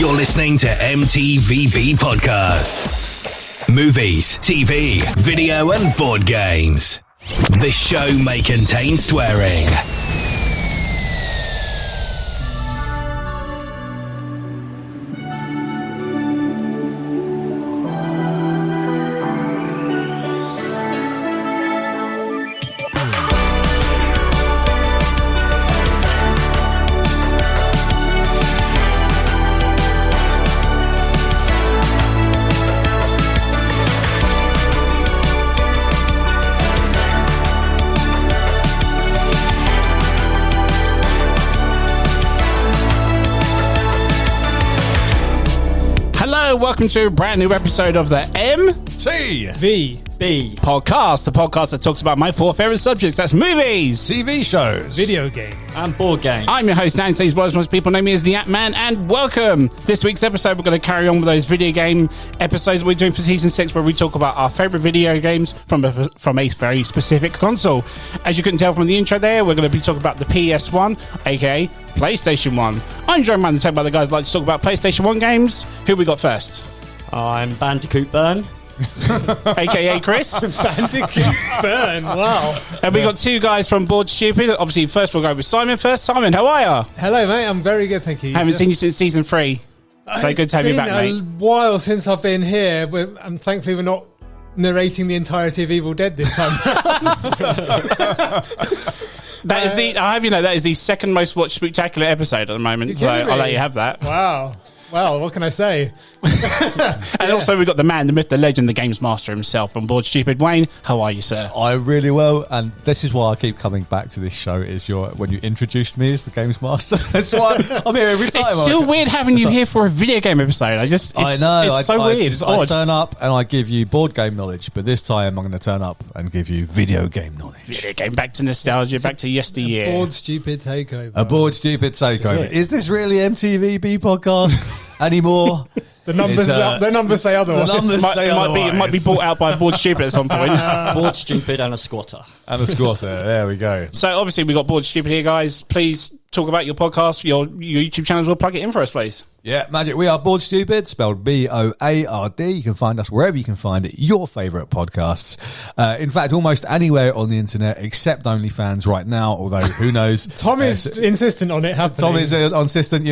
You're listening to M.T.V.B. Podcast. Movies, TV, video and board games. This show may contain swearing. Welcome to a brand new episode of the M.T.V.B. podcast, the podcast that talks about my four favourite subjects. That's movies, TV shows, video games, and board games. I'm your host, Nancy, as well as most people know me as the Ant-Man, and welcome. This week's episode, we're going to carry on with those video game episodes we're doing for Season 6, where we talk about our favourite video games from a very specific console. As you couldn't tell from the intro there, we're going to be talking about the PS1, aka PlayStation 1. I'm joined around the table by the guys who like to talk about PlayStation 1 games. Who we got first? I'm Bandicoot Burn. aka Chris. Bandicoot Burn, wow. And we got two guys from Board Stupid. Obviously, first we'll go with Simon first. Simon, how are you? Hello, mate. I'm very good, thank you. Haven't seen you since Season 3. So good to have you back, mate. It's been a while since I've been here, and thankfully we're not narrating the entirety of Evil Dead this time. That is that is the second most watched spectacular episode at the moment, so I'll let you have that. Wow. Well, what can I say? And also we've got the man, the myth, the legend, the games master himself on Board Stupid. Wayne, how are you, sir? I'm really well, and this is why I keep coming back to this show, is when you introduced me as the games master. That's why I'm here every time. It's still weird having you here for a video game episode. I know. It's so weird. It's odd. I turn up and I give you board game knowledge, but this time I'm going to turn up and give you video game knowledge. Video game, back to nostalgia, back to yesteryear. Board Stupid takeover. A Board Stupid takeover. Is this really M.T.V.B. podcast anymore? The numbers say otherwise. The numbers say it might be bought out by Board Stupid at some point. Board Stupid and a squatter. There we go. So obviously we got Board Stupid here, guys. Please talk about your podcast, your YouTube channels. We'll plug it in for us, please. Yeah, magic. We are Board Stupid, spelled B-O-A-R-D. You can find us wherever you can find it, your favourite podcasts. In fact, almost anywhere on the internet except OnlyFans right now, although who knows. Tom is insistent on it happening. Tom is insistent,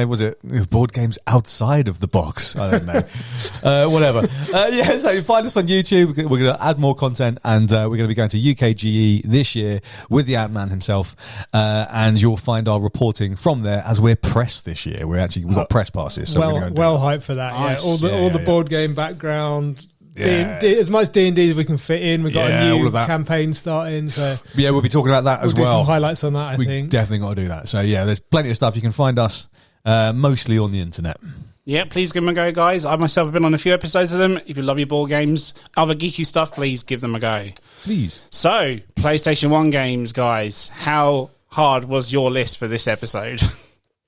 was it board games outside of the box? I don't know. Whatever. So find us on YouTube. We're going to add more content, and we're going to be going to UKGE this year with the Ant-Man himself, and you'll find our reporting from there as we're pressed this year. We've got press passes, so we're well hyped for that. Nice. Yeah, all the board game background. As much D&D as we can fit in. We've got a new campaign starting. So yeah, we'll be talking about that as well. We'll do some highlights on that, I think. We definitely got to do that. So yeah, there's plenty of stuff. You can find us mostly on the internet. Yeah, please give them a go, guys. I myself have been on a few episodes of them. If you love your board games, other geeky stuff, please give them a go. Please. So, PlayStation 1 games, guys. How hard was your list for this episode?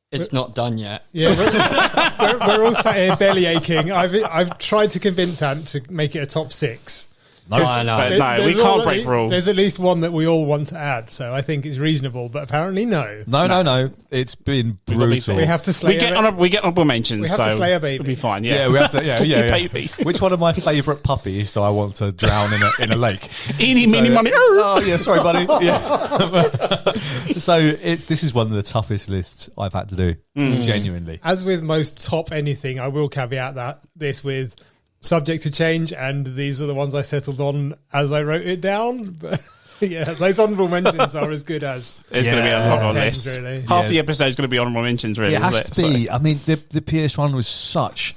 It's not done yet. Yeah, we're all sat here belly aching. I've tried to convince Ant to make it a top 6. No, I know. No, we can't break rules. There's at least one that we all want to add, so I think it's reasonable. But apparently, no. No. It's been brutal. We have to slay. We get honorable mentions. We have to slay a baby. It'll be fine. Yeah, we have to. Yeah. Baby. Which one of my favourite puppies do I want to drown in a lake? Eeny, meeny, money. Oh yeah, sorry, buddy. Yeah. So this is one of the toughest lists I've had to do. Genuinely. As with most top anything, I will caveat this with subject to change, and these are the ones I settled on as I wrote it down. But yeah, those honourable mentions are as good as it's going to be on top of the list. Really. Half the episode is going to be honourable mentions, really. It has to be. I mean, the PS1 was such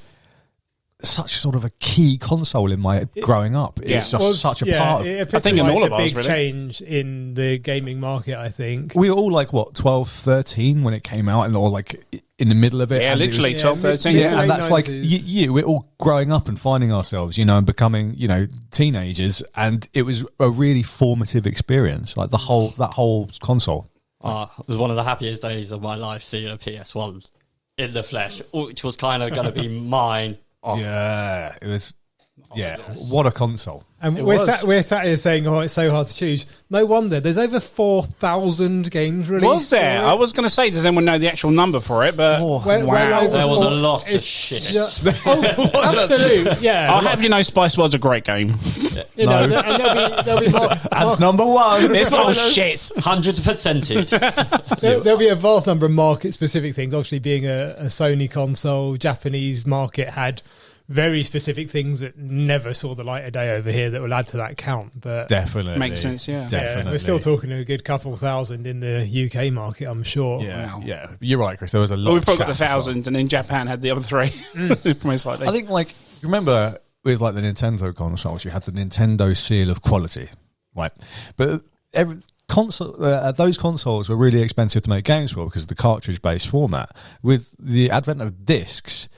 sort of a key console in my growing up. It's just such a part of. I think in all of us, really. Big change in the gaming market. I think we were all like 12, 13 when it came out, and all like in the middle of it. Yeah, literally 12, 13. Yeah, and that's 90s. Like we're all growing up and finding ourselves, and becoming, teenagers, and it was a really formative experience. Like that whole console. It was one of the happiest days of my life seeing a PS1 in the flesh, which was kind of going to be mine. Yeah, it was Yeah, what a console. And It we're sat here saying, "Oh, it's so hard to choose." No wonder. There's over 4,000 games released. Was there? for it. I was going to say, does anyone know the actual number for it? But Well wow. over There was a four- lot of it's shit. Absolutely, yeah. I'll have you know, Spice World's a great game. You know, and there'll be That's number one. It's all shit. 100%. there'll be a vast number of market-specific things. Obviously, being a Sony console, Japanese market had very specific things that never saw the light of day over here that will add to that count. But Definitely. Makes sense, yeah. Definitely. we're still talking a good couple thousand in the UK market, I'm sure. Yeah, Wow. yeah. You're right, Chris. There was a lot Well, we of probably got the chaff as well. 1,000, and then Japan had the other 3. Most likely. I think, like, remember with like the Nintendo consoles, you had the Nintendo seal of quality, right? But those consoles were really expensive to make games for because of the cartridge-based format. With the advent of discs,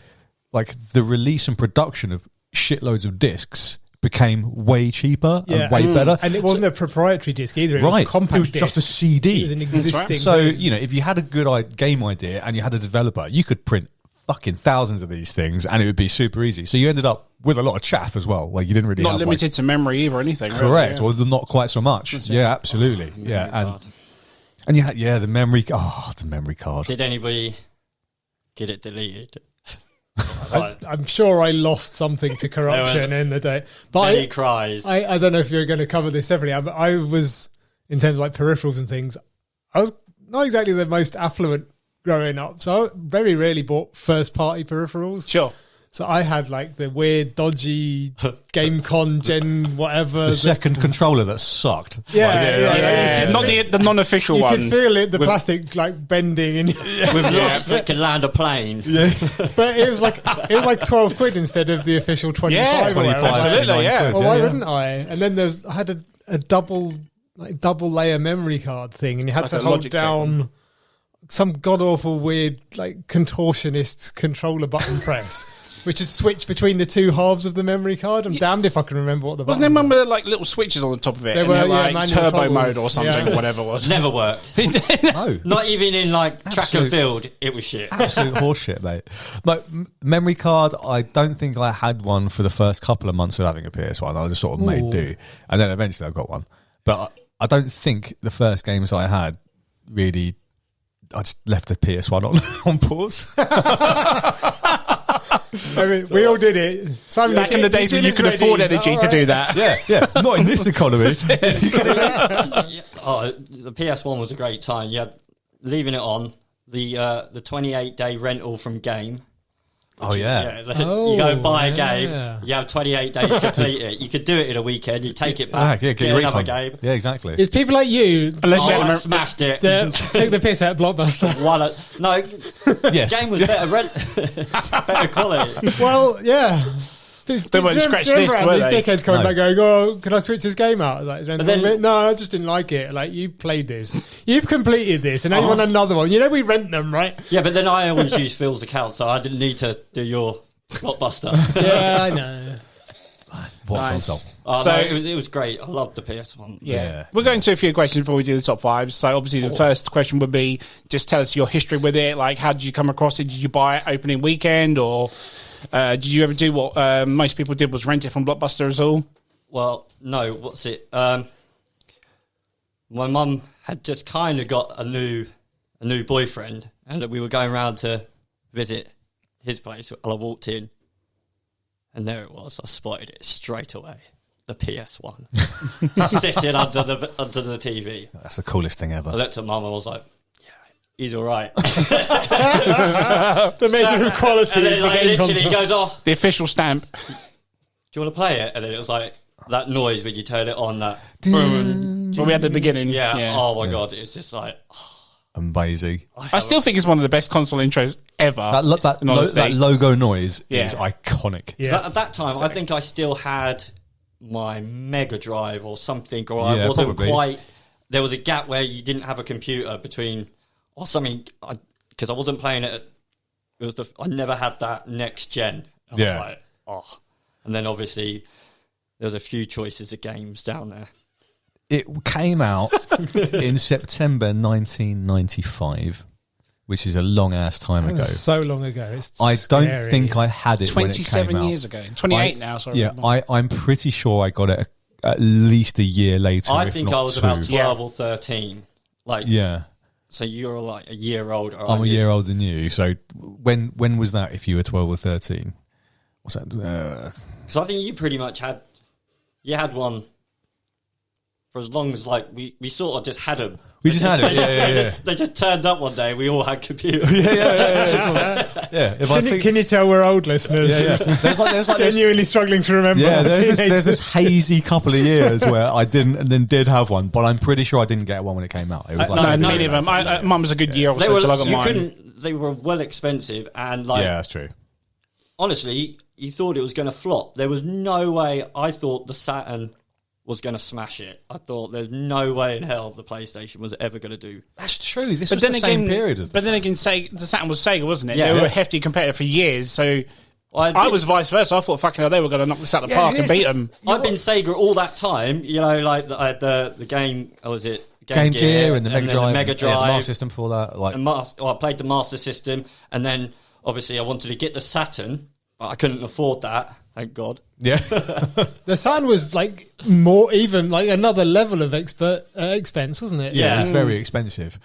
like the release and production of shitloads of discs became way cheaper and way better. And it wasn't a proprietary disc either. It was Right, a compact it was just a disc. CD. It was an existing So, thing. you know, if you had a good game idea and you had a developer, you could print fucking thousands of these things and it would be super easy. So you ended up with a lot of chaff as well. Like you didn't really not have limited to memory either or anything. like, really, correct, yeah. or not quite so much. Yeah, absolutely. Yeah, and you had the memory. Oh, the memory card. Did anybody get it deleted? I'm sure I lost something to corruption in the day. But Many cries. I don't know if you're going to cover this separately. But I was, in terms of like peripherals and things, I was not exactly the most affluent growing up. So I very rarely bought first party peripherals. Sure. So I had like the weird, dodgy GameCon Gen whatever. The second controller that sucked. Yeah, not the non-official You one. could feel it, the plastic like bending, and With locks that can land a plane. but it was like 12 quid instead of the official 25. Yeah, or whatever. 25, absolutely, 29 yeah. quid, Well, why wouldn't I? And then I had a double layer memory card thing, and you had Like to a hold Logitech down some god awful weird like contortionist controller button press, which is switched between the two halves of the memory card. I'm damned if I can remember what the Wasn't there buttons one are. with like little switches on the top of it? There and were, they're, yeah, like manual turbo toggles. mode or something, Yeah. or whatever it was. Never worked. No. Not even in like track Absolute- and field. It was shit. Absolute horseshit, mate. But memory card, I don't think I had one for the first couple of months of having a PS1. I just sort of made do, and then eventually I got one. But I don't think the first games I had really. I just left the PS1 on pause. I mean, we all did it. Simon, Back in the days when you could afford energy to do that. Yeah, not in this economy. Oh, the PS1 was a great time. You had leaving it on the 28-day rental from Game. Oh yeah. You go buy a yeah. game. You have 28 days to complete it. You could do it in a weekend. You take it back. Yeah, get your another refund. game. Yeah, exactly. it's people like you Unless you Oh, I had smashed it. that take the piss out of Blockbuster. No, Yes. game was better quality. Well, yeah. They weren't scratch Do you disc, remember were these they? dickheads coming No. back going, "Oh, can I switch this game out?" Like, is there anything then- wrong with it? No, I just didn't like it. Like, you played this, you've completed this, and now you want another one. You know, we rent them, right? Yeah, but then I always use Phil's account, so I didn't need to do your Blockbuster. Yeah, I know. What Nice. console? Oh, So- no, it was great. I loved the PS1. Yeah. We're going to a few questions before we do the top 5. So obviously the first question would be, just tell us your history with it. Like, how did you come across it? Did you buy it opening weekend, or did you ever do what most people did, was rent it from Blockbuster as all? Well, no, what's it? My mum had just kind of got a new boyfriend, and we were going around to visit his place. And I walked in, and there it was. I spotted it straight away. The PS1 sitting under the TV. That's the coolest thing I ever. looked at mum and I was like, "Yeah, he's all right." The measure of quality And is then the like, game literally he console. goes, "Oh, The official stamp. do you want to play it?" And then it was like that noise when you turn it on. That boom. What we had at the beginning. Yeah. Oh my god, it's just like. Amazing. I still think it's one of the best console intros ever. in honesty. That logo noise Yeah. is iconic. Yeah. At that time, I think I still had my Mega Drive or something, or I Yeah, wasn't probably. quite. There was a gap where you didn't have a computer between, or something, because I wasn't playing it. It was I never had that next gen. I Yeah. was like, oh, and then obviously there was a few choices of games down there. It came out in September 1995 which is a long ass time ago. So long ago. It's I scary. don't think I had it when it came 27 out. years ago. 28 now, sorry. Yeah, I'm pretty sure I got it at least a year later. I if think not I was 2. about 12 or 13. Like, Yeah. so you're like a year older. I'm a year older than you. So when was that if you were 12 or 13? What's that? Because I think you pretty much had one for as long as like we sort of just had them. We just had it. Yeah. They just turned up one day. We all had computers. Yeah. If Can you tell we're old listeners? Yeah. There's like this, Genuinely struggling to remember. yeah, our there's teenage this hazy couple of years where I didn't and then did have one, but I'm pretty sure I didn't get one when it came out. It was like No, neither of them. Mine was a good year or so till I got mine. They were well expensive, and like yeah, that's true. honestly, you thought it was going to flop. There was no way. I thought the Saturn was going to smash it. I thought there's no way in hell the PlayStation was ever going to do. That's true. This But was then the again, same period as the Saturn was Sega, wasn't it? Yeah. They were a hefty competitor for years, so I'd I been- was vice versa. I thought fucking hell, they were going to knock this out of the park and beat them. I've been Sega all that time. You know, like the game. What was it? Game Gear and the Mega then Drive, the Mega yeah, the Drive, Master System for that. Like, and I played the Master System, and then obviously I wanted to get the Saturn, but I couldn't afford that. Thank God. yeah, The Saturn was like more even like another level of expense, wasn't it? Yeah. it's very expensive.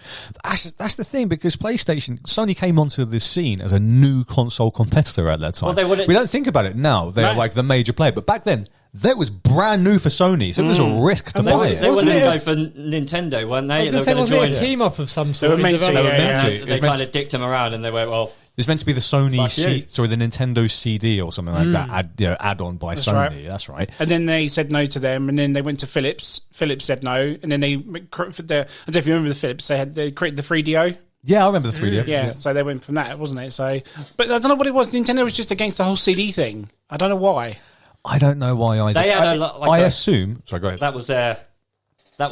That's the thing, because Sony came onto this scene as a new console competitor at that time. Well, they wouldn't- we don't think about it now. They're No. like the major player, but back then that was brand new for Sony, so it was a risk to And They, buy were, it. they Wasn't wanted to it go for Nintendo, weren't I they? was They were going to say, going to wasn't join it a it. team up of some sort? were meant to, They were yeah, meant to. They It was meant kind to- of dicked them around, and they went, "Well, It's meant to be the Sony Fuck you. the Nintendo CD or something like that. Add-on by Sony. right. That's right. And then they said no to them, and then they went to Philips. Philips said no, and then I don't know if you remember the Philips. They created the 3DO. Yeah, I remember the 3D. Yeah, so they went from that, wasn't it? So, but I don't know what it was. Nintendo was just against the whole CD thing. I don't know why. I don't know why either. They had I assume. Sorry, go ahead. that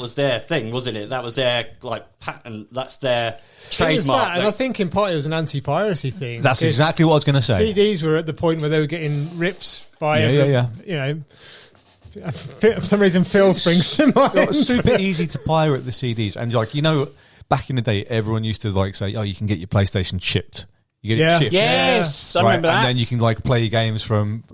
was their thing, wasn't it? That was their like patent. That's their It was trademark. that, and I think in part it was an anti-piracy thing. That's because exactly what I was going to say. CDs were at the point where they were getting ripped by, Yeah. you know, for some reason Phil springs to mind. It was super easy to pirate the CDs, and like back in the day, everyone used to like say, "Oh, you can get your PlayStation chipped. You get Yeah. it chipped." Yes, I Right, remember that. and then you can like play games from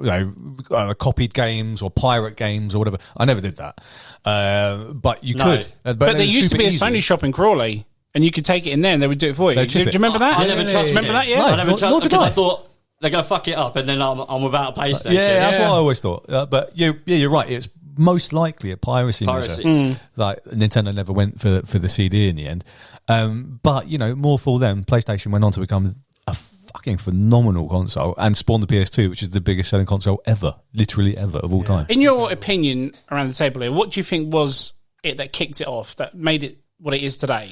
copied games or pirate games or whatever. I never did that, but you No. could. but it there was used to super be a easy. Sony shop in Crawley, and you could take it in there, and they would do it for you. They'd Do you chip it. remember that? I never trusted Remember it. that? Yeah. No. I never nor trusted did because I. I thought they're going to fuck it up, and then I'm without a PlayStation. Yeah, that's Yeah. what I always thought. But you're right. It's most likely a piracy Piracy. measure. Like Nintendo never went for the CD in the end. But more for them. PlayStation went on to become a fucking phenomenal console and spawned the PS2, which is the biggest selling console ever, literally ever of all time. In your opinion, around the table here, what do you think was it that kicked it off, that made it what it is today?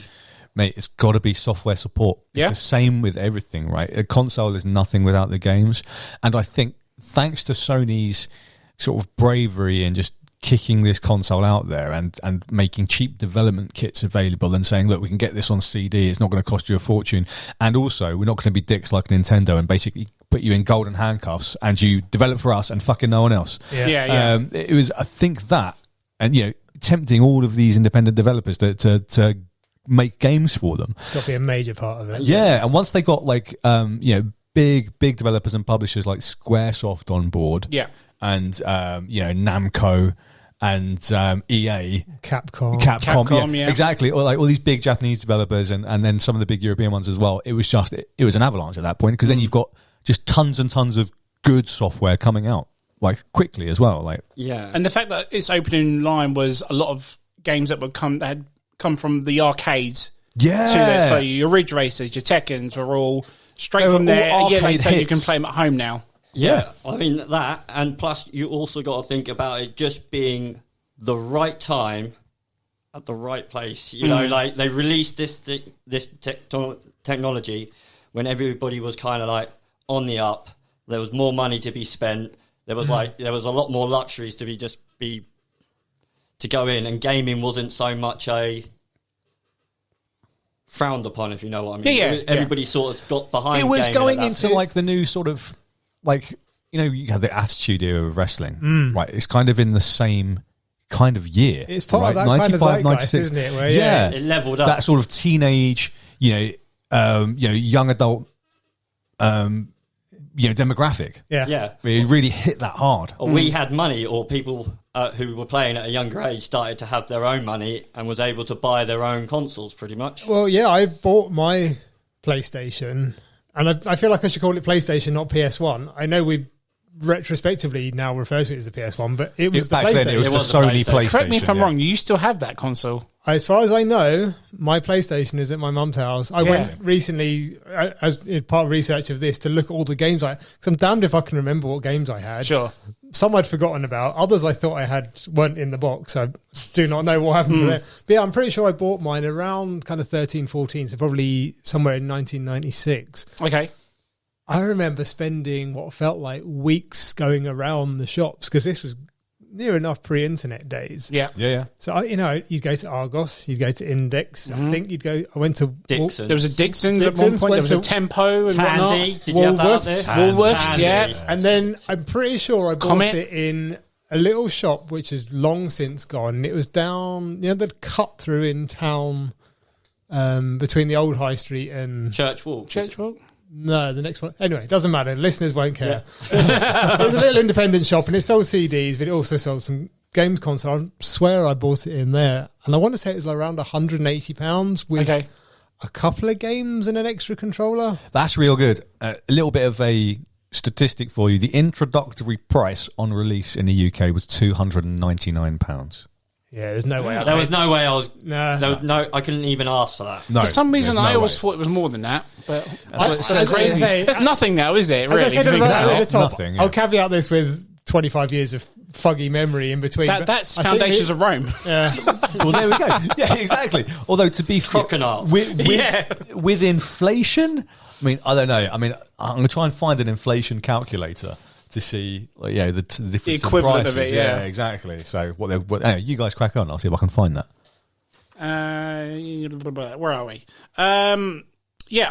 Mate, it's got to be software support. It's Yeah. the same with everything, right? A console is nothing without the games. And I think thanks to Sony's sort of bravery and just kicking this console out there and making cheap development kits available and saying, look, we can get this on CD, it's not going to cost you a fortune. And also, we're not going to be dicks like Nintendo and basically put you in golden handcuffs and you develop for us and fucking no one else. Yeah. It was, I think that, and tempting all of these independent developers to make games for them. Got to be a major part of it. Yeah, and once they got big developers and publishers like SquareSoft on board, Yeah. and Namco and EA, Capcom. Yeah. exactly, or like all these big Japanese developers and then some of the big European ones as well. It was just it was an avalanche at that point, because then you've got just tons and tons of good software coming out like quickly as well. Like Yeah. And the fact that its opening line was a lot of games that had come from the arcades to there. So your Ridge Racers, your Tekkens were all straight They were from there. all A year arcade later, you hits. can play them at home now. Yeah, I mean that, and plus you also got to think about it just being the right time at the right place. You know, like they released this technology when everybody was kind of like on the up. There was more money to be spent. There was there was a lot more luxuries to go in, and gaming wasn't so much a frowned upon, if you know what I mean. Yeah. Everybody sort of got behind. it was gaming going at that into point. like the new sort of like you have the Attitude Era of wrestling, right? It's kind of in the same kind of year. It's part right? of that kind of zeitgeist, isn't it? Where, yeah, it leveled up. That sort of teenage, young adult, demographic. Yeah. It really hit that hard. Or we had money, or people who were playing at a younger age started to have their own money and was able to buy their own consoles, pretty much. Well, yeah, I bought my PlayStation, and I feel like I should call it PlayStation, not PS1. I know we retrospectively now refer to it as the PS1, but it was the Back PlayStation. then, it was It the was the Sony PlayStation. PlayStation. Correct me if I'm yeah. wrong. You still have that console. As far as I know, my PlayStation is at my mum's house. I went recently, as part of research of this, to look at all the games because I'm damned if I can remember what games I had. Sure. Some I'd forgotten about. Others I thought I had weren't in the box. I do not know what happened to them. But yeah, I'm pretty sure I bought mine around kind of 13, 14, so probably somewhere in 1996. Okay. I remember spending what felt like weeks going around the shops because this was near enough pre-internet days. Yeah. Yeah. So, you'd go to Argos, you'd go to Index. I think I went to Dixon. There was a Dixon's at one Dixon's, point. There was a went to Tandy and Tandy. whatnot. Did you have that up there? Woolworths, Tandy. yeah. And then I'm pretty sure I bought Comet. it in a little shop which is long since gone. It was down, the cut through in town between the old High Street and... Church Walk. Church Walk. No, the next one. Anyway, it doesn't matter. Listeners won't care. It was a little independent shop and it sold CDs, but it also sold some games console. I swear I bought it in there. And I want to say it was around £180 with Okay. a couple of games and an extra controller. That's real good. A little bit of a statistic for you. The introductory price on release in the UK was £299. Yeah, there's no way. There was no way I was. No. There was no. I couldn't even ask for that. No, For some reason, there's no I always way. thought it was more than that. But As that's I crazy. say- It's nothing now, is it? As Really? I said if you think at about the it. top, Nothing, yeah. I'll caveat this with 25 years of fuggy memory in between. but That's I think Foundations of Rome. Well, there we go. Yeah, exactly. Although, to be fair, Crocodile. with inflation, I mean, I don't know. I mean, I'm going to try and find an inflation calculator to see, the difference in equivalent of prices. it, yeah. Exactly. So, anyway, you guys crack on. I'll see if I can find that. Where are we? I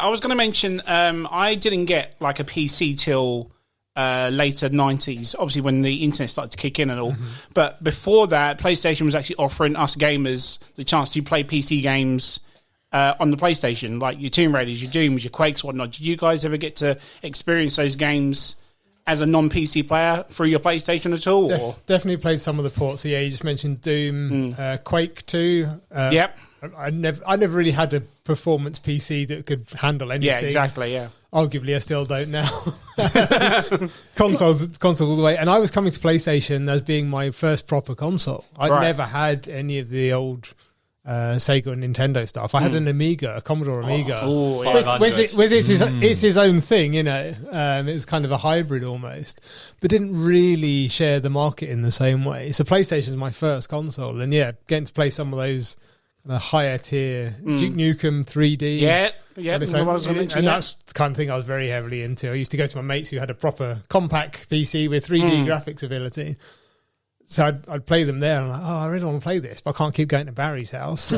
was going to mention I didn't get like a PC till later 90s, obviously when the internet started to kick in and all. But before that, PlayStation was actually offering us gamers the chance to play PC games on the PlayStation, like your Tomb Raiders, your Dooms, your Quakes, whatnot. Did you guys ever get to experience those games as a non-PC player through your PlayStation at all? Or? Definitely played some of the ports. So yeah, you just mentioned Doom, Quake 2. Yep. I never really had a performance PC that could handle anything. Yeah, exactly, yeah. Arguably, I still don't now. Consoles all the way. And I was coming to PlayStation as being my first proper console. I'd Right. never had any of the old Sega and Nintendo stuff. I had an Amiga, a Commodore Amiga. Oh, yeah. 500. It's his own thing, It was kind of a hybrid almost, but didn't really share the market in the same way. So PlayStation's my first console, and yeah, getting to play some of those kind of higher tier Duke Nukem 3D. Yeah. And, the ones I mentioned, and yeah. that's the kind of thing I was very heavily into. I used to go to my mates who had a proper compact PC with 3D graphics ability. So I'd play them there, and I'm like, I really want to play this, but I can't keep going to Barry's house.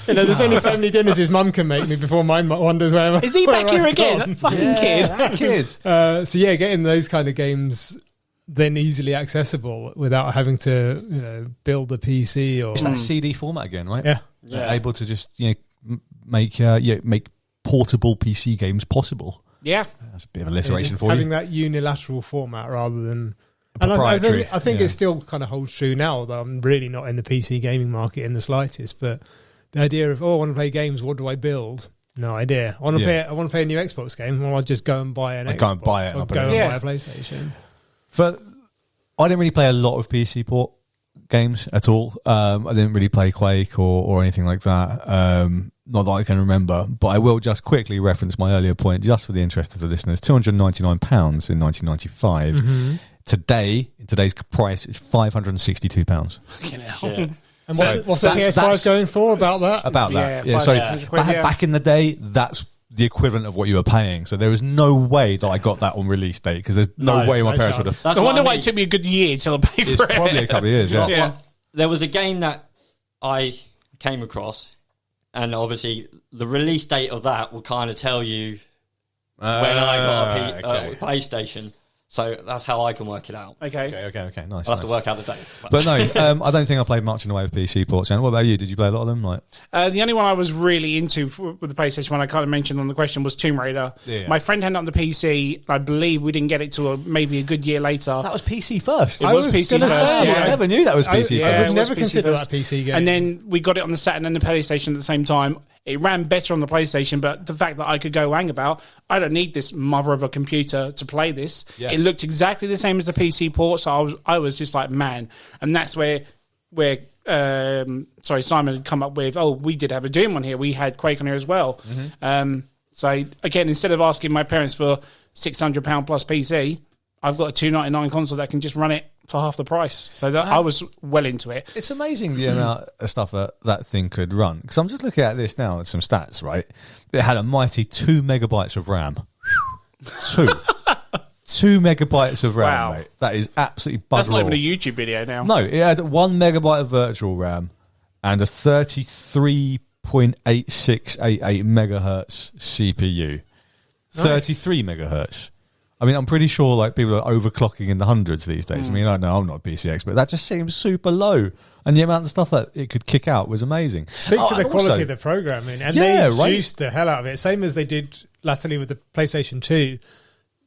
There's only so many dinners his mum can make me before mine wonders where. Is he back where here I've again? gone. That fucking kid. That kids. So yeah, getting those kind of games then easily accessible without having to build a PC or It's that CD format again, right? yeah. Yeah. Able to just make portable PC games possible. Yeah. That's a bit of alliteration Just for having you. that unilateral format rather than. And Proprietary, I think yeah. it still kind of holds true now, though I'm really not in the PC gaming market in the slightest. But the idea of, I want to play games, what do I build? No idea. I want to play a new Xbox game. Well, I'll just go and buy an Xbox. go and buy it, I'll I'll go put and it in. buy a PlayStation. I didn't really play a lot of PC port games at all. I didn't really play Quake or anything like that. Not that I can remember, but I will just quickly reference my earlier point, just for the interest of the listeners. £299 in 1995. Mm-hmm. Today, in today's price, is £562. Fucking hell. Shit. And So what's the that's- PS5 going for about that? About that. Yeah, £500 so quid, yeah. back in the day, that's the equivalent of what you were paying. So there was no way that I got that on release date, because there's no No, way my no parents chance. would have. That's I what wonder I why mean. it took me a good year till I paid It's for it. probably a couple of years, yeah. Yeah. There was a game that I came across, and obviously the release date of that will kind of tell you when I got a PlayStation. So that's how I can work it out. Okay. Okay. Nice. I'll have to work out the date. But no, I don't think I played much in the way of PC ports. And what about you? Did you play a lot of them? Like, The only one I was really into with the PlayStation 1, I kind of mentioned on the question, was Tomb Raider. Yeah. My friend had it on the PC. I believe we didn't get it till maybe a good year later. that was PC first. It was PC gonna first. say, Yeah. I never knew that was PC yeah, I it first. would was never PC consider first. that PC game. And then we got it on the Saturn and the PlayStation at the same time. It ran better on the PlayStation, but the fact that I could go hang about, I don't need this mother of a computer to play this. Yeah. It looked exactly the same as the PC port, so I was just like, man. And that's where Simon had come up with, we did have a Doom on here. We had Quake on here as well. So again, instead of asking my parents for £600 plus PC, I've got a $299 console that can just run it for half the price. So that I was well into it. It's amazing the amount of stuff that thing could run. Because I'm just looking at this now at some stats, right? It had a mighty 2 megabytes of RAM. 2 megabytes of RAM, Wow. mate. That is absolutely bugger That's not all. even a YouTube video now. No, it had 1 megabyte of virtual RAM and a 33.8688 megahertz CPU. 33 megahertz. I mean, I'm pretty sure like people are overclocking in the hundreds these days. I mean, I know I'm not a PC expert. That just seems super low. And the amount of stuff that it could kick out was amazing. Speaks to the and quality also- of the programming, and Yeah, they right. juiced the hell out of it, same as they did latterly with the PlayStation 2.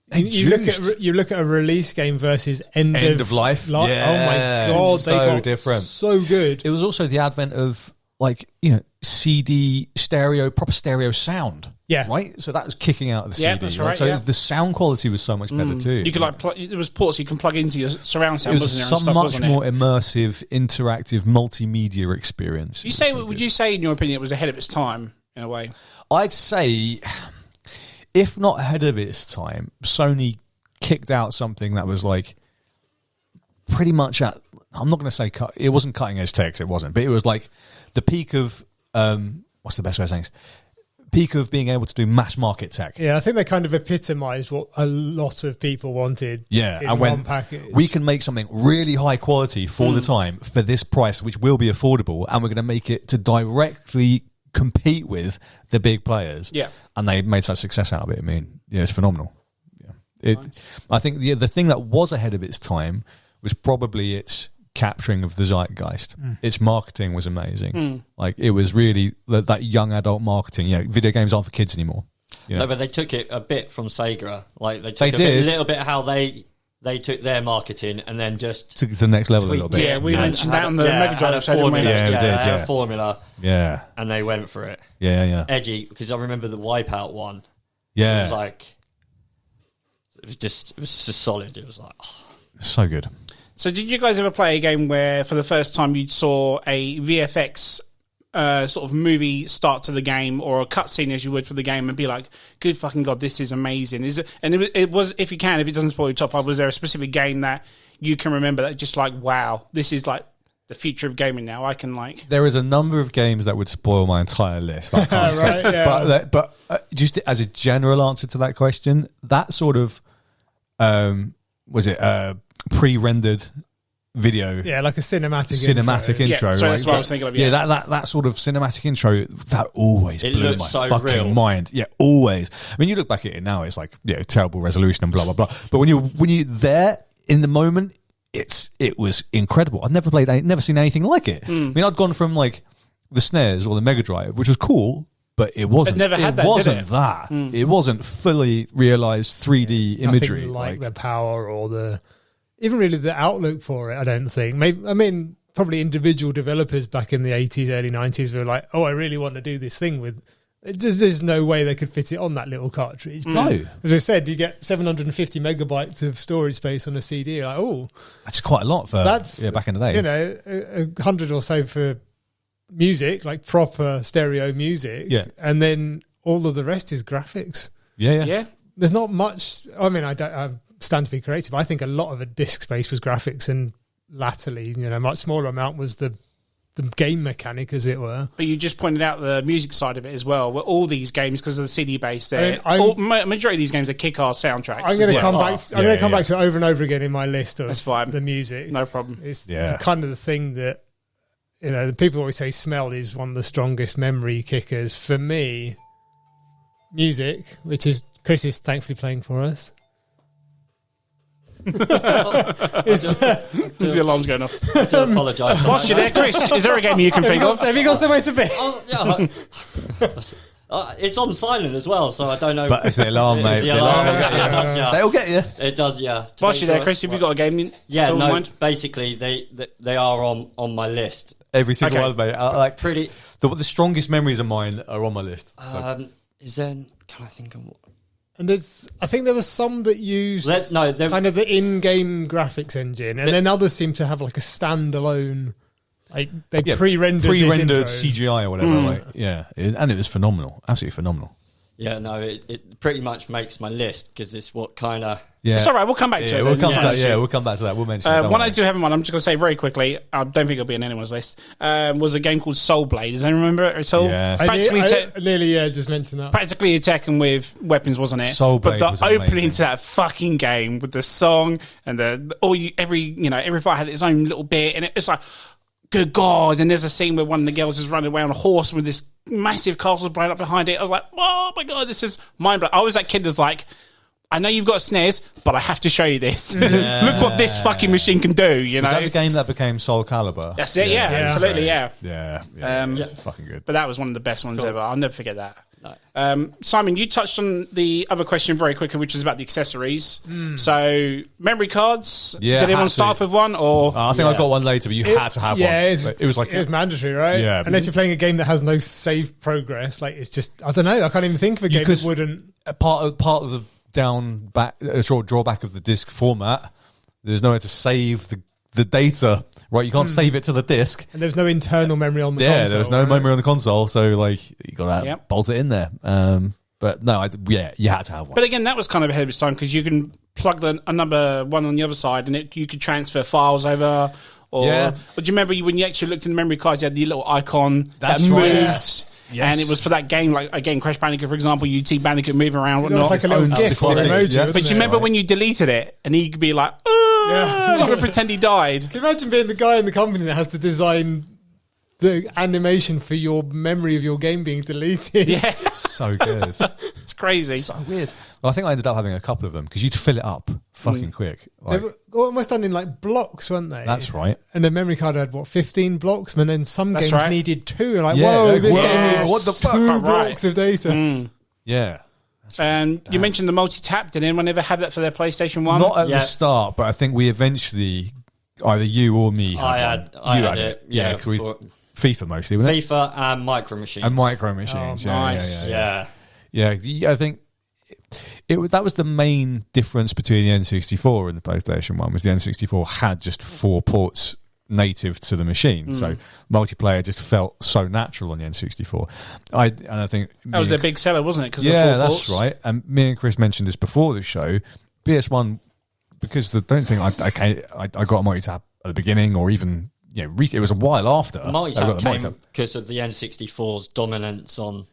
They You look juiced. at a release game versus end of life. Oh my Yeah, god, so they got different. so good. It was also the advent of like, CD stereo, proper stereo sound. Yeah. Right? So that was kicking out of the Yeah, CD. that's right, So yeah. the sound quality was so much better too. You could there was ports you can plug into your surround sound, It was wasn't there? and some stuff, much wasn't it? more immersive, interactive, multimedia experience. Would you say, in your opinion, it was ahead of its time in a way? I'd say, if not ahead of its time, Sony kicked out something that was like pretty much at, I'm not going to say it wasn't cutting edge tech, it wasn't, but it was like the peak of, what's the best way of saying this? Peak of being able to do mass market tech. Yeah, I think they kind of epitomised what a lot of people wanted. Yeah, in and one when package. we can make something really high quality for the time for this price, which will be affordable, and we're going to make it to directly compete with the big players. Yeah. And they made such success out of it. I mean, yeah, it's phenomenal. Yeah, I think the thing that was ahead of its time was probably its capturing of the zeitgeist. Its marketing was amazing. Like it was really that young adult marketing. Video games aren't for kids anymore. No, but they took it a bit from Sega. Like they took They a did. little bit how they took their marketing and then just Took it to the next level a little bit. Yeah, we mentioned that on the Mega Mega Drive episode, didn't we? Yeah, we did, they had yeah. a formula, Yeah, and they went for it. yeah. Edgy, because I remember the Wipeout one. Yeah. It was like, it was just solid. It was like, So good. So did you guys ever play a game where for the first time you saw a VFX sort of movie start to the game, or a cutscene as you would for the game, and be like, good fucking God, this is amazing. Is it? And it was, if you can, if it doesn't spoil your top 5, was there a specific game that you can remember that just like, wow, this is like the future of gaming now? I can like... There is a number of games that would spoil my entire list. I can't say. Right, yeah. But just as a general answer to that question, that sort of pre-rendered video, Yeah, like a cinematic intro. Yeah, so right? that's what I was thinking of, Yeah, yeah. that sort of cinematic intro that always It blew looks my so fucking real. mind. Yeah, always. I mean, you look back at it now, it's like terrible resolution and blah blah blah. But when you're there in the moment, it was incredible. I've never seen anything like it. I mean, I'd gone from like the SNES or the Mega Drive, which was cool, but it wasn't. It never had that, did wasn't it? that. It wasn't fully realized 3D imagery. Nothing like the power or even really the outlook for it, I don't think. Maybe, I mean, probably individual developers back in the 80s, early 90s were like, I really want to do this thing with... There's no way they could fit it on that little cartridge. No. As I said, you get 750 megabytes of storage space on a CD. You're like, That's quite a lot for that's back in the day. 100 or so for music, like proper stereo music. Yeah. And then all of the rest is graphics. Yeah. There's not much. I mean, I stand to be creative. I think a lot of the disk space was graphics, and latterly, a much smaller amount was the game mechanic, as it were. But you just pointed out the music side of it as well. Where all these games, because of the CD base, majority of these games are kick-ass soundtracks. I'm going to come back. I'm going to come yeah. back to it over and over again in my list of That's fine. the music. No problem. It's Yeah. kind of the thing that the people always say smell is one of the strongest memory kickers. For me, music, which is Chris is thankfully playing for us. As the alarm's going off. I do apologise. Whilst you're there, Chris, is there a game you can think of? Have you got somewhere to be? It's on silent as well, so I don't know. But it's the alarm, mate. It's the alarm. It does, yeah. They'll get you. It does, yeah. Whilst you're there, Chris, have you got a game? Yeah, in no. mind? Basically, they are on my list. Every single Okay. one, mate. Like Pretty. the strongest memories of mine are on my list. So. Is there? Can I think of what? And I think there were some that used kind of the in-game graphics engine, and then others seem to have like a standalone, like they pre-rendered CGI or whatever. Like, and it was phenomenal, absolutely phenomenal. Yeah, no, it pretty much makes my list because it's what kind of. Yeah, it's all right. We'll come back to it. We'll come to that. Yeah, we'll come back to that. We'll mention it. One I do have in mind, I'm just going to say very quickly, I don't think it'll be on anyone's list, was a game called Soul Blade. Does anyone remember it at all? Yes. I just mentioned that. Practically a Tekken with weapons, wasn't it? Soul Blade but was the opening amazing. to that fucking game with the song and every fight had its own little bit, and it's like, good God. And there's a scene where one of the girls is running away on a horse with this massive castle blowing up behind it. I was like, oh my God, this is mind blowing. I was that kid that's like, I know you've got SNES, but I have to show you this. Yeah. Look what this fucking machine can do, you know? Was that the game that became Soul Calibur? That's it, yeah, absolutely, yeah. Yeah. It's fucking good. But that was one of the best ones ever. I'll never forget that. No. Simon, you touched on the other question very quickly, which is about the accessories. So, memory cards. Yeah, Did anyone had start to. off with one? Or I think I got one later, but you had to have one. It was like it was mandatory, right? Yeah, unless you're playing a game that has no save progress, like it's just I don't know. I can't even think of a game that wouldn't. Part of the drawback of the disc format. There's nowhere to save the data. Right, you can't save it to the disc. And there's no internal memory on the console. Yeah, there was no memory on the console, so like you got to bolt it in there. But no, you had to have one. But again, that was kind of ahead of its time because you can plug a number one on the other side, and you could transfer files over. Or do you remember when you actually looked in the memory cards, you had the little icon that moved? Right. Yes. And it was for that game, like again, Crash Bandicoot, for example, you'd see Bandicoot move around. It was like a little GIF emoji. Yeah. But do you remember when you deleted it and he could be like, like to pretend he died? Can you imagine being the guy in the company that has to design the animation for your memory of your game being deleted? Yeah. So good. It's crazy. So weird. Well, I think I ended up having a couple of them because you'd fill it up fucking quick. They were almost done in like blocks, weren't they? That's right. And the memory card had 15 blocks, and then some games needed 2. And like, whoa, this game needs what the fuck? 2 blocks of data. Yeah. And you mentioned the multi-tap. Did anyone ever have that for their PlayStation 1? Not at the start, but I think we eventually, either you or me, I had it. Yeah, because FIFA mostly, wasn't it? FIFA and Micro Machines. And Micro Machines, nice. Yeah. I think that was the main difference between the N64 and the PlayStation 1 was the N64 had just 4 ports native to the machine, so multiplayer just felt so natural on the N64. I think that was a big seller, wasn't it? That's right. And me and Chris mentioned this before the show. PS1, because I don't think I got a multi-tap at the beginning or even it was a while after. Multi-tap came because of the N64's dominance on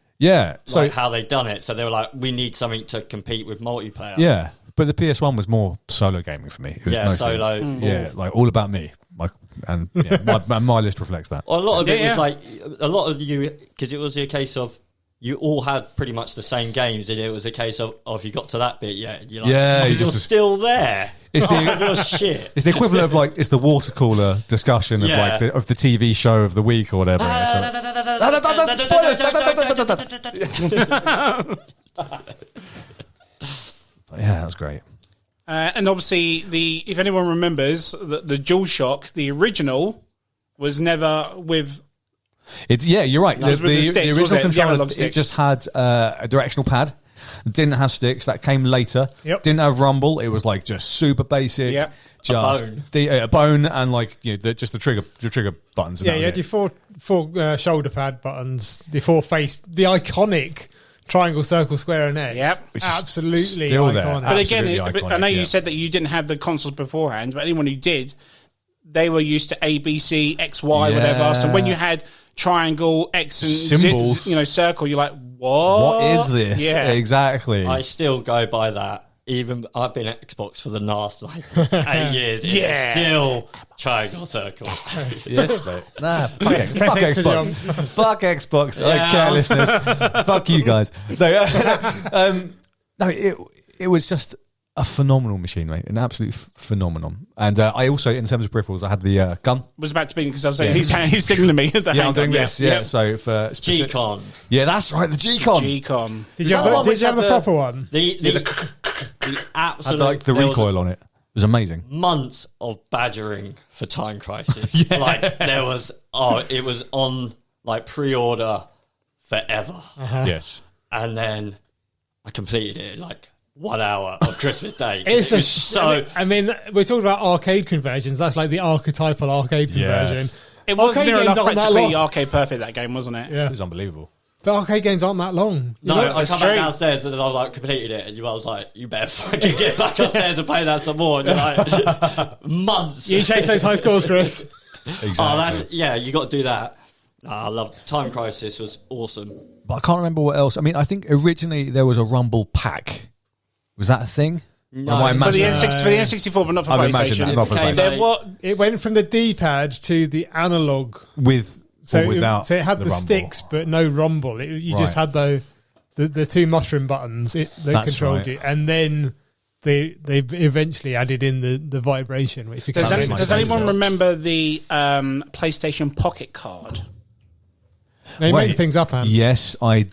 so how they done it. So they were like, we need something to compete with multiplayer. Yeah, but the PS1 was more solo gaming for me. It was solo. Yeah, like all about me. My list reflects that. Well, a lot of it was like a lot of you because it was a case of you all had pretty much the same games, and it was a case of if you got to that bit, you're like, you're still there. It's the shit. It's the equivalent of like it's the water cooler discussion of like of the TV show of the week or whatever. Yeah, that was great. And obviously, if anyone remembers, the DualShock, the original, was never with. You're right. The original controller, it just had a directional pad. Didn't have sticks. That came later. Yep. Didn't have rumble. It was like just super basic. Yep. Just a bone and like just the trigger buttons. And you had your four shoulder pad buttons, the 4 face, the iconic triangle, circle, square, and X. Yep. Which absolutely still there. iconic. But again, iconic, I know you said that you didn't have the consoles beforehand, but anyone who did, they were used to A, B, C, X, Y, whatever. So when you had triangle, X, and symbols, circle, you're like, what is this? Yeah, exactly. I still go by that. Even I've been at Xbox for the last 8 years. It's still triangle, circle. Yes, mate. Nah, fuck Xbox. Fuck Xbox. I don't care, listeners. Fuck you guys. No, it was just a phenomenal machine, mate. An absolute phenomenon. And I also, in terms of peripherals, I had the gun. Was about to be because I was saying he's signaling me. I'm doing this. Yeah. So for G-Con. Yeah, that's right. The G-Con. G-Con. Did you have the proper one? The absolute. Had like the recoil on it. It was amazing. Months of badgering for Time Crisis. Like there was. It was on like pre-order forever. Yes. And then I completed it in like 1 hour on Christmas Day. I mean, we're talking about arcade conversions. That's like the archetypal arcade conversion. It was Arcade near games enough aren't that practically long. arcade perfect, that game, wasn't it? Yeah. It was unbelievable. But arcade games aren't that long. No, I come back downstairs and I was like, completed it. And I was like, you better fucking get back upstairs and play that some more. And you're like, months. You chase those high scores, Chris. Exactly. You got to do that. I love Time Crisis was awesome. But I can't remember what else. I mean, I think originally there was a Rumble Pack. Was that a thing? No, for the N64, but not for I imagine PlayStation. that, not for PlayStation. It went from the D-pad to the analog. Without So it had the rumble. sticks, but no rumble. You just had the two mushroom buttons that controlled you. And then they eventually added in the vibration. Which Does anyone remember the PlayStation Pocket card? They make things up, Anne. Yes, No.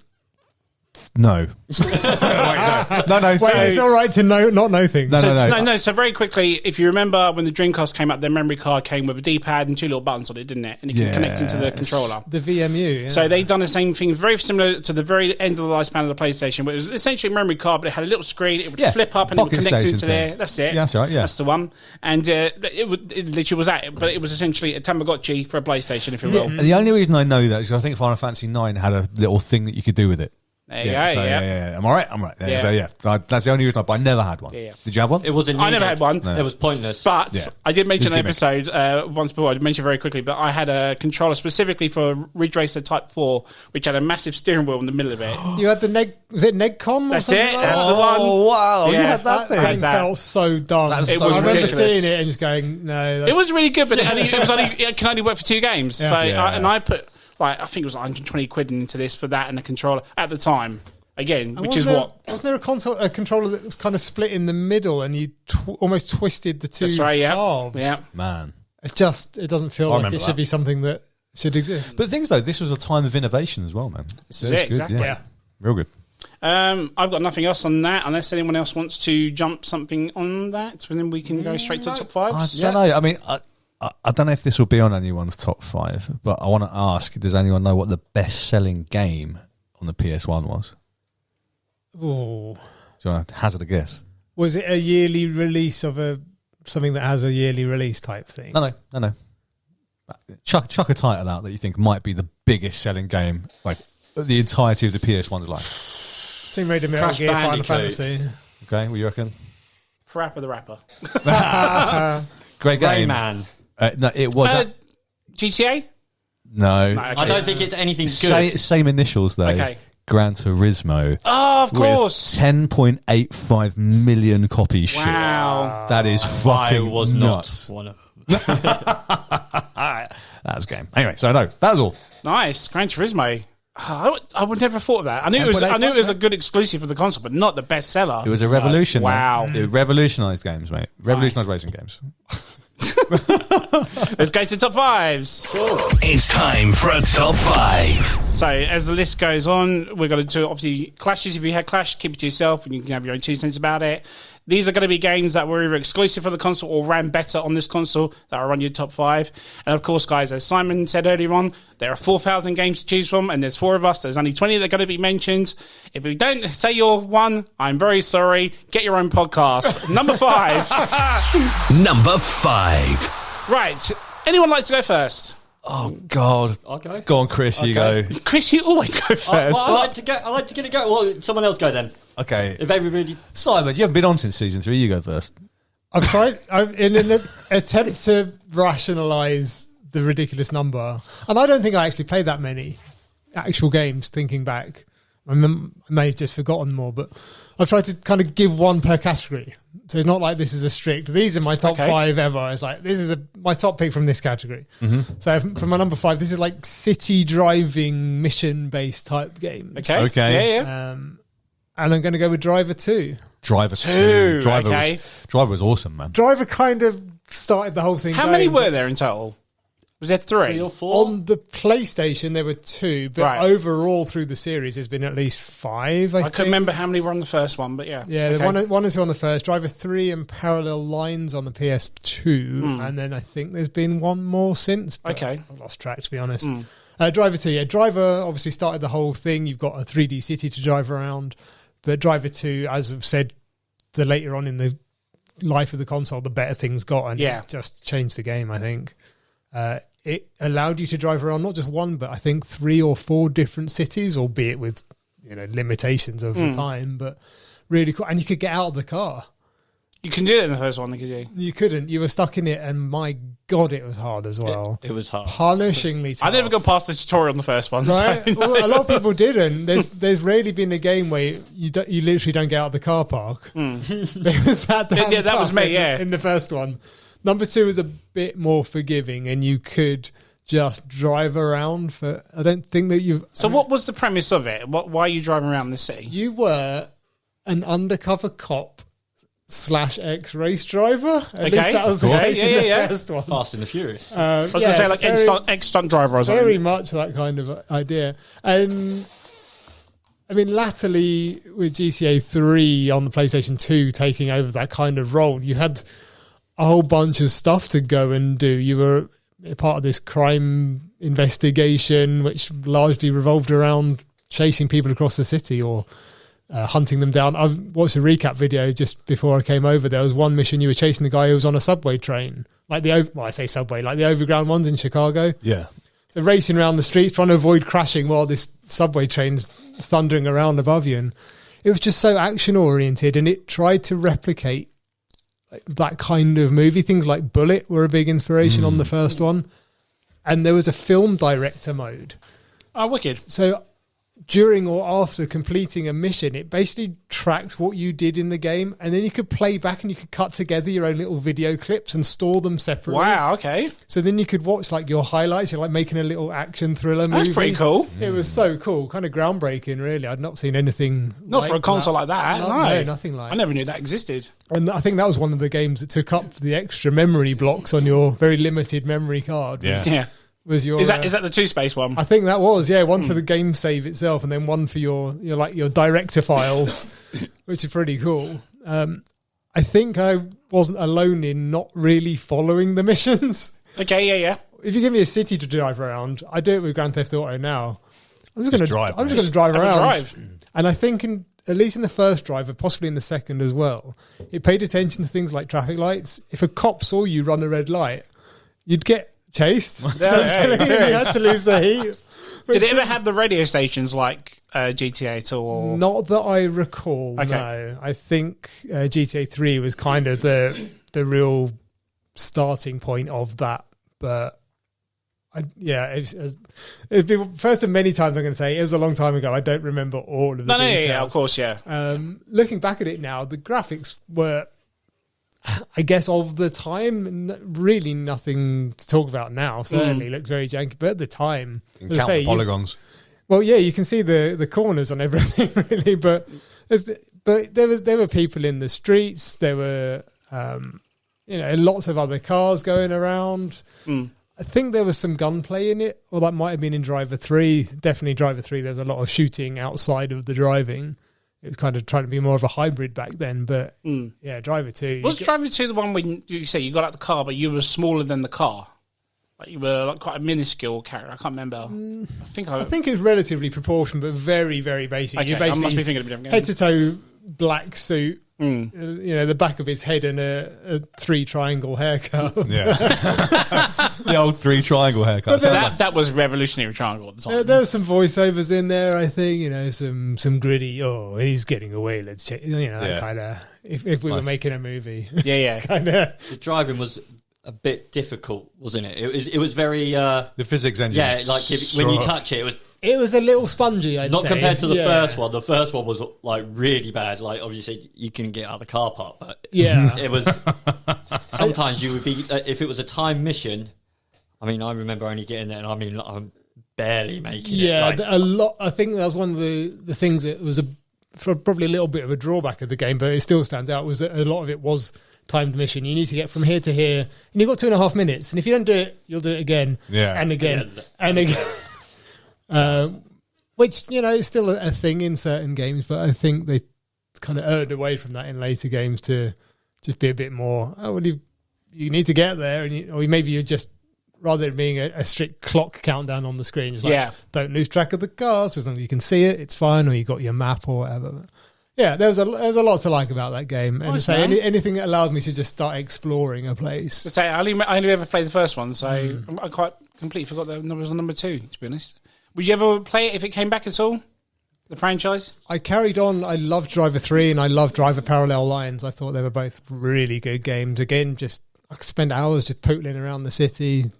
No. It's all right to not know things. No. So very quickly, if you remember when the Dreamcast came out, their memory card came with a D-pad and two little buttons on it, didn't it? And it can connect into the controller. The VMU. Yeah. So they've done the same thing, very similar to the very end of the lifespan of the PlayStation, where it was essentially a memory card, but it had a little screen. It would flip up and it would connect into there. That's it. Yeah, that's right. Yeah, that's the one. And it literally was that, but it was essentially a Tamagotchi for a PlayStation, if you will. The only reason I know that is because I think Final Fantasy IX had a little thing that you could do with it. There you go. Yeah. I'm all right. Yeah. So that's the only reason I never had one. Yeah. Did you have one? It wasn't. I never had one. No. It was pointless. But I did mention an Just episode once before. I mentioned very quickly, but I had a controller specifically for Ridge Racer Type 4, which had a massive steering wheel in the middle of it. You had the was it Negcom? That's it. Like That's the one. Oh wow! Yeah. You had that thing. Thing felt so dumb. It was I remember ridiculous. seeing it and just going, no. It was really good, but it can only work for 2 games. Yeah. So Yeah. I put I think it was 120 quid into this for that and a controller at the time. Again, which is wasn't there a controller that was kind of split in the middle and you almost twisted the two That's right, yeah. halves? Yeah. Man. It doesn't feel like remember it should that. be something that should exist. But the things though, this was a time of innovation as well, man. This is it, good, exactly. Yeah. Real good. I've got nothing else on that, unless anyone else wants to jump something on that, and then we can go straight to the top 5s. I don't know. I mean, I don't know if this will be on anyone's top 5, but I want to ask: does anyone know what the best-selling game on the PS1 was? Oh, Do you want to hazard a guess? was it a yearly release of something that has a yearly release type thing? No. Chuck a title out that you think might be the biggest-selling game, like the entirety of the PS1's life. Tomb Raider, Metal Crash Gear, Final Bandicoot. Fantasy. Okay, what do you reckon? Parappa the Rapper. Great game. Rayman. No, it was. GTA? No. I don't think it's anything good. Same initials though. Okay. Gran Turismo. Oh, of course. With 10.85 million copies Wow. shipped. That is fucking I was nuts. not one of them. That was a game. Anyway, so no, that was all. Nice. Gran Turismo. I would never have thought of that. I knew it was a good exclusive for the console, but not the bestseller. It was a revolution. Wow. Man. It revolutionised games, mate. Revolutionised racing games. Let's go to top 5s. It's time for a top 5. So as the list goes on, we're going to do obviously clashes. If you had Clash, keep it to yourself and you can have your own 2 cents about it. These are going to be games that were either exclusive for the console or ran better on this console that are on your top 5. And of course, guys, as Simon said earlier on, there are 4,000 games to choose from, and there's 4 of us. There's only 20 that are going to be mentioned. If we don't say you're one, I'm very sorry. Get your own podcast. Number 5. Number 5. Right. Anyone like to go first? Oh God. Okay. Go on, Chris. You go. Chris, you always go first. I like to get it go. Well, someone else go then. Okay. If everybody. Simon, you haven't been on since season 3. You go first. I've tried in an attempt to rationalise the ridiculous number, and I don't think I actually played that many actual games. Thinking back, I may have just forgotten more, but I've tried to kind of give one per category. So it's not like this is a strict. These are my top 5 ever. It's like this is my top pick from this category. Mm-hmm. So for my number 5, this is like city driving mission based type games. Okay. Okay. Yeah. And I'm going to go with Driver 2. Driver 2. Okay. Driver was awesome, man. Driver kind of started the whole thing. How many were there in total? Was there 3? 3 or 4? On the PlayStation, there were 2, but Right. overall through the series, there's been at least 5, I think. couldn't remember how many were on the first one, but yeah. Yeah, Okay. one and 2 on the first, Driver 3 and Parallel Lines on the PS2, and then I think there's been one more since. But Okay. I've lost track, to be honest. Driver 2, yeah. Driver obviously started the whole thing. You've got a 3D city to drive around, but Driver 2, as I've said, the later on in the life of the console, the better things got, and Yeah. it just changed the game, I think. It allowed you to drive around not just one, but I think 3 or 4 different cities, albeit with limitations of the time, but really cool. And you could get out of the car. You can do it in the first one, could you? You couldn't. You were stuck in it, and my God, it was hard as well. It was hard. Punishingly tough. I never got past the tutorial on the first one. Right? So, Well, a lot of people didn't. There's rarely been a game where you literally don't get out of the car park. It was that damn Yeah, that was tough me, yeah. in the first one. Number 2 is a bit more forgiving, and you could just drive around for. I don't think that you've. So what was the premise of it? Why are you driving around the city? You were an undercover cop / ex-race driver. At Okay. least that was the Yeah, case yeah, in the yeah. first one. Fast and the Furious. I was going to say like ex-stunt driver or something. Very much that kind of idea. And I mean, latterly with GTA 3 on the PlayStation 2 taking over that kind of role, you had a whole bunch of stuff to go and do. You were part of this crime investigation, which largely revolved around chasing people across the city or hunting them down. I've watched a recap video just before I came over. There was one mission you were chasing the guy who was on a subway train, like I say subway, like the overground ones in Chicago. Yeah. So racing around the streets, trying to avoid crashing while this subway train's thundering around above you. And it was just so action oriented, and it tried to replicate that kind of movie. Things like Bullet were a big inspiration on the first one. And there was a film director mode. Oh, wicked. So during or after completing a mission, it basically tracks what you did in the game, and then you could play back and you could cut together your own little video clips and store them separately. Wow, okay. So then you could watch like your highlights. You're like making a little action thriller movie. That's pretty cool. It was so cool, kind of groundbreaking, really. I'd not seen anything Not like for a console that. like that. No, nothing like. I never knew that existed. And I think that was one of the games that took up the extra memory blocks on your very limited memory card. Yeah. Yeah. Was your Is that the 2-space one? I think that was, yeah, one for the game save itself, and then one for your director files, which are pretty cool. I think I wasn't alone in not really following the missions. Okay, yeah. If you give me a city to drive around, I do it with Grand Theft Auto now. I'm just going to drive, I'm just mate. going to drive Have a around. drive. And I think at least in the first drive, and possibly in the second as well, it paid attention to things like traffic lights. If a cop saw you run a red light, you'd get chased. Essentially. You had to lose the heat. Did it ever have the radio stations like GTA at all? Or? Not that I recall. Okay. No, I think GTA 3 was kind of the real starting point of that. But it's been first of many times. I'm going to say it was a long time ago. I don't remember all of the details. Yeah, of course, yeah. Looking back at it now, the graphics were, I guess, of the time, really nothing to talk about now. Certainly looks very janky, but at the time, You as I can count say, the polygons. well, yeah, you can see the corners on everything, really. But there were people in the streets. There were lots of other cars going around. I think there was some gunplay in it, or that might have been in Driver 3. Definitely Driver 3. There was a lot of shooting outside of the driving. It was kind of trying to be more of a hybrid back then, but yeah, Driver 2. Was Driver 2 the one when you say you got out the car, but you were smaller than the car? Like you were like quite a minuscule character. I can't remember. I think it was relatively proportioned, but very, very basic. Okay, You I basically must be thinking of a different game. head to toe black suit. The back of his head and a 3 triangle haircut. Yeah. The old 3 triangle haircut. But then- That was revolutionary triangle at the time. There were some voiceovers in there, I think. Some gritty. Oh, he's getting away. Let's check. Yeah. Kind of. If we were Nice. making a movie, Yeah. kind of. The driving was a bit difficult, wasn't it? It was very The physics engine. yeah, like when you touch it was It was a little spongy. I'd not say. compared to the Yeah. first one. The first one was like really bad. Like obviously you can get out of the car park, but Yeah. it was sometimes you would be if it was a time mission. I mean, I remember only getting there, and I mean, I'm barely making it. Yeah, Like, a lot. I think that was one of the things that was for probably a little bit of a drawback of the game, but it still stands out, was that a lot of it was timed mission. You need to get from here to here, and you've got 2.5 minutes. And if you don't do it, you'll do it again, and again, and again. Which, is still a thing in certain games, but I think they kind of erred away from that in later games to just be a bit more, you need to get there, or maybe you're just, rather than being a strict clock countdown on the screen, it's like, don't lose track of the cars, as long as you can see it, it's fine, or you got your map or whatever. Yeah, there's a lot to like about that game, and anything that allows me to just start exploring a place. I only ever played the first one, so I quite completely forgot that it was on number 2, to be honest. Would you ever play it if it came back at all? The franchise? I carried on. I loved Driver 3 and I loved Driver Parallel Lines. I thought they were both really good games. Again, I could spend hours just pootling around the city,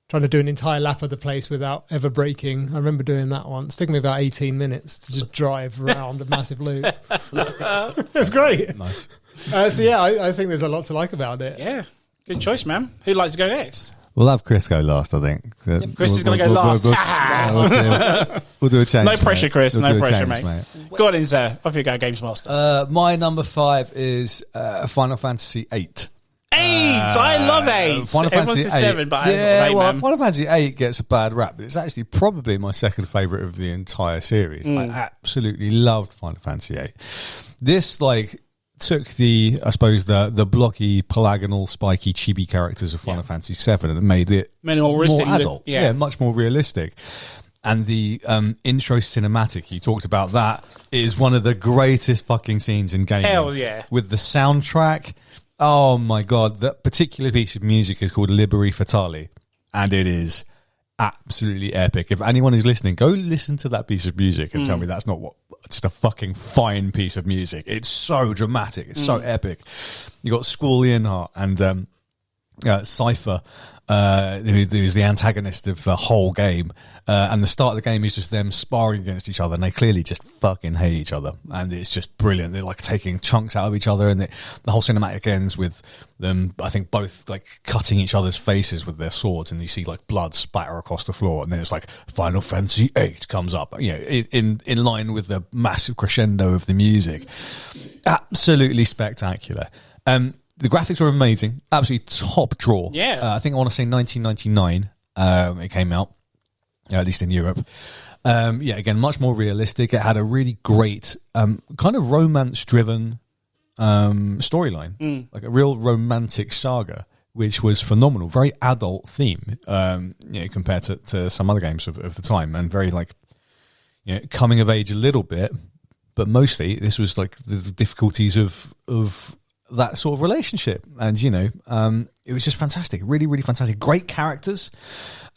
trying to do an entire lap of the place without ever braking. I remember doing that once. It took me about 18 minutes to just drive around a massive loop. It was great. Nice. I think there's a lot to like about it. Yeah. Good choice, man. Who'd like to go next? We'll have Chris go last, I think. Chris is going to go last. We'll do a change. No pressure, mate. Chris. We'll No do a pressure, change, mate. Go on in, sir. Off you go, Games Master. My number 5 is Final Fantasy 8. 8! I love 8. Final Everyone Fantasy says 8. 7, but I love 8, man. Final Fantasy 8 gets a bad rap. It's actually probably my second favourite of the entire series. I absolutely loved Final Fantasy 8. This, took the blocky, polygonal, spiky, chibi characters of Final Fantasy 7 and made it more adult. Yeah, much more realistic. And the intro cinematic, you talked about that, is one of the greatest fucking scenes in gaming. Hell yeah. With the soundtrack, oh my God, that particular piece of music is called Liberi Fatali, and it is absolutely epic. If anyone is listening, go listen to that piece of music and tell me that's not just a fucking fine piece of music. It's so dramatic. It's so epic. You got Squall Ironheart and Cypher, who's the antagonist of the whole game. And the start of the game is just them sparring against each other, and they clearly just fucking hate each other. And it's just brilliant. They're taking chunks out of each other, and the whole cinematic ends with them, I think, both cutting each other's faces with their swords, and you see blood spatter across the floor. And then it's Final Fantasy 8 comes up, in line with the massive crescendo of the music. Absolutely spectacular. The graphics were amazing, absolutely top draw. Yeah, I think I want to say 1999. It came out. At least in Europe. Again, much more realistic. It had a really great kind of romance-driven storyline, a real romantic saga, which was phenomenal. Very adult theme, compared to some other games of the time, and very coming of age a little bit, but mostly this was the difficulties of that sort of relationship. And it was just fantastic, really, really fantastic. Great characters.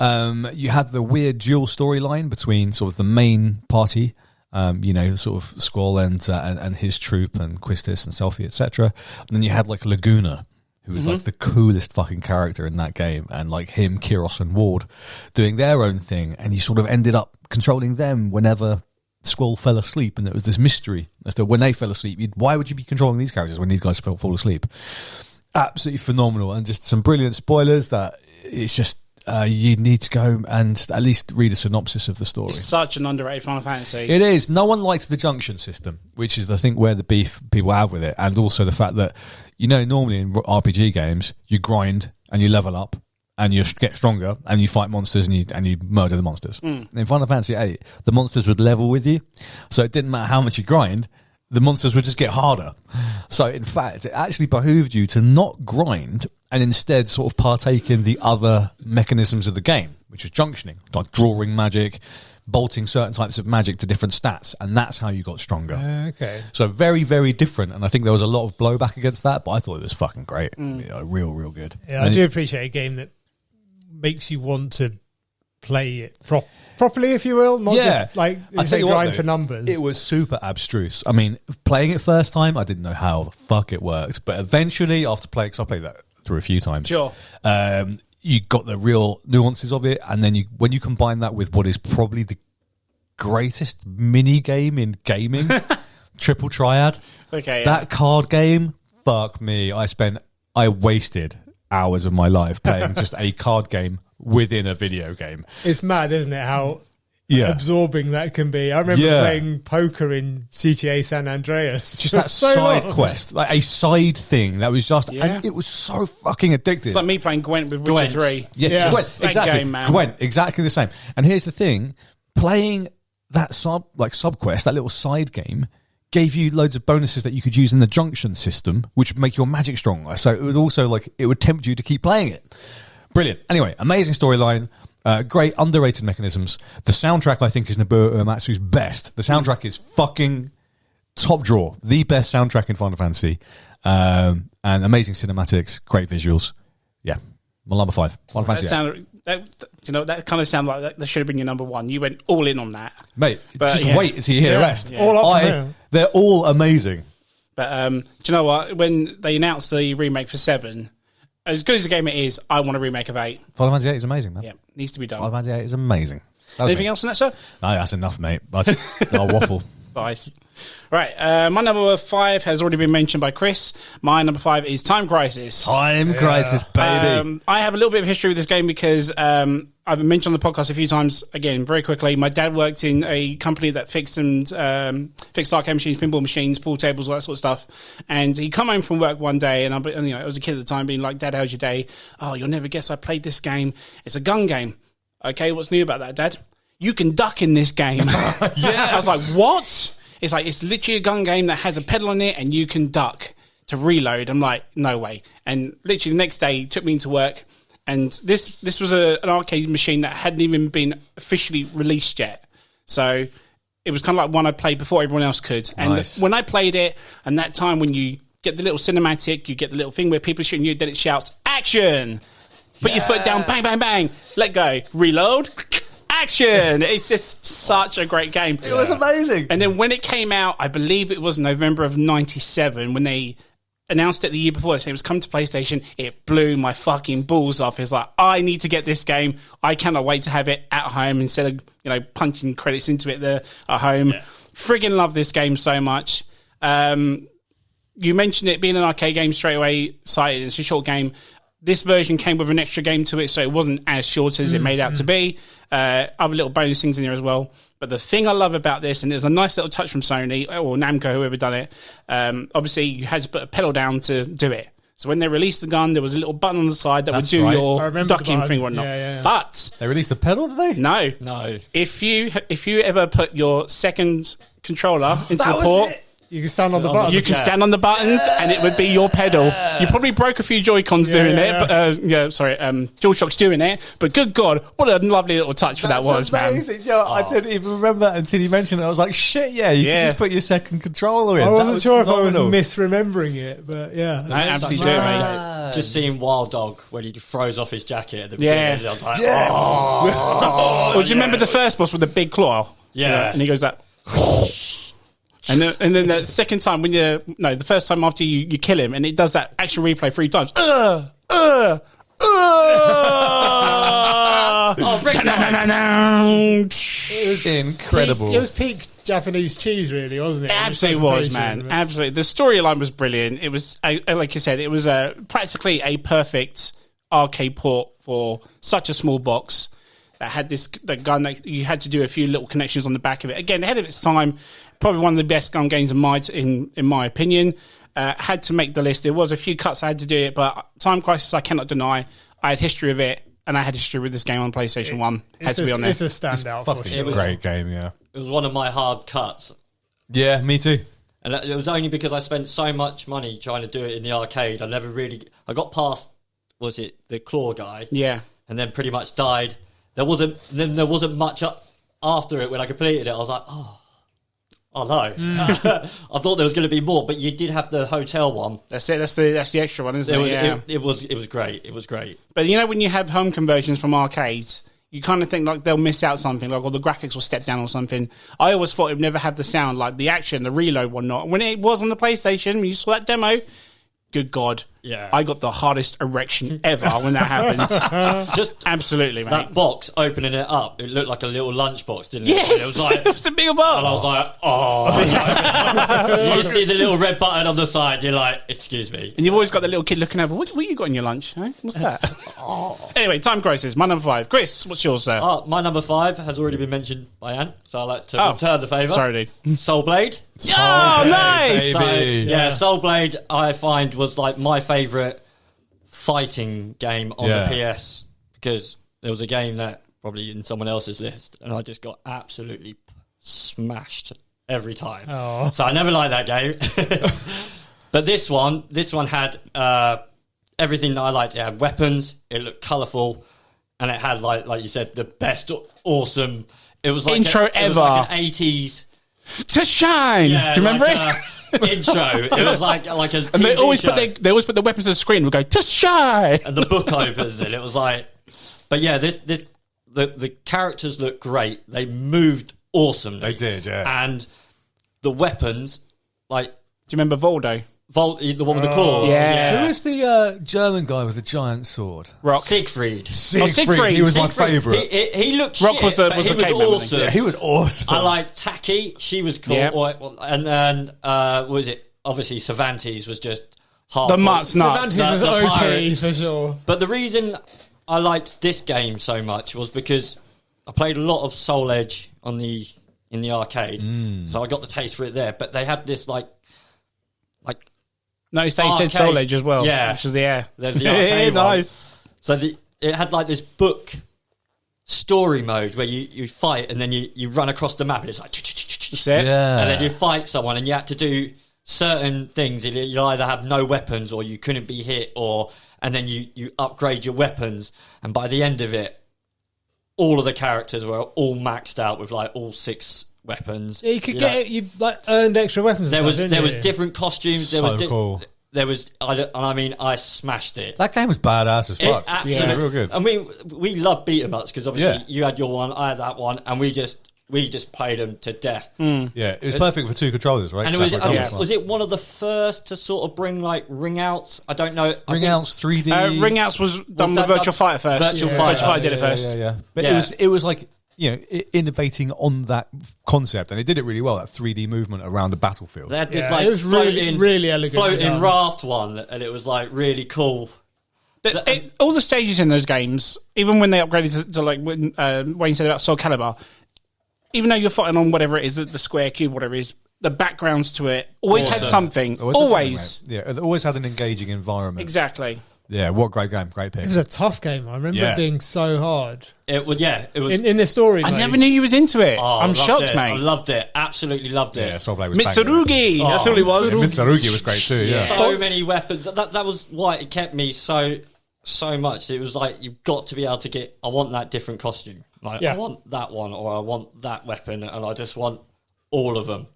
You had the weird dual storyline between sort of the main party, sort of Squall and his troop, and Quistis and Selphie, etc. And then you had Laguna, who was the coolest fucking character in that game, and him, Kiros and Ward doing their own thing, and you sort of ended up controlling them whenever Squall fell asleep, and there was this mystery as to when they fell asleep. Why would you be controlling these characters when these guys fall asleep? Absolutely phenomenal, and just some brilliant spoilers that it's just you need to go and at least read a synopsis of the story. It's such an underrated Final Fantasy. It is. No one likes the junction system, which is I think where the beef people have with it, and also the fact that normally in RPG games you grind and you level up and you get stronger, and you fight monsters, and you murder the monsters. In Final Fantasy VIII, the monsters would level with you, so it didn't matter how much you grind, the monsters would just get harder. So, in fact, it actually behooved you to not grind, and instead sort of partake in the other mechanisms of the game, which was junctioning, like drawing magic, bolting certain types of magic to different stats, and that's how you got stronger. Okay. So very, very different, and I think there was a lot of blowback against that, but I thought it was fucking great. Real, real good. Yeah, I do appreciate a game that makes you want to play it properly, if you will, not just grind for numbers. It was super abstruse. I mean, playing it first time, I didn't know how the fuck it worked, but eventually, after playing, because I played that through a few times, sure, you got the real nuances of it, and then when you combine that with what is probably the greatest mini game in gaming, Triple Triad. Okay, that card game, fuck me, I wasted hours of my life playing just a card game within a video game. It's mad, isn't it? How absorbing that can be. I remember playing poker in GTA San Andreas. Just that side quest, like a side thing that was just, and it was so fucking addictive. It's like me playing Gwent with Witcher 3. Yeah, Gwent, exactly. Game, man. Gwent, exactly the same. And here's the thing: playing that sub quest, that little side game, gave you loads of bonuses that you could use in the junction system, which would make your magic stronger. So it was also like it would tempt you to keep playing it. Brilliant. Anyway, amazing storyline. Great underrated mechanisms. The soundtrack, I think, is Nobuo Uematsu's best. The soundtrack is fucking top drawer. The best soundtrack in Final Fantasy. And amazing cinematics, great visuals. Yeah. My number 5. Final Fantasy. That kind of sounded like that should have been your number 1. You went all in on that. Mate, just wait until you hear the rest. Yeah. All up from there. They're all amazing. But do you know what? When they announced the remake for 7, as good as a game it is, I want a remake of 8. Final Fantasy 8 is amazing, man. Yeah, needs to be done. Final Fantasy 8 is amazing. Anything else on that, sir? No, that's enough, mate. I'll waffle. Nice. Right, my number 5 has already been mentioned by Chris. My number 5 is Time Crisis. Time Crisis, baby. I have a little bit of history with this game because I've mentioned on the podcast a few times. Again, very quickly, my dad worked in a company that fixed arcade machines, pinball machines, pool tables, all that sort of stuff. And he come home from work one day, and I was a kid at the time, being like, "Dad, how's your day?" "Oh, you'll never guess I played this game. It's a gun game." "Okay, what's new about that, Dad?" "You can duck in this game." I was like, "What?" It's like, it's literally a gun game that has a pedal on it and you can duck to reload. I'm like, no way. And literally the next day he took me into work, and this was an arcade machine that hadn't even been officially released yet. So it was kind of like one I played before everyone else could. And when I played it, and that time when you get the little cinematic, you get the little thing where people are shooting you, then it shouts, "Action!" Put your foot down, bang, bang, bang, let go, reload, action. It's just such a great game. It was amazing. And then when it came out, I believe it was November of 97, when they announced it the year before, they said it was coming to PlayStation. It blew my fucking balls off. It's like, I need to get this game. I cannot wait to have it at home instead of punching credits into it there at home. Yeah. Friggin' love this game so much. You mentioned it being an arcade game straight away. Cited, it's a short game. This version came with an extra game to it, so it wasn't as short as it made out to be. Other little bonus things in there as well. But the thing I love about this, and it was a nice little touch from Sony or Namco, whoever done it, obviously you had to put a pedal down to do it. So when they released the gun, there was a little button on the side that would do your ducking thing or whatnot. Yeah. But they released the pedal, did they? No. If you ever put your second controller into the port, you can stand on the buttons. You can stand on the buttons, and it would be your pedal. You probably broke a few Joy-Cons doing it. But, DualShocks doing it. But good God, what a lovely little touch that was, amazing. Man. I didn't even remember that until you mentioned it. I was like, shit, you can just put your second controller in. I wasn't sure if I was misremembering it, but yeah. I absolutely do, mate. Just seeing Wild Dog when he throws off his jacket at the beginning. I was like, Well, do you remember the first boss with the big claw? Yeah. And he goes that. And then the second time the first time after you kill him, and it does that action replay 3 times. It was incredible. It was peak Japanese cheese, really, wasn't it? It absolutely was, man. Absolutely. The storyline was brilliant. It was, like you said, it was practically a perfect arcade port for such a small box that had the gun that you had to do a few little connections on the back of it. Again, ahead of its time. Probably one of the best gun games in my opinion. Had to make the list. There was a few cuts I had to do it, but Time Crisis I cannot deny. I had history of it, and I had history with this game on PlayStation 1. Had to be on there. It's a standout for sure. It was a great game, yeah. It was one of my hard cuts. Yeah, me too. And it was only because I spent so much money trying to do it in the arcade. I got past, the claw guy? Yeah. And then pretty much died. There wasn't much up after it when I completed it. I was like, oh no! I thought there was going to be more, but you did have the hotel one. That's it. That's the extra one, isn't it? It was great. It was great. But when you have home conversions from arcades, you kind of think like they'll miss out something, like or the graphics will step down or something. I always thought it would never have the sound, like the action, the reload, whatnot. When it was on the PlayStation, when you saw that demo, good God, Yeah. I got the hardest erection ever when that happened. Just Absolutely, mate. that box, opening it up, it looked like a little lunchbox, didn't it? Yes, And it was like, it was a bigger box. and I was like, oh. You see the little red button on the side, you're like, excuse me. And you've always got the little kid looking over. What you got in your lunch? Eh? What's that? Anyway, time crisis. My number 5. Chris, what's yours, sir? Oh, my number 5 has already been mentioned by Ant, so I'd like to return the favour. Sorry, dude. Soul Blade. Oh, nice! So, yeah, Soul Blade, I find, was like my favourite fighting game on the PS, because there was a game that probably in someone else's list, and I just got absolutely smashed every time. Oh. So I never liked that game. But this one had everything that I liked. It had weapons, it looked colourful, and it had, like you said, the best awesome. It was like intro it ever. was like an 80s. To shine. Yeah, do you remember like it? Intro. It was like a TV And they always show. put the weapons on the screen. We go to shine. And the book opens, and it was like, but yeah, the characters looked great. They moved awesomely. They did, yeah. And the weapons, like Do you remember Voldo? the one with the claws. Yeah. Who was the German guy with the giant sword? Rock. Siegfried. Siegfried. He was my Siegfried, favourite. He looked Rock shit, was the but he was caveman, wasn't awesome. he? Yeah, he was awesome. I liked Taki. She was cool. Yeah. And then what was it? Obviously, Cervantes was just hard. The Mutt's nuts. Cervantes was The OP pirate. for sure. But the reason I liked this game so much was because I played a lot of Soul Edge in the arcade, so I got the taste for it there. But they had this like Notice that you said arcade. Soul Edge as well. Yeah. Which is the air. There's the arcade one. Nice. So it had like this book story mode where you fight and then you run across the map and it's like That's it. Yeah. and then you fight someone and you had to do certain things. You either have no weapons or you couldn't be hit, and then you upgrade your weapons, and by the end of it, all of the characters were all maxed out with like all 6 weapons. Yeah, you could get it. You like earned extra weapons. There and was stuff, there didn't was you? different costumes. There So was cool. There was I smashed it. That game was badass as fuck. Absolutely, Yeah, real good. I mean, we love beat 'em ups because obviously Yeah. you had your one, I had that one, and we just played them to death. Yeah, it was perfect for 2 controllers, right? And it was Separate was it one of the first to sort of bring like ring outs? I don't know. I Ring think- outs 3D. Ring Outs was done that with Virtual done- Fighter first. Virtual Virtual Fighter. Fighter did it first. Yeah. But Yeah. it was like, you know, innovating on that concept, and it did it really well. That 3D movement around the battlefield. They had this Yeah, like it was really, really elegant. floating Yeah. raft one, and it was like really cool. All the stages in those games, even when they upgraded to like when Wayne said about Soul Calibur, even though you're fighting on whatever it is, the square, cube, whatever it is, the backgrounds to it always had Awesome. something. Always. Yeah, it always had an engaging environment. Exactly. Yeah, what a great game. Great pick. It was a tough game. I remember Yeah. it being so hard It was it was. in the story. I mode. never knew you was into it. oh, I I'm loved shocked, it. mate. I loved it. Absolutely loved it. Yeah, Soul Blade was banging. Mitsurugi. That's all it was. Yeah, Mitsurugi was great too, yeah. So many weapons. That was why it kept me so much. It was like you've got to be able to get. I want that different costume. Like Yeah. I want that one, or I want that weapon, and I just want all of them.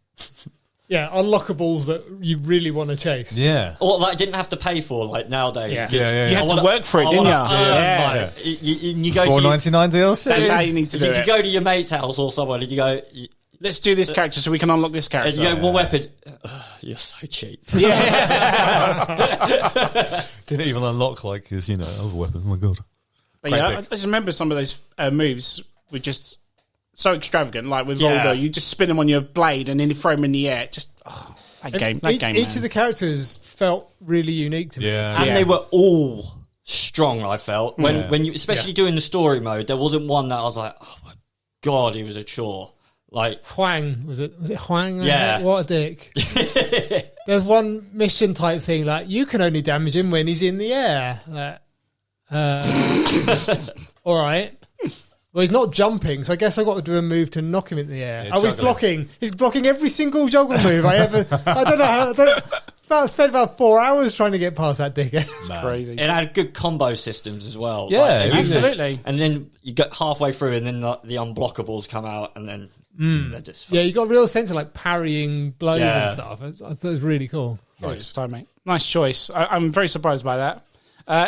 Yeah, unlockables that you really want to chase. Yeah. Or like I didn't have to pay for like nowadays. Yeah. Just- Yeah. You I had wanna- to work for it, I didn't wanna you? earn Yeah. mine. You go to $4.99 DLC. That's how you need to do you it. go to your mate's house or someone, and you go. Let's do this character so we can unlock this And character. you go, what weapon? You're so cheap. Didn't even unlock like his, other weapon. Oh my god. But Great yeah, I pick. just remember some of those moves were just so extravagant. Like with Yeah. Roldo, you just spin them on your blade and then you throw them in the air. Just that game. Each Man. of the characters felt really unique to me. Yeah. And Yeah. they were all strong, I felt. When you, especially Yeah. doing the story mode, there wasn't one that I was like, oh my God, he was a chore. Like, Huang, was it Huang? Yeah. What a dick. There's one mission type thing, like, you can only damage him when he's in the air. Like, all right. Well, he's not jumping, so I guess I got to do a move to knock him in the air. Yeah, Oh, he's juggling. blocking. He's blocking every single juggle move I ever. I don't know how. I spent about 4 hours trying to get past that dickhead. Crazy. it had good combo systems as well. Yeah, Like, it did. Absolutely. And then you get halfway through, and then the unblockables come out, and then they're just Yeah, you got a real sense of like parrying blows Yeah. and stuff. I thought it was really cool. Nice time, mate. Nice choice. I'm very surprised by that.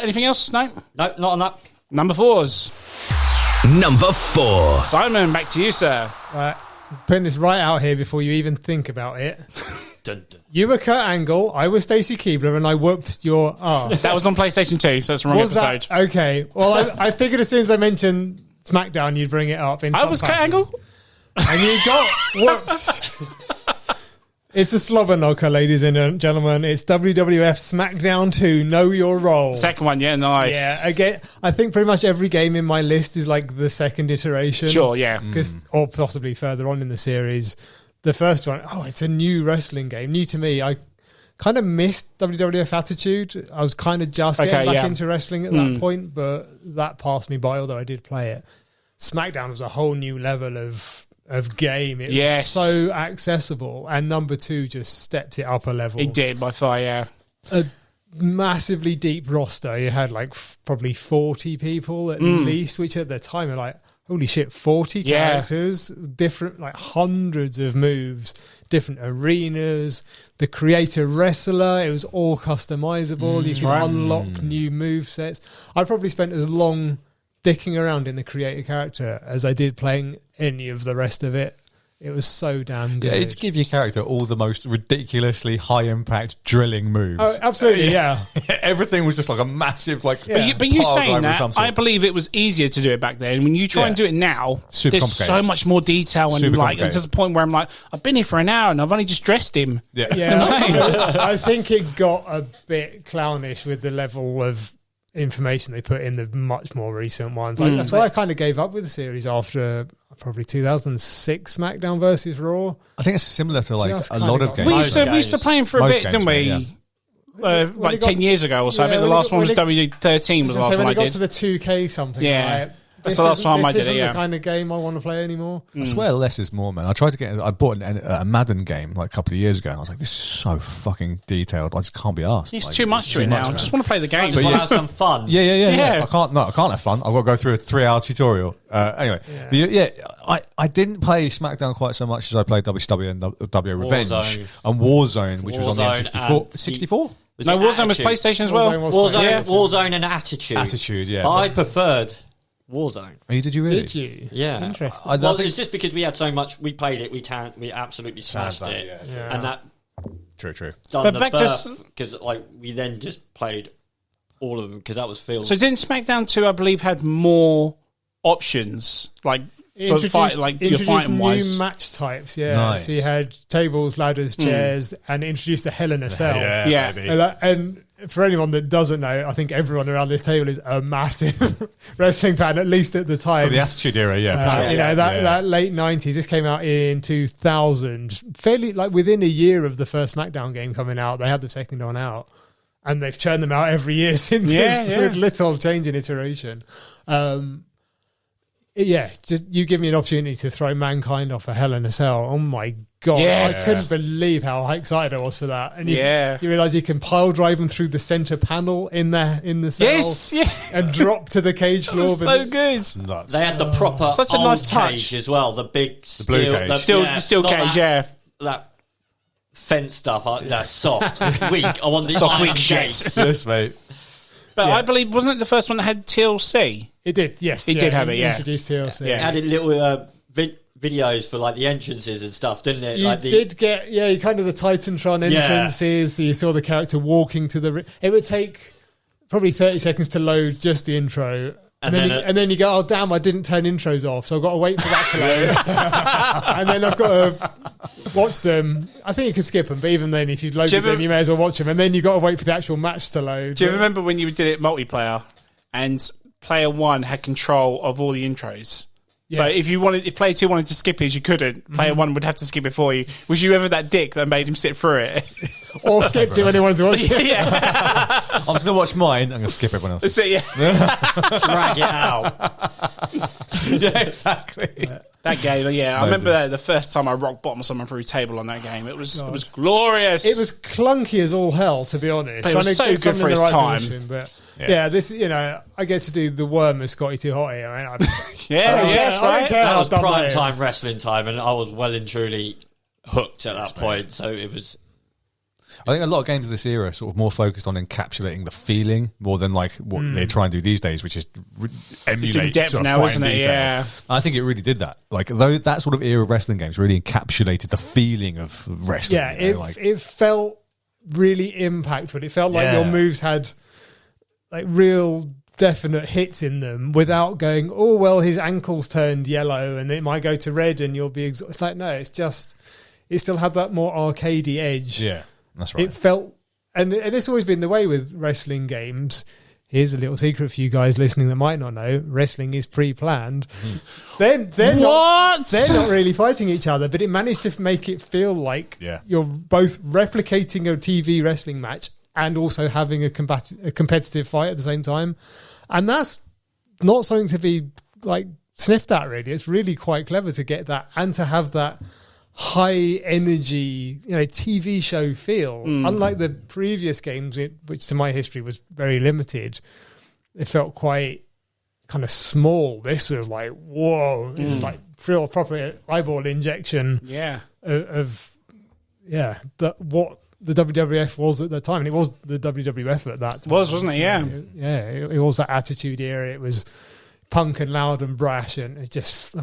Anything else? No. no, not on that. Number 4s. Number 4. Simon, back to you, sir. Right, putting this right out here before you even think about it. Dun, dun. You were Kurt Angle, I was Stacey Keebler, and I whooped your ass. That was on PlayStation 2, so it's the wrong episode. Okay. Well, I figured as soon as I mentioned SmackDown, you'd bring it up. I was Kurt Angle? And you got whooped. It's a slobber knocker, ladies and gentlemen. It's WWF SmackDown 2, Know Your Role. Second one, yeah, nice. Yeah, again, I think pretty much every game in my list is like the second iteration. Sure, yeah. Or possibly further on in the series. The first one, it's a new wrestling game. New to me. I kind of missed WWF Attitude. I was kind of just getting back into wrestling at that point, but that passed me by, although I did play it. SmackDown was a whole new level of game. It was so accessible, and number 2 just stepped it up a level. It did, by far, yeah. A massively deep roster. You had like probably 40 people at least, which at the time are like, holy shit, 40 characters, different, like hundreds of moves, different arenas, the creator wrestler, it was all customizable. You could unlock new move sets. I probably spent as long dicking around in the creator character as I did playing any of the rest of it. It was so damn good. Yeah, it'd give your character all the most ridiculously high-impact drilling moves. Oh, absolutely, yeah. Everything was just like a massive, like... But you saying that, I believe it was easier to do it back then. When you try and do it now, there's so much more detail. And like, there's a point where I'm like, I've been here for an hour and I've only just dressed him. Yeah. I think it got a bit clownish with the level of information they put in the much more recent ones. Like, that's why I kind of gave up with the series after probably 2006 SmackDown versus Raw. I think it's similar to like a lot of games. We used to play him for a bit, didn't we? Like 10 years ago or so. I think the last one was W13 was the last one I did. When it got to the 2K something. Yeah. That's the last time I did it, This isn't the kind of game I want to play anymore. I swear less is more, man. I bought a Madden game like a couple of years ago and I was like, this is so fucking detailed. I just can't be asked. It's like, too much to it now. I just want to play the game. I just want to have some fun. Yeah. I can't have fun. I've got to go through a 3-hour tutorial. Anyway, I didn't play SmackDown quite so much as I played WCW and W Revenge and Warzone, which was on the N64. 64? No, Warzone was PlayStation as well. Warzone and Attitude. Attitude, yeah. I preferred Warzone. Oh, did you really? Did you? Yeah. Interesting. Well, it's just because we had so much. We played it. We absolutely smashed it, and that true. Done the birth because like we then just played all of them because that was Phil's. So didn't SmackDown 2, I believe, had more options like your fighting wise? New match types. Yeah. Nice. So you had tables, ladders, chairs, and it introduced the Hell in a Cell. Yeah. And for anyone that doesn't know, I think everyone around this table is a massive wrestling fan, at least at the time. From the Attitude Era, that late 90s. This came out in 2000. Fairly, like within a year of the first SmackDown game coming out, they had the second one out. And they've churned them out every year since with little change in iteration. Just you give me an opportunity to throw Mankind off a Hell in a Cell. Oh my God. Yes. I couldn't believe how excited I was for that. And you realise you can pile drive them through the centre panel in the cell. Yes, and drop to the cage floor. So good. Nuts. They had the proper such a nice cage touch as well. The big blue cage. The steel cage, that fence stuff. That's soft, weak. I want the soft, iron weak shit. Yes, mate. But I believe, wasn't it the first one that had TLC? It did, yes. It did have it, introduced TLC. It had little videos for like the entrances and stuff, didn't it? You did get, kind of the Titantron entrances. So you saw the character walking to the... It would take probably 30 seconds to load just the intro. And then you go, oh, damn, I didn't turn intros off, so I've got to wait for that to load. And then I've got to watch them. I think you can skip them, but even then, if you load them, you may as well watch them. And then you've got to wait for the actual match to load. Do you remember when you did it multiplayer and player 1 had control of all the intros? Yeah. So if player 2 wanted to skip it, you couldn't. Player 1 would have to skip it for you. Was you ever that dick that made him sit through it? Or skipped it when he wanted to watch it? Yeah. I'm just going to watch mine. I'm going to skip everyone else. That's it, Drag it out. Yeah, exactly. That game, I remember the first time I rock bottomed someone through a table on that game. It was glorious. It was clunky as all hell, to be honest. But it was so good for its time. This, I get to do the worm as Scotty Too Hotty. I mean, right? That was prime time wrestling time, and I was well and truly hooked at that point. So it was I think a lot of games of this era are sort of more focused on encapsulating the feeling more than like what they try and do these days, which is emulate. It's in depth sort of now, fine isn't it? detail. Yeah. I think it really did that. Like though that sort of era of wrestling games really encapsulated the feeling of wrestling. Yeah, you know, it felt really impactful. It felt like your moves had like real definite hits in them without going, oh well, his ankle's turned yellow and it might go to red and you'll be exhausted. It's like, no, it's just it still had that more arcadey edge. Yeah, that's right. It felt, and it's always been the way with wrestling games. Here's a little secret for you guys listening that might not know: wrestling is pre-planned. They're not really fighting each other, but it managed to make it feel like you're both replicating a TV wrestling match and also having a competitive fight at the same time. And that's not something to be like sniffed at, really. It's really quite clever to get that and to have that high energy, TV show feel. Unlike the previous games, which to my history was very limited, it felt quite kind of small. This was like, whoa, this is like real proper eyeball injection. Of what the WWF was at the time, and it was the WWF at that time. Wasn't it? Yeah. It was that Attitude Era. It was punk and loud and brash, and it just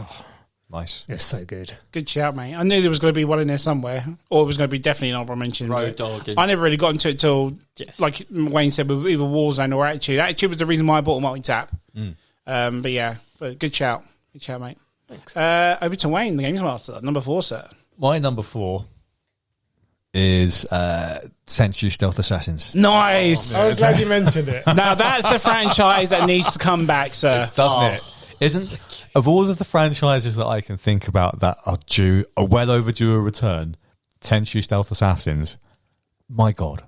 nice. It's so good. Good shout, mate. I knew there was going to be one in there somewhere, or it was going to be definitely an honorable mention. Road Dogg. I never really got into it till, like Wayne said, with either Warzone or Attitude. Attitude was the reason why I bought a multi-tap. But good shout. Good shout, mate. Thanks. Over to Wayne, the Games Master, number 4, sir. My number 4 is Sensu Stealth Assassins. Nice. I was glad you mentioned it. Now that's a franchise that needs to come back, sir. Doesn't it? Isn't, of all of the franchises that I can think about that are due, a well overdue return, Sensu Stealth Assassins, my God,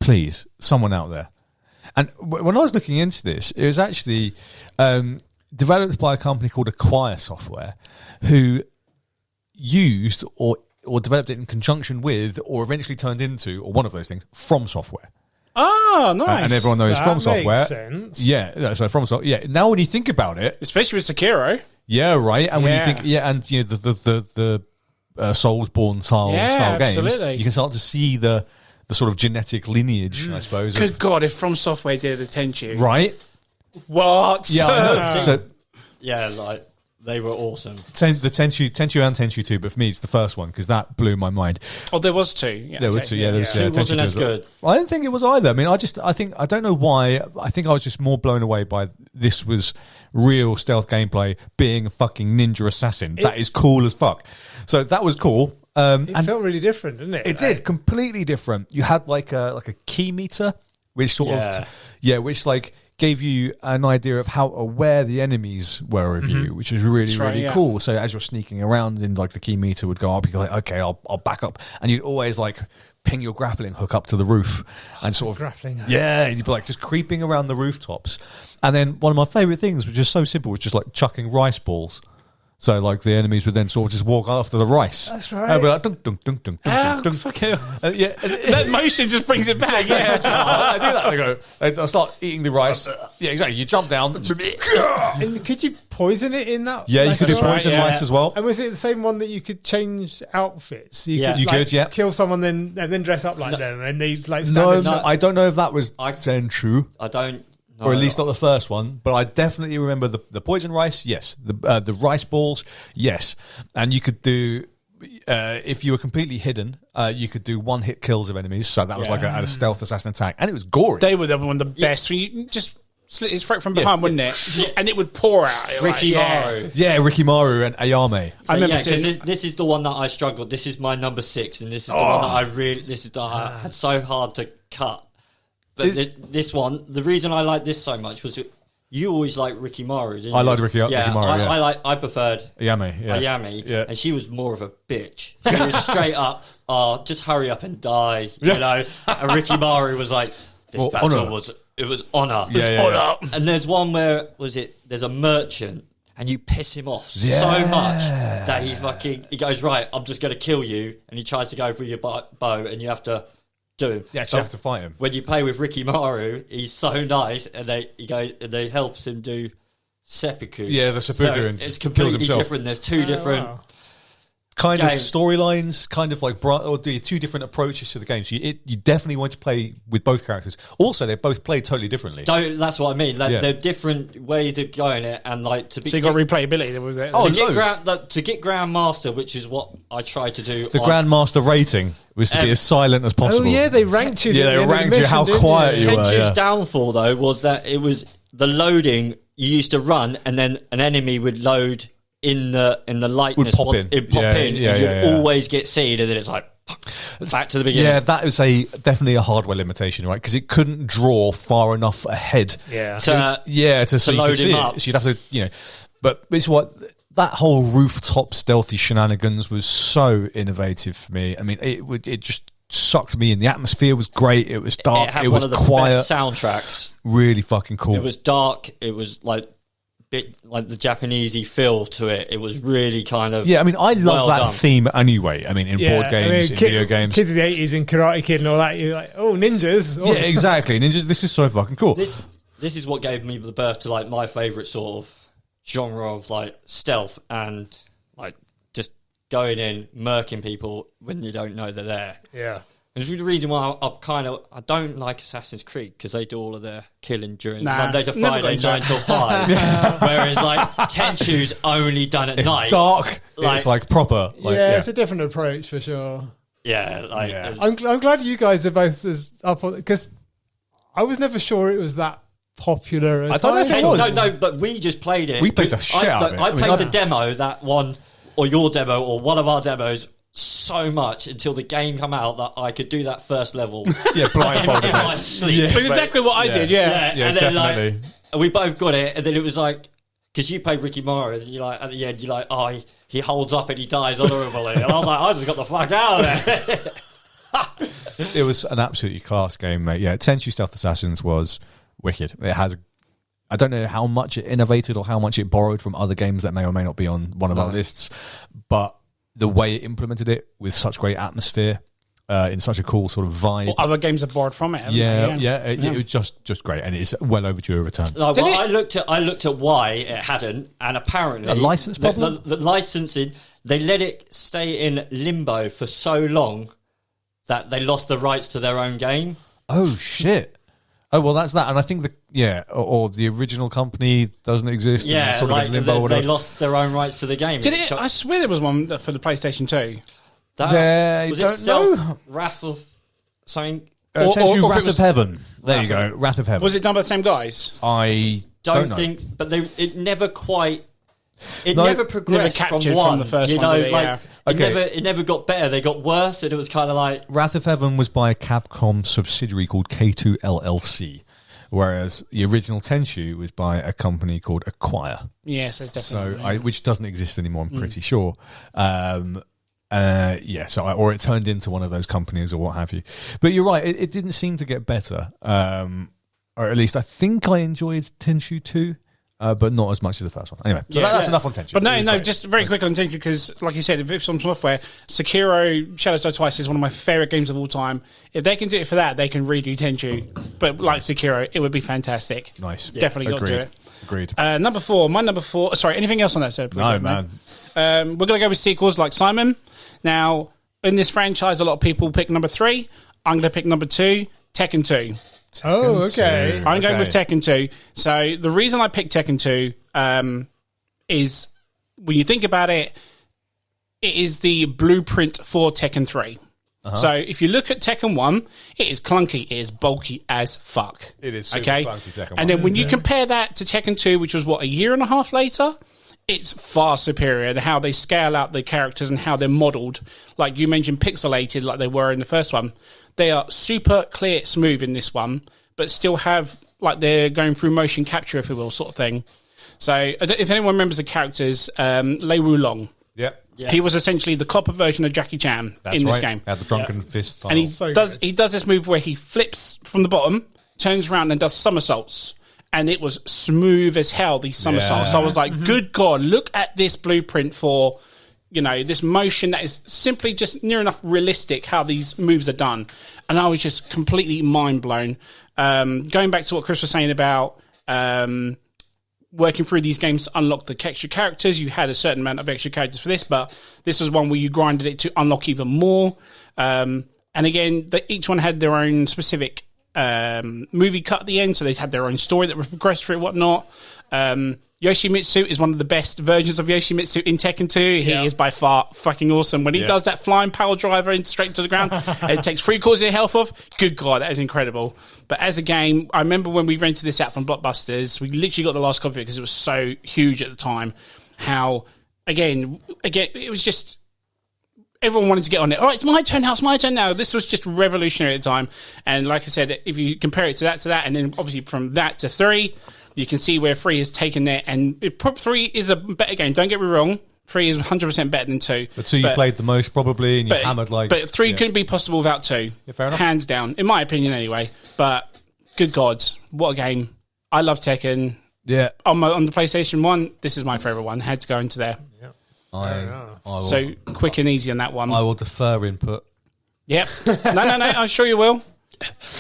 please, someone out there. And when I was looking into this, it was actually developed by a company called Acquire Software, who used or developed it in conjunction with, or eventually turned into, or one of those things, From Software. Oh, nice. And everyone knows That From Software. makes sense. Yeah, so From Software. Yeah, now when you think about it, Especially with Sekiro. yeah, right. And when you think, and the Soulsborne style games, absolutely. you can start to see the sort of genetic lineage, I suppose. Good God, if From Software did a Tenchu. Right? What? Yeah, I know. So Yeah, like they were awesome. the Tenchu and Tenchu 2, but for me it's the first one because that blew my mind. Oh, there was 2. Yeah, There were 2, yeah. There was, 2 Tenchu wasn't 2 as good. I don't think it was either. I mean, I don't know why. I think I was just more blown away by this was real stealth gameplay, being a fucking ninja assassin. That is cool as fuck. So that was cool. It felt really different, didn't it? It did, completely different. You had like a key meter, which sort of which like gave you an idea of how aware the enemies were of you, which was really cool. So as you're sneaking around, in like the key meter would go up, you're like, okay, I'll back up, and you'd always like ping your grappling hook up to the roof and sort of grappling hook. Yeah, you'd be like just creeping around the rooftops. And then one of my favourite things, which is so simple, was just like chucking rice balls. So, like, the enemies would then sort of just walk after the rice. That's right. And be like, dunk, dunk, dunk, dunk, dunk, dunk. Fucking That motion just brings it back. Yeah. I do that. I go, I start eating the rice. Yeah, exactly. You jump down. And could you poison it in that? Yeah, you could do poison rice as well. And was it the same one that you could change outfits? You Yeah. could, You could, yeah. Kill someone and then dress up like them, and they like No, stand I don't know if that was Senchu, I don't know. or at least not the first one, but I definitely remember the poison rice, yes. The rice balls, yes. And you could do, if you were completely hidden, you could do one-hit kills of enemies, so that was like a stealth assassin attack, and it was gory. They were one of the best. You just slit his throat from behind, wouldn't it? And it would pour out. Ricky Maru. Yeah, Ricky Maru and Ayame. I remember because this is the one that I struggled. This is my number 6, and this is the one that I had so hard to cut. But this one, the reason I like this so much was you always liked Ricky Maru, didn't you? I liked Ricky Maru, yeah. I preferred Ayame, and she was more of a bitch. She was straight up, just hurry up and die, you know. And Ricky Maru was like, this battle was honour. Yeah. And there's one where there's a merchant, and you piss him off so much that he goes, right, I'm just going to kill you, and he tries to go for your bow, and you have to do him. Yeah, you have to fight him. When you play with Ricky Maru, he's so nice, and they helps him do seppuku. Yeah, the seppuku, and it's kills completely himself. different. There's 2 different. Wow. kind game. of storylines, kind of like or do two different approaches to the game. So you definitely want to play with both characters. Also, they both play totally differently. That's what I mean. Like, they're different ways of going it, and like to be. So you got replayability. Was it? To get Grandmaster, which is what I tried to do. The Grandmaster rating was to be as silent as possible. Oh yeah, they ranked you. Yeah, they ranked you how quiet you were. Tenchu's downfall though was that it was the loading. You used to run, and then an enemy would load in the likeness. Would pop in. It'd pop in, and you'd always get seen, and then it's like back to the beginning. Yeah, that was definitely a hardware limitation, right? Because it couldn't draw far enough ahead. Yeah. So you load could see him up. So you'd have to, But it's what that whole rooftop stealthy shenanigans was so innovative for me. I mean, it just sucked me in. The atmosphere was great. It was dark. It had was one of the quiet. best soundtracks. Really fucking cool. It was dark. It was like bit like the Japanesey feel to it. It was really kind of I mean, I love that done. theme anyway. I mean, in board games, in video games, kids of the 80s and Karate Kid and all that. You're like, oh, ninjas. Awesome. Yeah, exactly. Ninjas. This is so fucking cool. This is what gave me the birth to like my favourite sort of genre of like stealth and like just going in, murking people when you don't know they're there. Yeah. It's the reason why I don't like Assassin's Creed, because they do all of their killing during Monday to never Friday, got 9 till 5. Whereas like Tenchu's only done at It's night. dark. It's like proper. Like, it's a different approach for sure. I'm I'm glad you guys are both as up on, because I was never sure it was that popular. I thought it was. No, but we just played it. We played the shit out of it. I played the demo, that one, or your demo, or one of our demos, so much until the game come out that I could do that first level. Yeah, blindfolded. in my sleep. That's exactly what I did. Yeah. And then definitely. like we both got it, and then it was like, because you played Ricky Mara, and you're like at the end you're like, oh, he holds up and he dies honourably, and I was like, I just got the fuck out of there. It was an absolutely class game, mate. Yeah, Tenchu Stealth Assassins was wicked. It has, I don't know how much it innovated or how much it borrowed from other games that may or may not be on one of our lists, but the way it implemented it with such great atmosphere, in such a cool sort of vibe. Well, other games are borrowed from it. It was just great, and it's well overdue a return. Like, I looked at why it hadn't, and apparently A license problem? The licensing, they let it stay in limbo for so long that they lost the rights to their own game. Oh shit! Oh well, that's that, and I think or the original company doesn't exist. Yeah, and sort like of in limbo. they lost their own rights to the game. Did it? I swear there was one for the PlayStation 2. Was it Stealth Wrath of something? Tenchu or Wrath it was- of Heaven. There you go, Wrath of Heaven. Was it done by the same guys? I don't know. think, but it never quite. It No, never progressed never from captured one. from the first you one, know, did it? like Yeah. it never got better. They got worse, and it was kind of like Wrath of Heaven was by a Capcom subsidiary called K2 LLC, whereas the original Tenchu was by a company called Acquire. Yes, it's definitely. Which doesn't exist anymore, I'm pretty sure. Or it turned into one of those companies or what have you. But you're right, it didn't seem to get better. Or at least I think I enjoyed Tenchu 2. But not as much as the first one. Anyway, so that's enough on Tenchu. But no, just very quickly on Tenchu, because, like you said, if it's some software, Sekiro Shadows Die Twice is one of my favourite games of all time. If they can do it for that, they can redo Tenchu. But like Sekiro, it would be fantastic. Nice. Definitely got to do it. Agreed. Number 4. My number 4. Sorry, anything else on that? Sir? No, man. We're going to go with sequels like Simon. Now, in this franchise, a lot of people pick number 3. I'm going to pick number 2, Tekken 2. Oh, okay. I'm going with Tekken 2. So the reason I picked Tekken 2 is, when you think about it, it is the blueprint for Tekken 3. So if you look at Tekken 1, it is clunky, it is bulky as fuck. It is super clunky, Tekken 1. And then when you compare that to Tekken 2, which was, a year and a half later, it's far superior to how they scale out the characters and how they're modelled. Like you mentioned, pixelated like they were in the first one. They are super clear, smooth in this one, but still have, like, they're going through motion capture, if you will, sort of thing. So if anyone remembers the characters, Lei Wulong. Yep. Yeah. He was essentially the copper version of Jackie Chan in this game. Had the drunken fist style. And he So does this move where he flips from the bottom, turns around and does somersaults. And it was smooth as hell, these somersaults. Yeah. So I was like, good God, look at this blueprint for, this motion that is simply just near enough realistic how these moves are done. And I was just completely mind blown. Going back to what Chris was saying about working through these games to unlock the extra characters. You had a certain amount of extra characters for this, but this was one where you grinded it to unlock even more. And again, each one had their own specific movie cut at the end, so they had their own story that progressed through it, whatnot. Yoshimitsu is one of the best versions of Yoshimitsu in Tekken 2. He is by far fucking awesome. When he does that flying power driver in straight to the ground, and it takes 3/4 of your health off. Good God, that is incredible. But as a game, I remember when we rented this out from Blockbusters, we literally got the last copy because it was so huge at the time. How, again, it was just... Everyone wanted to get on it. All right, it's my turn now. This was just revolutionary at the time. And like I said, if you compare it to that, and then obviously from that to 3... You can see where 3 has taken it, and 3 is a better game. Don't get me wrong. 3 is 100% better than 2. But 2 you played the most probably, and you hammered like... But 3 couldn't be possible without 2. Yeah, fair enough. Hands down, in my opinion anyway. But good God, what a game. I love Tekken. Yeah. On the PlayStation 1, this is my favourite one. Had to go into there. Yeah. I will, so quick and easy on that one. I will defer input. Yep. No, I'm sure you will.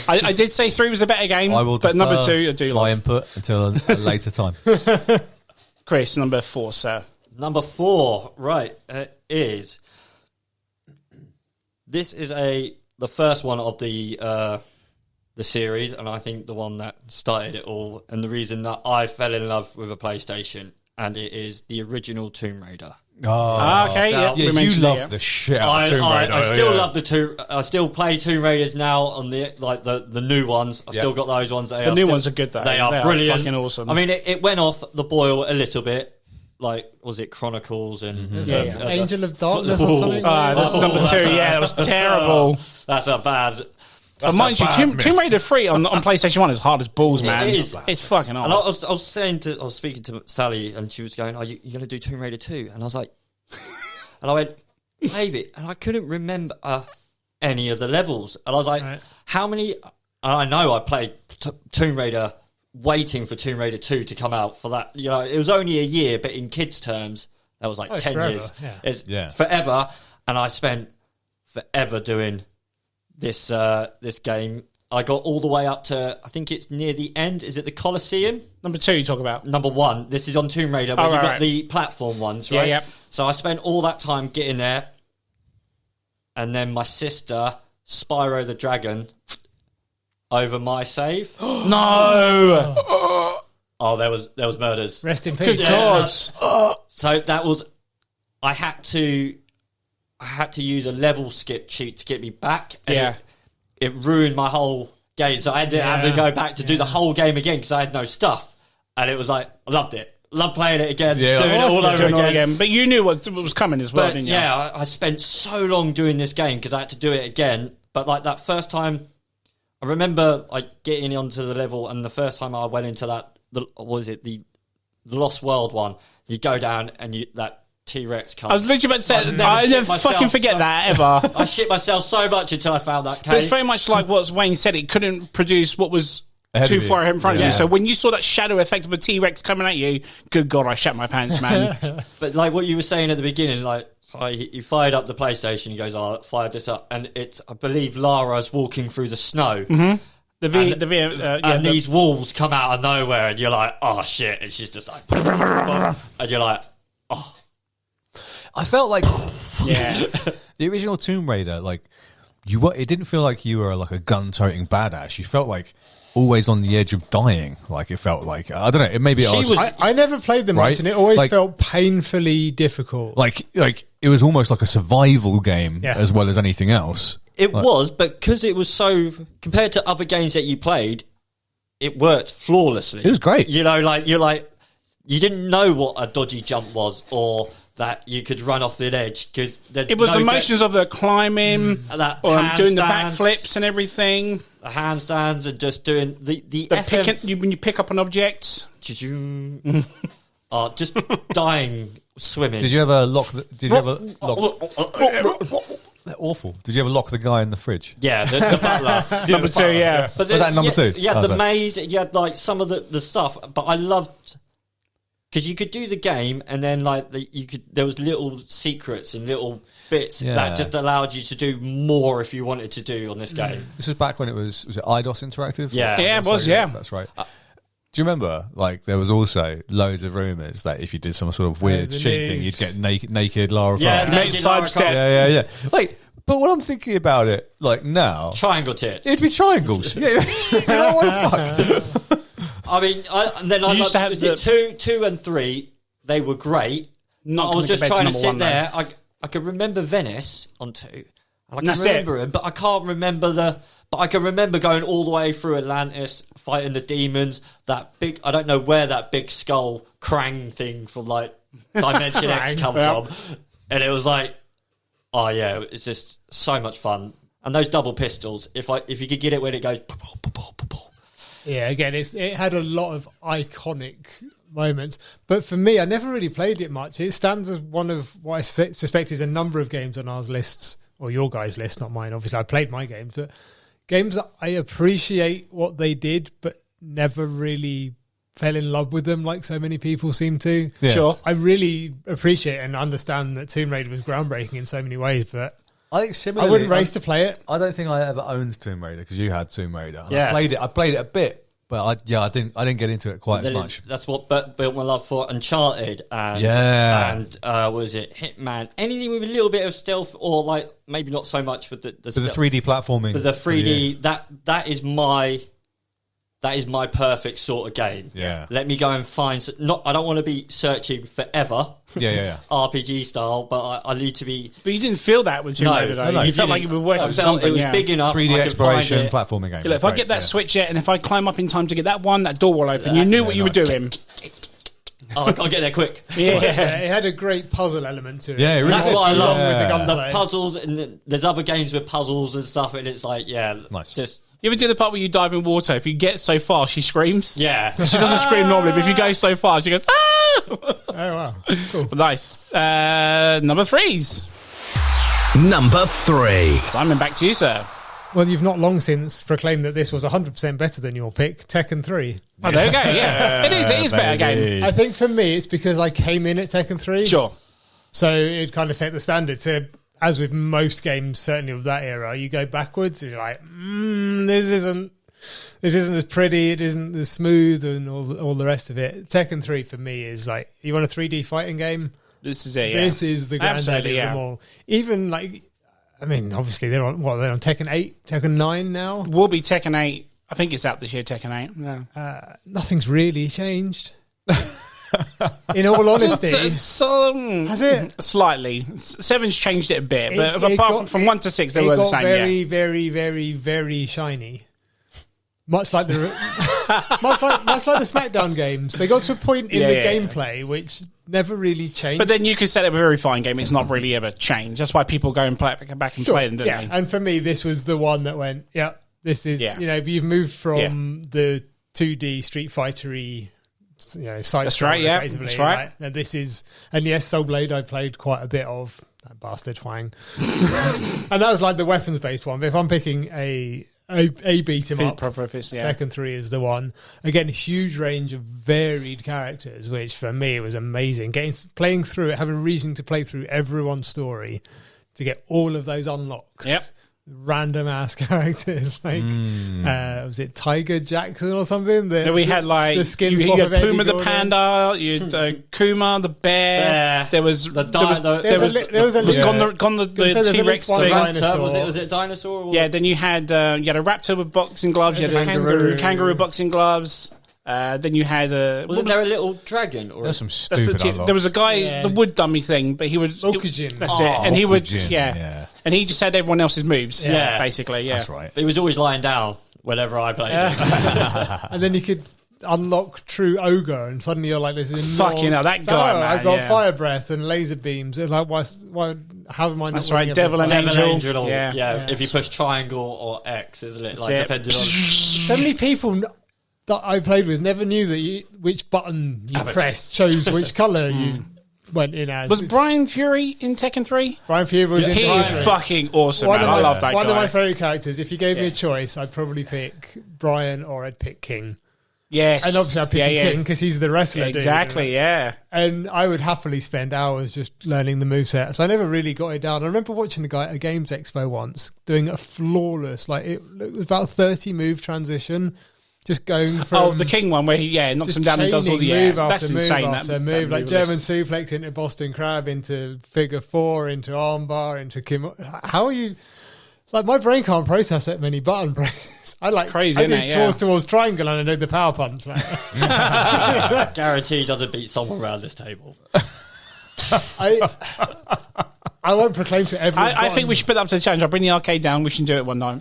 I did say 3 was a better game, I will but number 2 I do my like. input until a later time. Chris, number 4, sir. Number 4, right, is... This is the first one of the series, and I think the one that started it all, and the reason that I fell in love with a PlayStation, and it is the original Tomb Raider. Oh, okay, yeah, you love the shit out of Tomb Raider. I still love I still play Tomb Raiders now on the new ones. I've still got those ones. The new ones are good though. They are brilliant. Fucking awesome. I mean, it went off the boil a little bit. Like, was it Chronicles and Angel of Darkness or something? That's number 2. Yeah, that was terrible. That's a bad. But mind you, Tomb Raider 3 on PlayStation 1 is hard as balls, man. It is. It's fucking hard. And I was speaking to Sally, and she was going, "Are you going to do Tomb Raider 2?" And I was like, and I went, maybe. And I couldn't remember any of the levels. And I was like, how many? And I know I played Tomb Raider, waiting for Tomb Raider 2 to come out for that. You know, it was only a year, but in kids' terms, that was like 10 forever. years. Yeah. It's forever. And I spent forever doing this game. I got all the way up to, I think it's near the end. Is it the Colosseum? Number 2 you talk about. Number 1. This is on Tomb Raider, but you've got the platform ones, right? Yeah. So I spent all that time getting there. And then my sister, Spyro the Dragon, over my save. No! Oh, there was murders. Rest in peace. Good God. So that was, I had to use a level skip cheat to get me back. And it ruined my whole game. So I had to go back to do the whole game again because I had no stuff. And it was like, I loved it. Loved playing it again, doing it all over again. But you knew what was coming as well, didn't you? Yeah, I spent so long doing this game because I had to do it again. But like that first time, I remember like getting onto the level, and the first time I went into that, the Lost World one, you go down and that T-Rex comes. I was literally about to say, I never fucking forget that ever. I shit myself so much until I found that cave. But it's very much like what Wayne said, it couldn't produce what was too far ahead in front of you. So when you saw that shadow effect of a T-Rex coming at you, good God, I shat my pants, man. But like what you were saying at the beginning, like you fired up the PlayStation, he goes, I fired this up, and it's, I believe Lara's walking through the snow. Mm-hmm. And these wolves come out of nowhere, and you're like, oh shit, and she's just like, and you're like, oh. I felt like the original Tomb Raider, like it didn't feel like you were like a gun-toting badass. You felt like always on the edge of dying. Like it felt like, I don't know. Maybe I never played them much, and it always felt painfully difficult. Like it was almost like a survival game as well as anything else. It was, but because it was so compared to other games that you played, it worked flawlessly. It was great. You know, like you didn't know what a dodgy jump was, or that you could run off the edge because it was the motions of the climbing, doing the backflips and everything, the handstands, and just doing the when you pick up an object, just dying swimming. Did you ever lock? They're awful. Did you ever lock the guy in the fridge? Yeah, the butler. Number 2, yeah. But was that number 2? You had the maze. You had like some of the stuff, but I loved. Because you could do the game, and then like there was little secrets and little bits that just allowed you to do more if you wanted to do on this game. This was back when it was it IDOS Interactive? Yeah, it was. Yeah, that's right. Do you remember? Like, there was also loads of rumours that if you did some sort of weird the cheat thing, you'd get naked Lara Croft. naked Lara Croft. Yeah. Wait, but when I'm thinking about it, like now, Triangle tits. it'd be triangles. Yeah, you know what the fuck? I mean, I used to have was it 2 and 3? They were great. Not I was just trying to sit one, there. I can remember Venice on 2. And I can That's remember it, but I can't remember But I can remember going all the way through Atlantis, fighting the demons. That big, I don't know where that big skull Krang thing from like Dimension X come from, and it was like, oh yeah, it's just so much fun. And those double pistols, if you could get it when it goes. Yeah, again, it had a lot of iconic moments. But for me, I never really played it much. It stands as one of what I suspect is a number of games on our lists, or your guys' list, not mine. Obviously, I played my games, but games that I appreciate what they did, but never really fell in love with them like so many people seem to. Yeah. Sure. I really appreciate and understand that Tomb Raider was groundbreaking in so many ways, but I think similarly, I wouldn't race to play it. I don't think I ever owned Tomb Raider because you had Tomb Raider. And Yeah. I played it a bit, but I didn't get into it quite as much. That's what built my love for Uncharted and what was it, Hitman? Anything with a little bit of stealth, or like maybe not so much with the But the 3D platforming, But the 3D that is my perfect sort of game. Yeah. Let me go and find. I don't want to be searching forever. Yeah. RPG style, but I need to be. But you didn't feel that with Tomb Raider, though. You felt like you were working I for felt something. it was yeah. big enough. 3D I could exploration find it. platforming game. Look, if I get that Switch yet, and if I climb up in time to get that one, that door will open. You knew what you were doing. Oh, I'll get there quick. Yeah. It had a great puzzle element to it. Yeah, it really That's did. what I love Yeah. with the gunplay. puzzles, and there's other games with puzzles and stuff, and it's like, yeah, Nice. just You ever do the part where you dive in water? If you get so far, she screams. yeah. She doesn't scream normally, but if you go so far, she goes, ah! Oh, wow. Cool. Nice. Number 3s. Number 3. Simon, back to you, sir. Well, you've not long since proclaimed that this was 100% better than your pick, Tekken 3. Oh, there you go. Yeah, it is a better game. I think for me, it's because I came in at Tekken 3. Sure. So it kind of set the standard. So, as with most games, certainly of that era, you go backwards, you're like, this isn't as pretty, it isn't as smooth, and all the rest of it. Tekken 3 for me is like, you want a 3D fighting game? This is it, yeah. This is the granddaddy of them all. Even like, I mean, obviously they're on Tekken 8, Tekken 9 now. Will be Tekken 8. I think it's out this year, Tekken 8. Yeah. Nothing's really changed. In all honesty, has it? Slightly. 7's changed it a bit, but It apart from 1 to 6, they were the same. Very, very, very, very shiny. Much like the much like the SmackDown games, they got to a point in the gameplay which never really changed. But then you could set up a very fine game. It's not really ever changed. That's why people go and play it back and play them, don't they? And for me, this was the one that went, this is, if you've moved from the 2D Street Fighter-y, side That's right, yeah. effectively, That's right. And this is, and yes, Soul Blade I played quite a bit of, that bastard Huang. And that was like the weapons-based one. But if I'm picking a beat 'em up, Tekken 3 is the one. Again, huge range of varied characters, which for me was amazing. Playing through it, having a reason to play through everyone's story to get all of those unlocks. Yep. Random ass characters like was it Tiger Jackson or something? We had like the skin you swap had of Eddie Puma the Gordon. panda, you had Kuma the bear. There was The T-Rex one thing. dinosaur. Was it a dinosaur? Or Yeah, then you had a raptor with boxing gloves. You had a kangaroo boxing gloves. Then you had wasn't there a little dragon? Or There's some stupid unlocks. there was a guy, the wood dummy thing, but he would Okujin. That's it, and he would Okujin, and he just had everyone else's moves. Yeah. Basically, yeah. That's right. He was always lying down whenever I played. And then you could unlock true ogre, and suddenly you're like, this is Fucking hell, that guy, man, I've got yeah. fire breath and laser beams. It's like, why? How am I not? That's right, winning Devil and everything? Angel. Yeah. If you push triangle or X, isn't it? Like it. depending on. So many people that I played with never knew that which button you pressed chose which colour you went in as. Was Brian Fury in Tekken 3? Brian Fury was in He Tekken is 3. fucking awesome, man. I love that guy. One of my favourite characters. If you gave me a choice, I'd probably pick Brian or I'd pick King. Yes. And obviously I'd pick King because he's the wrestler. Exactly, dude. yeah. And I would happily spend hours just learning the moveset. So I never really got it down. I remember watching a guy at a Games Expo once doing a flawless, like it was about 30 move transition. just going from the King one where he knocks just him down and does all the move after that's move insane. after move, like German suplex into Boston Crab, into figure 4, into armbar, into Kim. How are you? Like, my brain can't process that many button presses. It's crazy, I isn't do it? towards triangle and I know the power punch. Guarantee doesn't beat someone around this table. I won't proclaim to everyone. I think we should put that up to the challenge. I'll bring the arcade down. We should do it one night.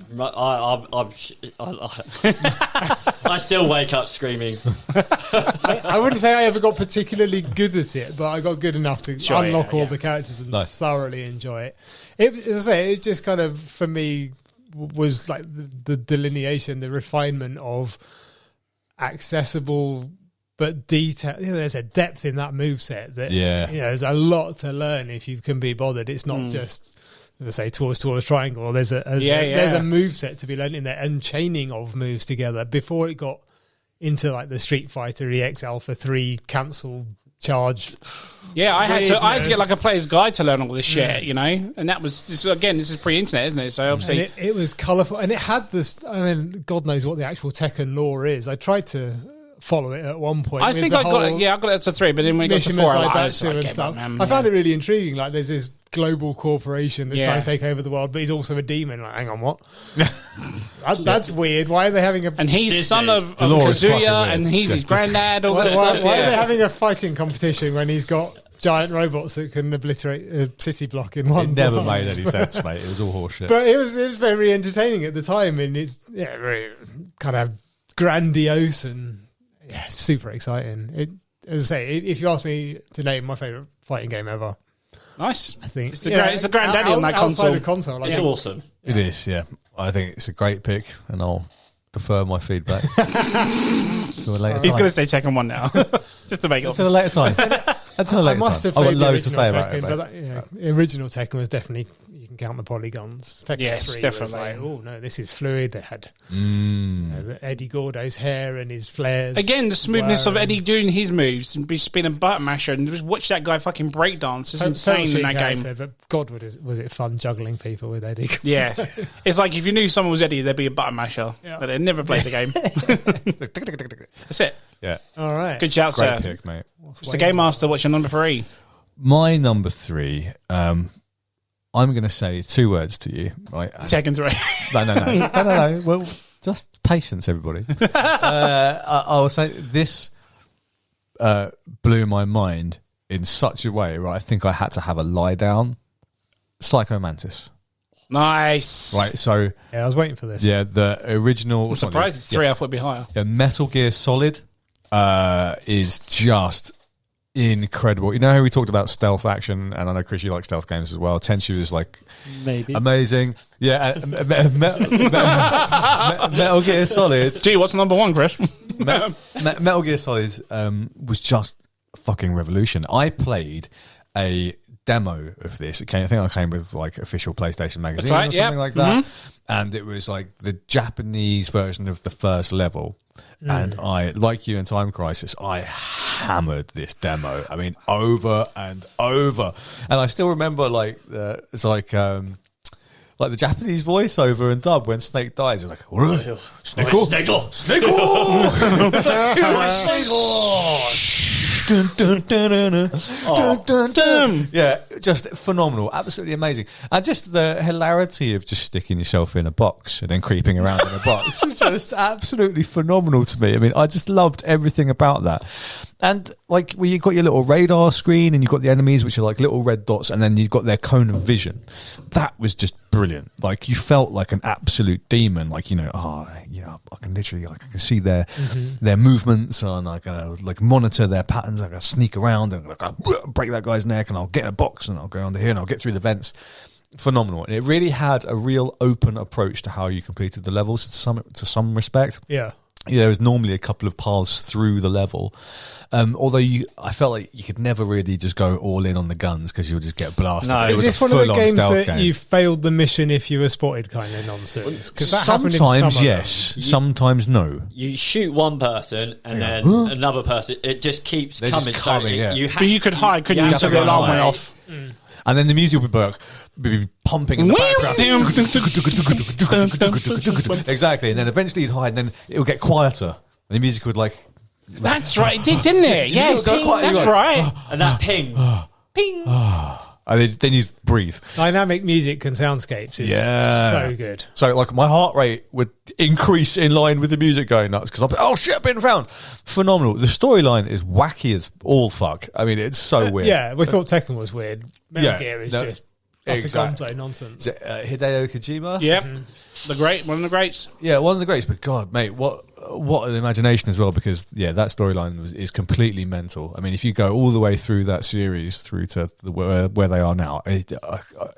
I still wake up screaming. I wouldn't say I ever got particularly good at it, but I got good enough to unlock all the characters and thoroughly enjoy it. As I say, it just kind of, for me, was like the delineation, the refinement of accessible but detail. There's a depth in that moveset that there's a lot to learn if you can be bothered. It's not just, as I say, towards triangle. There's a moveset to be learned in there, and chaining of moves together before it got into like the Street Fighter EX Alpha 3 cancel charge. Yeah, I had to get like a player's guide to learn all this shit, and that was this is pre-internet, isn't it? So obviously it was colourful, and it had this. I mean, God knows what the actual Tekken lore is. I tried to follow it at one point. I think I got it to 3, but then when we got to 4, I found it really intriguing. Like, there's this global corporation that's trying to take over the world, but he's also a demon. Like, hang on, what? That's weird. Why are they having a... And he's son of Kazuya, and he's his granddad, all this stuff. Why are they having a fighting competition when he's got giant robots that can obliterate a city block in one? It never made any sense, mate. It was all horseshit. But it was very entertaining at the time, and it's very kind of grandiose and super exciting. As I say, if you ask me to name my favourite fighting game ever, nice. I think it's the granddaddy on that console. It's awesome. It is, yeah. I think it's a great pick, and I'll defer my feedback to a later time. He's going to say Tekken 1 now, just to make it until a later time. Until a later time. I've got loads to say about it. But the original Tekken was definitely, you can count the polygons. Tekken 3 definitely. Was like, oh no, this is fluid. They had Eddie Gordo's hair and his flares. Again, the smoothness of Eddie doing his moves and be spinning button masher, and just watch that guy fucking breakdance. It's insane in that game. But God, was it fun juggling people with Eddie? Yeah, it's like if you knew someone was Eddie, there'd be a button masher, but they'd never played the game. That's it. Yeah. All right. Good shout, Great sir. pick, mate. Mr. Game Master, what's your number 3? My number 3, I'm going to say 2 words to you. Right? Tekken 3. No. Well, just patience, everybody. I will say this blew my mind in such a way, right? I think I had to have a lie down. Psycho Mantis. Nice. Right, so... Yeah, I was waiting for this. Yeah, the original... I'm surprised it's 3. I thought it'd be higher. Yeah, Metal Gear Solid is just incredible. You know how we talked about stealth action, and I know Chris, you like stealth games as well. Tenchu is like amazing. Yeah, Metal Gear Solid. Gee, what's number 1, Chris? Metal Gear Solid was just fucking revolution. I played a demo of this. I think I came with like official PlayStation magazine or something like that, and it was like the Japanese version of the first level. And I, like you in Time Crisis, I hammered this demo. I mean, over and over. And I still remember it's like the Japanese voiceover and dub when Snake dies. It's like, Snake. Dun, dun, dun, dun, dun. Dun, dun, dun. Yeah, just phenomenal, absolutely amazing, and just the hilarity of just sticking yourself in a box and then creeping around in a box was just absolutely phenomenal to me. I mean, I just loved everything about that. And like, where you got your little radar screen and you've got the enemies, which are like little red dots, and then you've got their cone of vision. That was just brilliant. Like, you felt like an absolute demon. Like, I can literally, like, I can see their movements, and I can like monitor their patterns. I can sneak around and like, I'll break that guy's neck, and I'll get in a box, and I'll go under here, and I'll get through the vents. Phenomenal. And it really had a real open approach to how you completed the levels to some respect. Yeah. There was normally a couple of paths through the level. Although I felt like you could never really just go all in on the guns because you'll just get blasted. No, it was is this one of the games that you failed the mission if you were spotted kind of nonsense? Sometimes yes, sometimes no. You shoot one person and then another person. It just keeps coming. Just coming, but you could hide, couldn't you, until the alarm went off. And then the music would work. be pumping in the background. Exactly, and then eventually you'd hide, and then it would get quieter, and the music would like. That's right, it did, didn't it? Yes, that's right. And that ping. Ping. And then you breathe. Dynamic music and soundscapes is so good. So, like, my heart rate would increase in line with the music going nuts because oh shit, I've been found. Phenomenal. The storyline is wacky as all fuck. I mean, it's so weird. Yeah, we thought Tekken was weird. Metal Gear is just exactly. nonsense. Hideo Kojima. Yep, one of the greats. Yeah, one of the greats. But God, mate, what an imagination as well, because that storyline is completely mental. I mean, if you go all the way through that series through to where they are now, it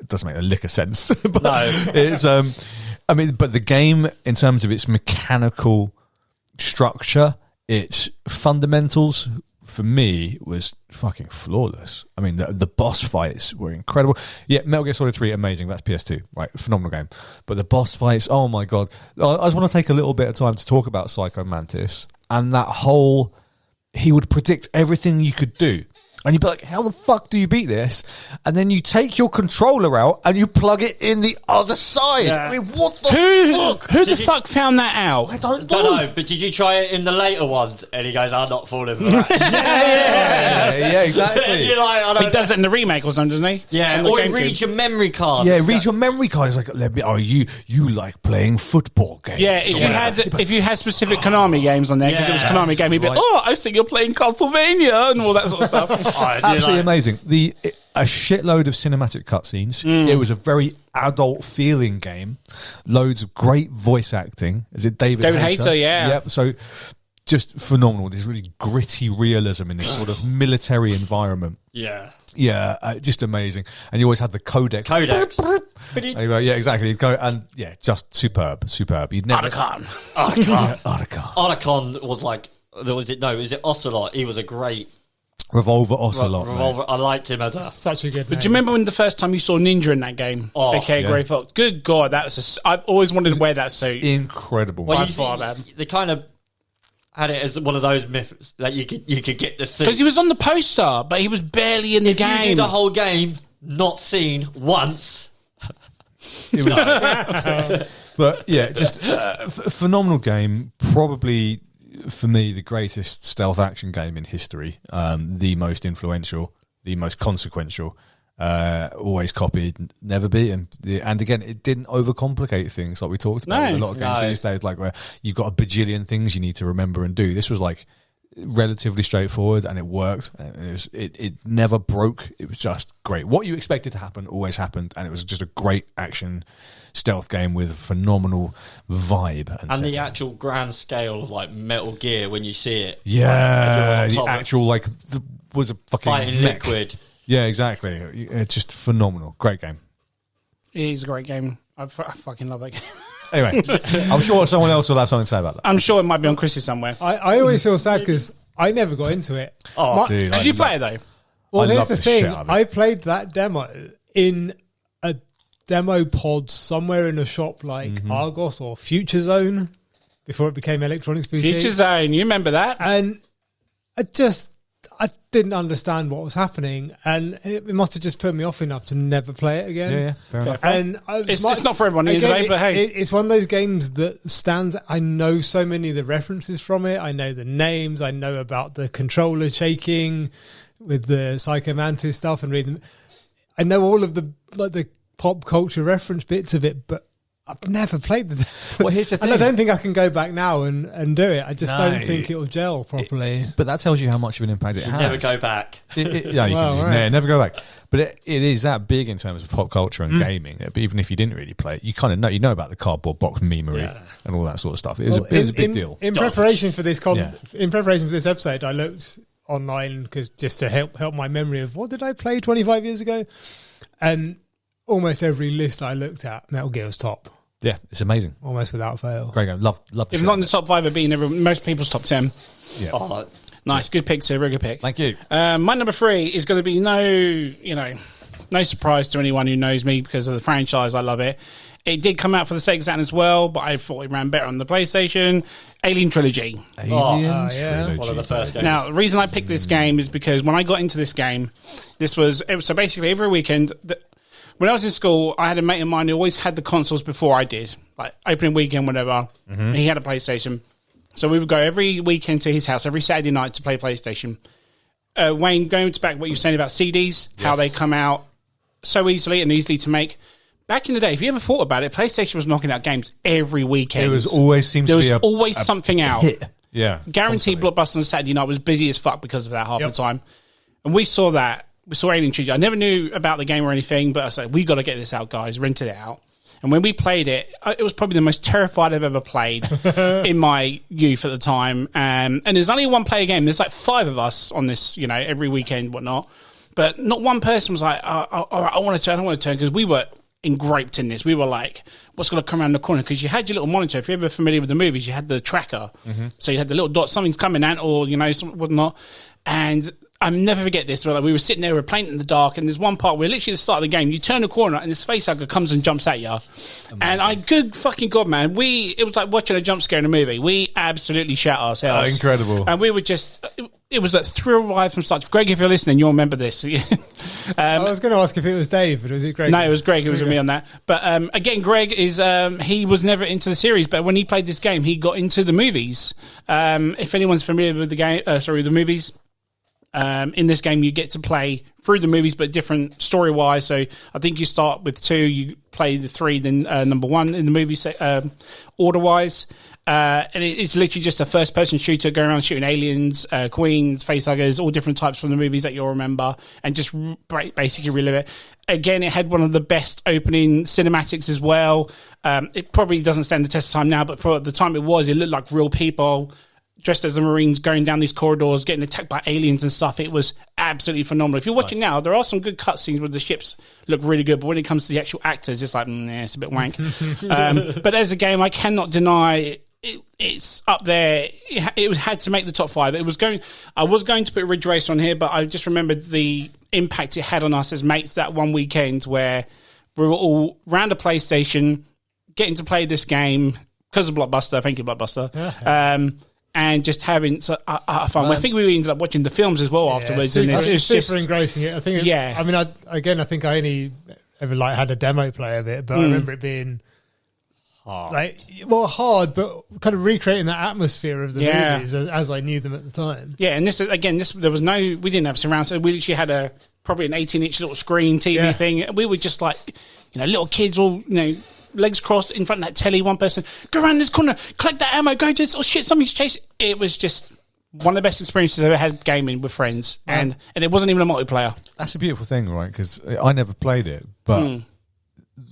doesn't make a lick of sense. But no, it's I mean, but the game in terms of its mechanical structure, its fundamentals for me was fucking flawless. I mean, the boss fights were incredible. Yeah, Metal Gear Solid 3, amazing. That's PS2, right? Phenomenal game. But the boss fights, oh my God. I just want to take a little bit of time to talk about Psycho Mantis and that whole, he would predict everything you could do. And you'd be like, how the fuck do you beat this? And then you take your controller out and you plug it in the other side. Yeah. I mean, what the fuck? Who the fuck found that out? I don't know. But did you try it in the later ones? And he goes, I'm not falling for that. yeah, exactly. You're like, He does it in the remake or something, doesn't he? Yeah, or he reads your memory card. Yeah, read your memory card. It's like, you like playing football games. Yeah, if you had specific Konami games on there, because it was Konami game, he'd be like, I think you're playing Castlevania and all that sort of stuff. Absolutely amazing. A shitload of cinematic cutscenes. It was a very adult feeling game. Loads of great voice acting. Is it David Hayter? Yeah. Yep. So just phenomenal. There's really gritty realism in this sort of military environment. Yeah. Yeah, just amazing. And you always had the codec. Yeah, exactly. You'd go and just superb. You'd never. Otacon was like. Is it Ocelot? He was a great. Revolver Ocelot. Revolver. I liked him as such a good. But do you remember when the first time you saw Ninja in that game? Grey Fox. Good God, I've always wanted to wear that suit. Incredible. Well, they kind of had it as one of those myths that you could get the suit because he was on the poster, but he was barely in the game. You did the whole game, not seen once. It was, but yeah, just phenomenal game. Probably. For me, the greatest stealth action game in history, the most influential, the most consequential, always copied, never beaten. And again, it didn't overcomplicate things like we talked about. A lot of games these days, like where you've got a bajillion things you need to remember and do. This was like relatively straightforward, and it worked. It never broke. It was just great. What you expected to happen always happened, and it was just a great action stealth game with a phenomenal vibe and the actual grand scale of like Metal Gear when you see it. Yeah, the actual was a fucking fighting mech. liquid. Yeah, exactly. It's just phenomenal. Great game. It is a great game. I fucking love that game. Anyway, I'm sure someone else will have something to say about that. I'm sure it might be on Chris's somewhere. I always feel sad because I never got into it. Dude, did you play it though? Well, here's the thing. I played that demo in a demo pod somewhere in a shop like Argos or Future Zone before it became Electronics Boutique. Future Zone, you remember that? And I didn't understand what was happening, and it must have just put me off enough to never play it again. Yeah, fair enough. And it's not for everyone either, but hey. It's one of those games that stands. I know so many of the references from it. I know the names. I know about the controller shaking with the Psycho Mantis stuff and reading. I know all of the pop culture reference bits of it, but I've never played the. Well, here's the thing. And I don't think I can go back now and do it. I just don't think it'll gel properly. But that tells you how much of an impact it has. Never go back. Never go back. But it is that big in terms of pop culture and gaming. But even if you didn't really play it, you kind of know. You know about the cardboard box memery and all that sort of stuff. It was a big deal. In preparation for this episode, I looked online because just to help my memory of what did I play 25 years ago, and almost every list I looked at, Metal Gear was top. Yeah, it's amazing. Almost without fail. Great game. Love the If not in the top 5, it'd be in most people's top 10. Yeah. Oh, nice. Good pick, sir. Very good pick. Thank you. My number 3 is going to be no surprise to anyone who knows me because of the franchise. I love it. It did come out for the Sega Saturn as well, but I thought it ran better on the PlayStation. Alien Trilogy. Alien Trilogy. One of the first games. Now, the reason I picked this game is because when I got into this game, so basically every weekend, when I was in school, I had a mate of mine who always had the consoles before I did, like opening weekend, whatever. And he had a PlayStation. So we would go every weekend to his house, every Saturday night to play PlayStation. Wayne, going back what you were saying about CDs, how they come out so easily and easily to make. Back in the day, if you ever thought about it, PlayStation was knocking out games every weekend. It was always there was always something out. Hit. Yeah. Guaranteed Blockbuster on Saturday night was busy as fuck because of that half the time. And we saw that. We saw Alien Trilogy. I never knew about the game or anything, but I said, we got to get this out, guys. Rented it out. And when we played it, it was probably the most terrified I've ever played in my youth at the time. And there's only one player game. There's like 5 of us on this, every weekend, whatnot. But not one person was like, all right, I want to turn, because we were engraped in this. We were like, what's going to come around the corner? Because you had your little monitor. If you're ever familiar with the movies, you had the tracker. So you had the little dot, something's coming out, or, whatnot. And I'll never forget this. We were sitting there, we were playing in the dark, and there's one part where literally at the start of the game, you turn the corner and this facehugger comes and jumps at you. Amazing. And good fucking God, man, it was like watching a jump scare in a movie. We absolutely shat ourselves. Incredible. And we were just, it was a thrill ride from start. Greg, if you're listening, you'll remember this. I was going to ask if it was Dave, but was it Greg? No, it was Greg. It was with me on that. But again, Greg is, he was never into the series, but when he played this game, he got into the movies. If anyone's familiar with the movies, in this game, you get to play through the movies, but different story-wise. So I think you start with 2, you play the 3, then number 1 in the movie order-wise. And it's literally just a first-person shooter going around shooting aliens, queens, facehuggers, all different types from the movies that you'll remember, and just basically relive it. Again, it had one of the best opening cinematics as well. It probably doesn't stand the test of time now, but for the time it looked like real people dressed as the Marines going down these corridors, getting attacked by aliens and stuff. It was absolutely phenomenal. If you're watching now, there are some good cutscenes where the ships look really good, but when it comes to the actual actors, it's like, it's a bit wank. But as a game, I cannot deny it's up there. It had to make the top 5. I was going to put Ridge Racer on here, but I just remembered the impact it had on us as mates that one weekend where we were all round a PlayStation, getting to play this game because of Blockbuster. Thank you, Blockbuster. And just having fun. I think we ended up watching the films as well afterwards. Super, and it's super engrossing. I think. I mean, I think I only ever had a demo play of it, but I remember it being hard. Hard, but kind of recreating that atmosphere of the movies as I knew them at the time. Yeah, and there was we didn't have surround, so we literally had probably an 18-inch little screen TV thing. We were just like, little kids all, legs crossed in front of that telly, one person, go around this corner, collect that ammo, go do this, oh shit, somebody's chasing. It was just one of the best experiences I've ever had gaming with friends. And it wasn't even a multiplayer. That's a beautiful thing, right? Because I never played it, but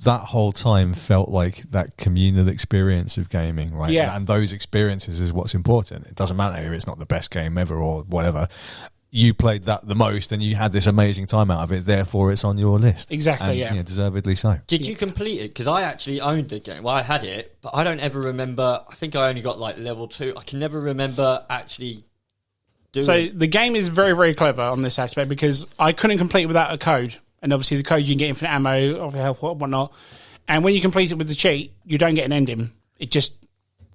that whole time felt like that communal experience of gaming, right? Yeah. And those experiences is what's important. It doesn't matter if it's not the best game ever or whatever. You played that the most and you had this amazing time out of it, therefore it's on your list. Exactly, and, deservedly so. Did you complete it? Because I actually owned the game. Well, I had it, but I don't ever remember. I think I only got level 2. I can never remember actually doing it. So the game is very, very clever on this aspect because I couldn't complete it without a code. And obviously the code, you can get infinite ammo, of health, whatnot. And when you complete it with the cheat, you don't get an ending. It just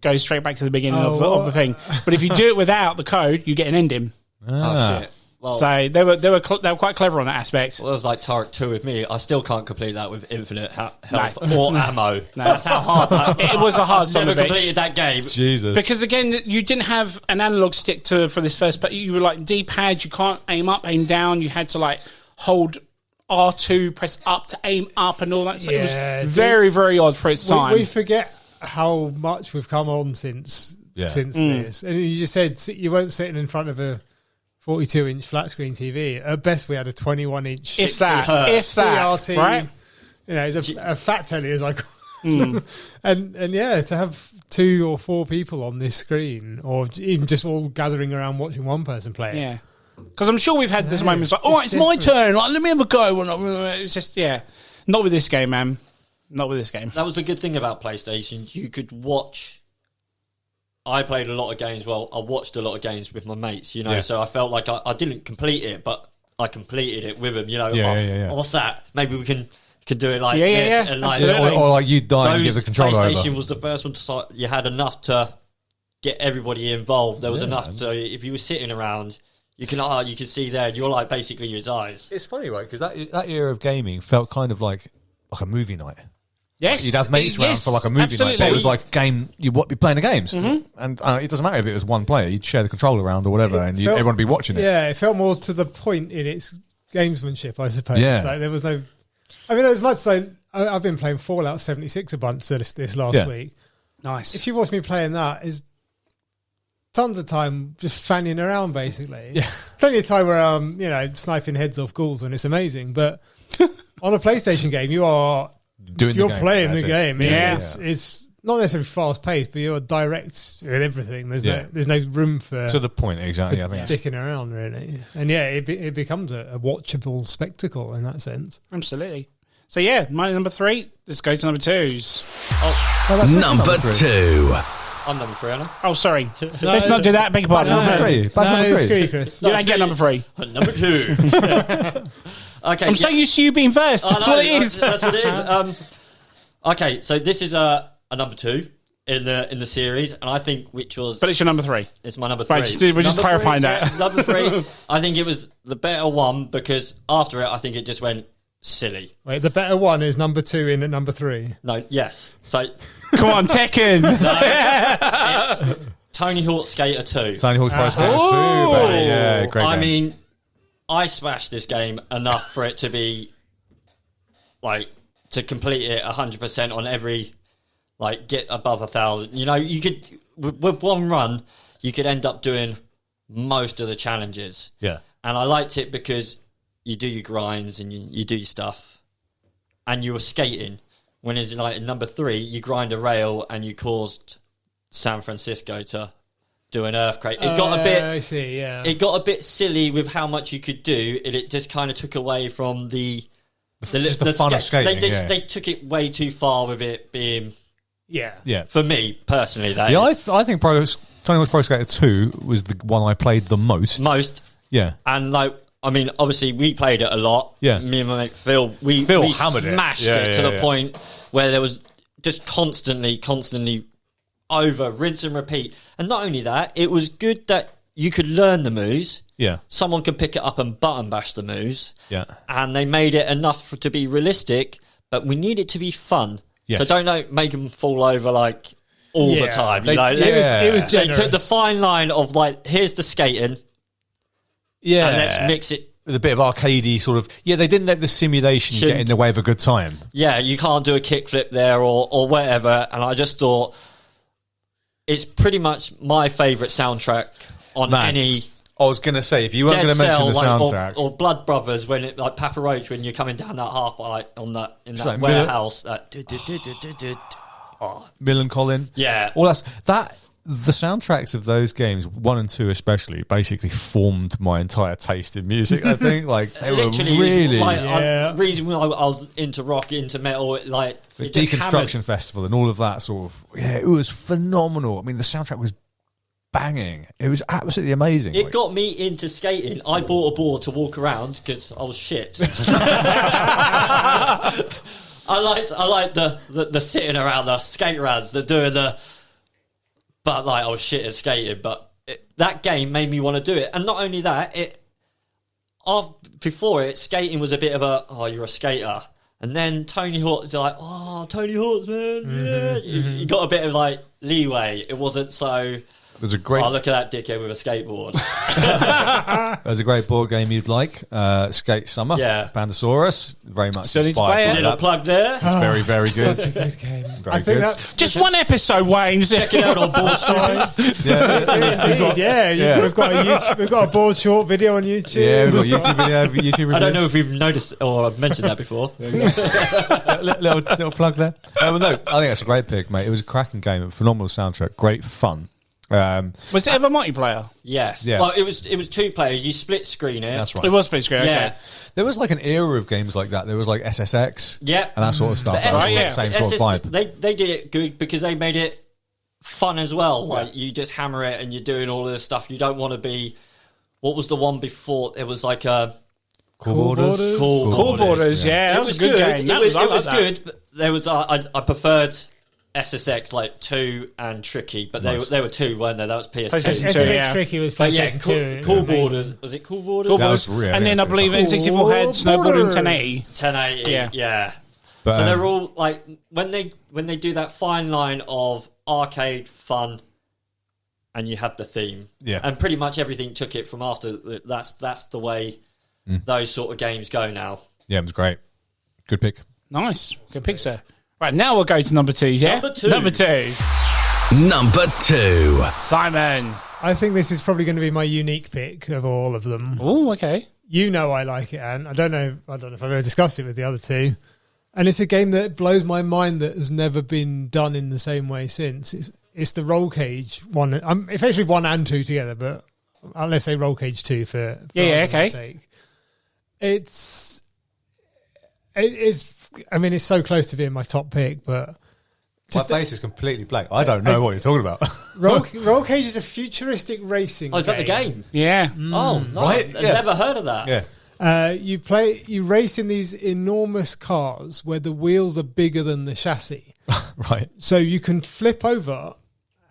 goes straight back to the beginning of the thing. But if you do it without the code, you get an ending. Oh shit! Well, so they were quite clever on that aspect. Well, it was like Tarek 2 with me. I still can't complete that with infinite health or ammo. No. That's how hard that. It was a hard son of a bitch. Never completed that game. Jesus. Because again, you didn't have an analog stick for this first, but you were like D-pad. You can't aim up, aim down. You had to hold R2, press up to aim up, and all that. So it was very, very odd for its time. We forget how much we've come on since this. And you just said you weren't sitting in front of a 42-inch flat screen TV. At best, we had a 21-inch. If that, CRT, right? It's a fat telly, as I call it. And to have 2 or 4 people on this screen, or even just all gathering around watching one person play it. Yeah. Because I'm sure we've had this moments like, it's my turn. Like, let me have a go. It's just, not with this game, man. Not with this game. That was the good thing about PlayStation. You could watch. I played a lot of games. Well, I watched a lot of games with my mates, so I felt like I didn't complete it, but I completed it with them, What's that? Maybe we can do it like this. And or like you die and give the controller over. PlayStation was the first one to start. You had enough to get everybody involved. There was enough to, if you were sitting around, you can see there, you're like basically his eyes. It's funny, right? Because that era of gaming felt kind of like like a movie night. Yes, You'd have mates around for like a movie absolutely. night, but it was like a game. You'd be playing the games, and it doesn't matter if it was one player. You'd share the controller around or whatever, and everyone would be watching it. Yeah, it felt more to the point in its gamesmanship, I suppose. Yeah. Like, there was no. I mean, as much as I've been playing Fallout 76 a bunch this last week. Nice. If you watch me playing that, is tons of time just fanning around, basically. Yeah. Plenty of time where I'm, sniping heads off ghouls, and it's amazing. But on a PlayStation game, you're playing the game. It's not necessarily fast paced, but you're direct with everything. There's no room for to the point, exactly. I think dicking around, really. And it becomes a watchable spectacle in that sense. Absolutely. So my number 3. Let's go to number 2's. Number 2. I'm number 3, Anna. Oh, sorry. Let's not do that. Beg your pardon. Number 3. Number 3. Screw Chris. You don't get number 3. Number 2. Okay. I'm so used to you being first. That's what it is. That's what it is. Okay, so this is a number 2 in the series, and I think But it's your number 3. It's my number 3. Right, we're just clarifying that. Number 3. I think it was the better one because after it, I think it just went silly. Wait, the better one is number 2 in at number 3. No, yes. So Come on, Tekken. it's Tony Hawk Skater 2. Tony Hawk's Pro Skater 2, baby. Yeah, great game. I mean, I smashed this game enough for it to be like to complete it 100% on every get above 1,000. You could with one run, you could end up doing most of the challenges. Yeah, and I liked it because you do your grinds and you do your stuff, and you were skating. When it's in number 3, you grind a rail and you caused San Francisco to do an earthquake. It got a bit. I see. Yeah, it got a bit silly with how much you could do. It just kind of took away from the fun of skating. They took it way too far with it being. Yeah. For me personally, that is. I think Tony Hawk's Pro Skater 2 was the one I played the most. Yeah, and obviously we played it a lot. Yeah, me and my mate Phil, we smashed it to the point where there was just constantly over rinse and repeat. And not only that, it was good that you could learn the moves. Yeah, someone could pick it up and button bash the moves. Yeah, and they made it enough to be realistic, but we need it to be fun. Yes. So don't make them fall over all the time. It was generous. They took the fine line of here's the skating. Yeah, and let's mix it with a bit of arcadey sort of. Yeah, they didn't let the simulation get in the way of a good time. Yeah, you can't do a kickflip there or whatever. And I just thought it's pretty much my favourite soundtrack on any. I was going to say, if you weren't going to mention the soundtrack, or Blood Brothers, when it Papa Roach, when you're coming down that half in that warehouse, Mill Colin, all that. The soundtracks of those games, 1 and 2 especially, basically formed my entire taste in music. I think they were really reason why I was into rock, into metal, the Deconstruction Festival and all of that sort of. Yeah, it was phenomenal. I mean, the soundtrack was banging. It was absolutely amazing. It got me into skating. I bought a board to walk around because I was shit. I liked the sitting around, the skate rads, the doing the. But I was shit at skating. But that game made me want to do it, and not only that, before it, skating was a bit of you're a skater, and then Tony Hawk's Tony Hawk's, man, you got a bit of leeway. It wasn't so. There's a great. Oh, look at that dickhead with a skateboard. There's a great board game you'd like. Skate Summer. Yeah. Pandasaurus. Very much Still need to play inspired. it. Little plug there. It's very, very good. Such a good game. Very good. Just one episode, Wayne. Check it out on Board Short. We've got a board short video on YouTube. Yeah, we've got YouTube video. I don't know if we've noticed or I've mentioned that before. little plug there. No, I think that's a great pick, mate. It was a cracking game, a phenomenal soundtrack, great fun. Was it ever multiplayer? Yes. Yeah. Well, it was 2 players. You split screen it. That's right. It was split screen. Yeah. Okay. There was an era of games like that. There was SSX. Yeah. And that sort of stuff. The That was SSX, the same sort of vibe. They did it good because they made it fun as well. You just hammer it and you're doing all of this stuff. You don't want to be. What was the one before? It was Cool Borders. Cool Borders. Yeah, that was a good game. It was good. But there was I preferred SSX 2 and Tricky, but they were 2, weren't they? That was PS2. SSX Tricky was PlayStation 2. Cool Borders. Was it Cool Borders? Cool Borders. And then I believe N64 had Snowboarding 1080. 1080. Yeah. But, So they're all like when they do that fine line of arcade fun, and you have the theme, Yeah. and pretty much everything took it from after. That's the way those sort of games go now. Yeah, it was great. Good pick. Nice. Good pick, sir. Right, now we'll go to number 2, yeah? Number 2. Number 2. Number 2. Simon. I think this is probably going to be my unique pick of all of them. Oh, okay. You know I like it, and I don't know if I've ever discussed it with the other two. And it's a game that blows my mind that has never been done in the same way since. It's the Roll Cage one. It's actually 1 and 2 together, but let's say Roll Cage 2 for okay. sake. It's I mean, it's so close to being my top pick, but My face is completely blank. I don't know what you're talking about. Roll Cage is a futuristic racing. Oh, is that the game? Yeah. Oh, no, Right, I've yeah. never heard of that. Yeah. You race in these enormous cars where the wheels are bigger than the chassis, Right. so you can flip over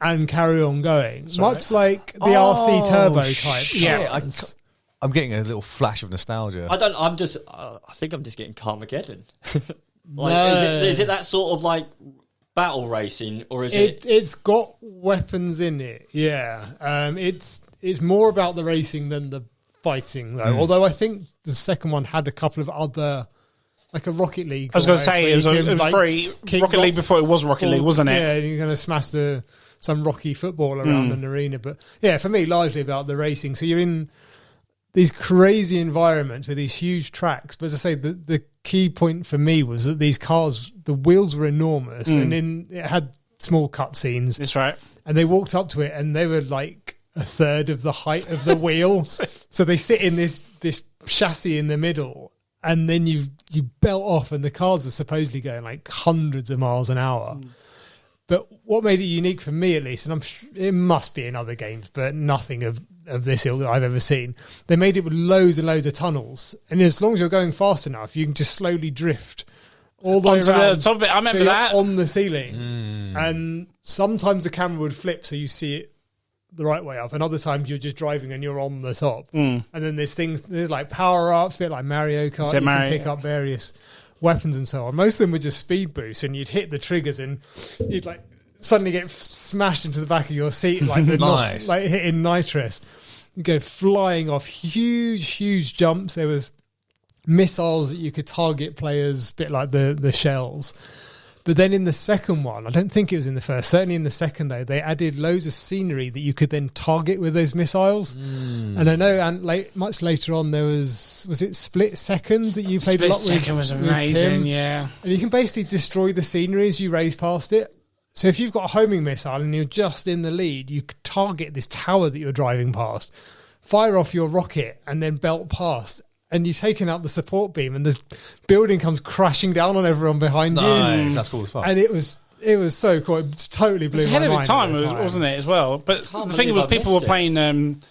and carry on going, much like the RC Turbo type. Yeah. I'm getting a little flash of nostalgia. I think I'm just getting Carmageddon. No. Is it that sort of like battle racing, or is it? It's got weapons in it. Yeah, it's more about the racing than the fighting, though. Although I think the second one had a couple of other, like a Rocket League. I was going to say, it was very Rocket League before it was Rocket League, wasn't it? Yeah, and you're going to smash some Rocky football around an arena. But yeah, for me, largely about the racing. So you're in these crazy environments with these huge tracks. But as I say, the key point for me was that these cars, the wheels were enormous, and it had small cutscenes. That's right. And they walked up to it, and they were like a third of the height of the wheels. So they sit in this chassis in the middle, and then you belt off, and the cars are supposedly going like hundreds of miles an hour. But what made it unique for me, at least, and it must be in other games, but nothing of this ilk that I've ever seen, they made it with loads and loads of tunnels. And as long as you're going fast enough, you can just slowly drift all the way Onto around. the top of it. I remember so you're that. on the ceiling. And sometimes the camera would flip so you see it the right way up, and other times you're just driving and you're on the top. And then there's like power-ups, a bit like Mario Kart. You can pick up various weapons and so on. Most of them were just speed boosts, and you'd hit the triggers and you'd like suddenly get smashed into the back of your seat like the Nice. like hitting nitrous. You go flying off huge jumps. There was missiles that you could target players, a bit like the shells. But then in the second one, I don't think it was in the first, certainly in the second though, they added loads of scenery that you could then target with those missiles. And I know, and much later on there was it Split Second that you played a lot with? Split Second was with amazing, Tim? yeah. And you can basically destroy the scenery as you race past it. So if you've got a homing missile and you're just in the lead, you could target this tower that you're driving past, fire off your rocket, and then belt past. And you've taken out the support beam, and this building comes crashing down on everyone behind you. Nice. That's cool as fuck. And it was so cool. It totally blew It's my ahead of mind. its time, at the time. wasn't it, as well? But Can't the thing believe was, I people were missed playing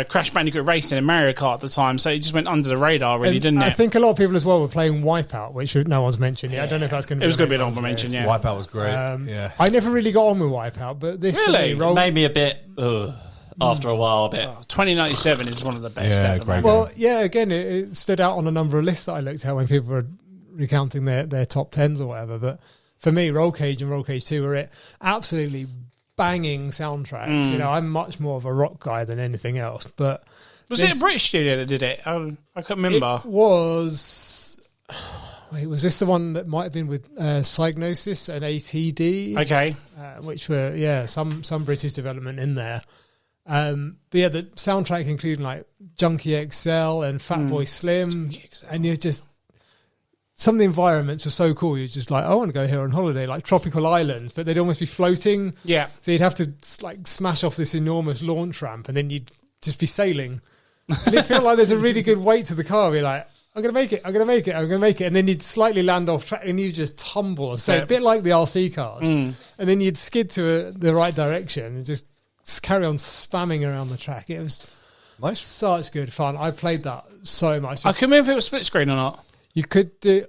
Crash Bandicoot Racing and Mario Kart at the time, so it just went under the radar, really, And didn't I it? think a lot of people as well were playing Wipeout, which no one's mentioned yet. I don't know if that's going to be. It was going to be an on honorable the mention, list. yeah. Wipeout was great. Yeah. I never really got on with Wipeout, but this for Really? me, Roll- Made me a bit after a while. A bit. 2097 is one of the best. Yeah, at the great moment. Well, yeah, again, it stood out on a number of lists that I looked at when people were recounting their top tens or whatever. But for me, Roll Cage and Roll Cage 2 were it. Absolutely banging soundtracks. You know, I'm much more of a rock guy than anything else. But Was it a British studio that did it? I can't remember. it was. Wait, was this the one that might have been with Psygnosis and ATD? Okay. Which were some British development in there. But yeah, the soundtrack including like Junkie XL and Fatboy Slim, and you're just some of the environments were so cool. You're just like, I want to go here on holiday, like tropical islands, but they'd almost be floating. Yeah. So you'd have to like smash off this enormous launch ramp, and then you'd just be sailing. And it felt like there's a really good weight to the car. You're like, I'm going to make it, I'm going to make it, I'm going to make it. And then you'd slightly land off track and you just tumble. So a bit like the RC cars. And then you'd skid to the right direction and just carry on spamming around the track. It was Nice. such good fun. I played that so much. I couldn't remember if it was split screen or not. You could do...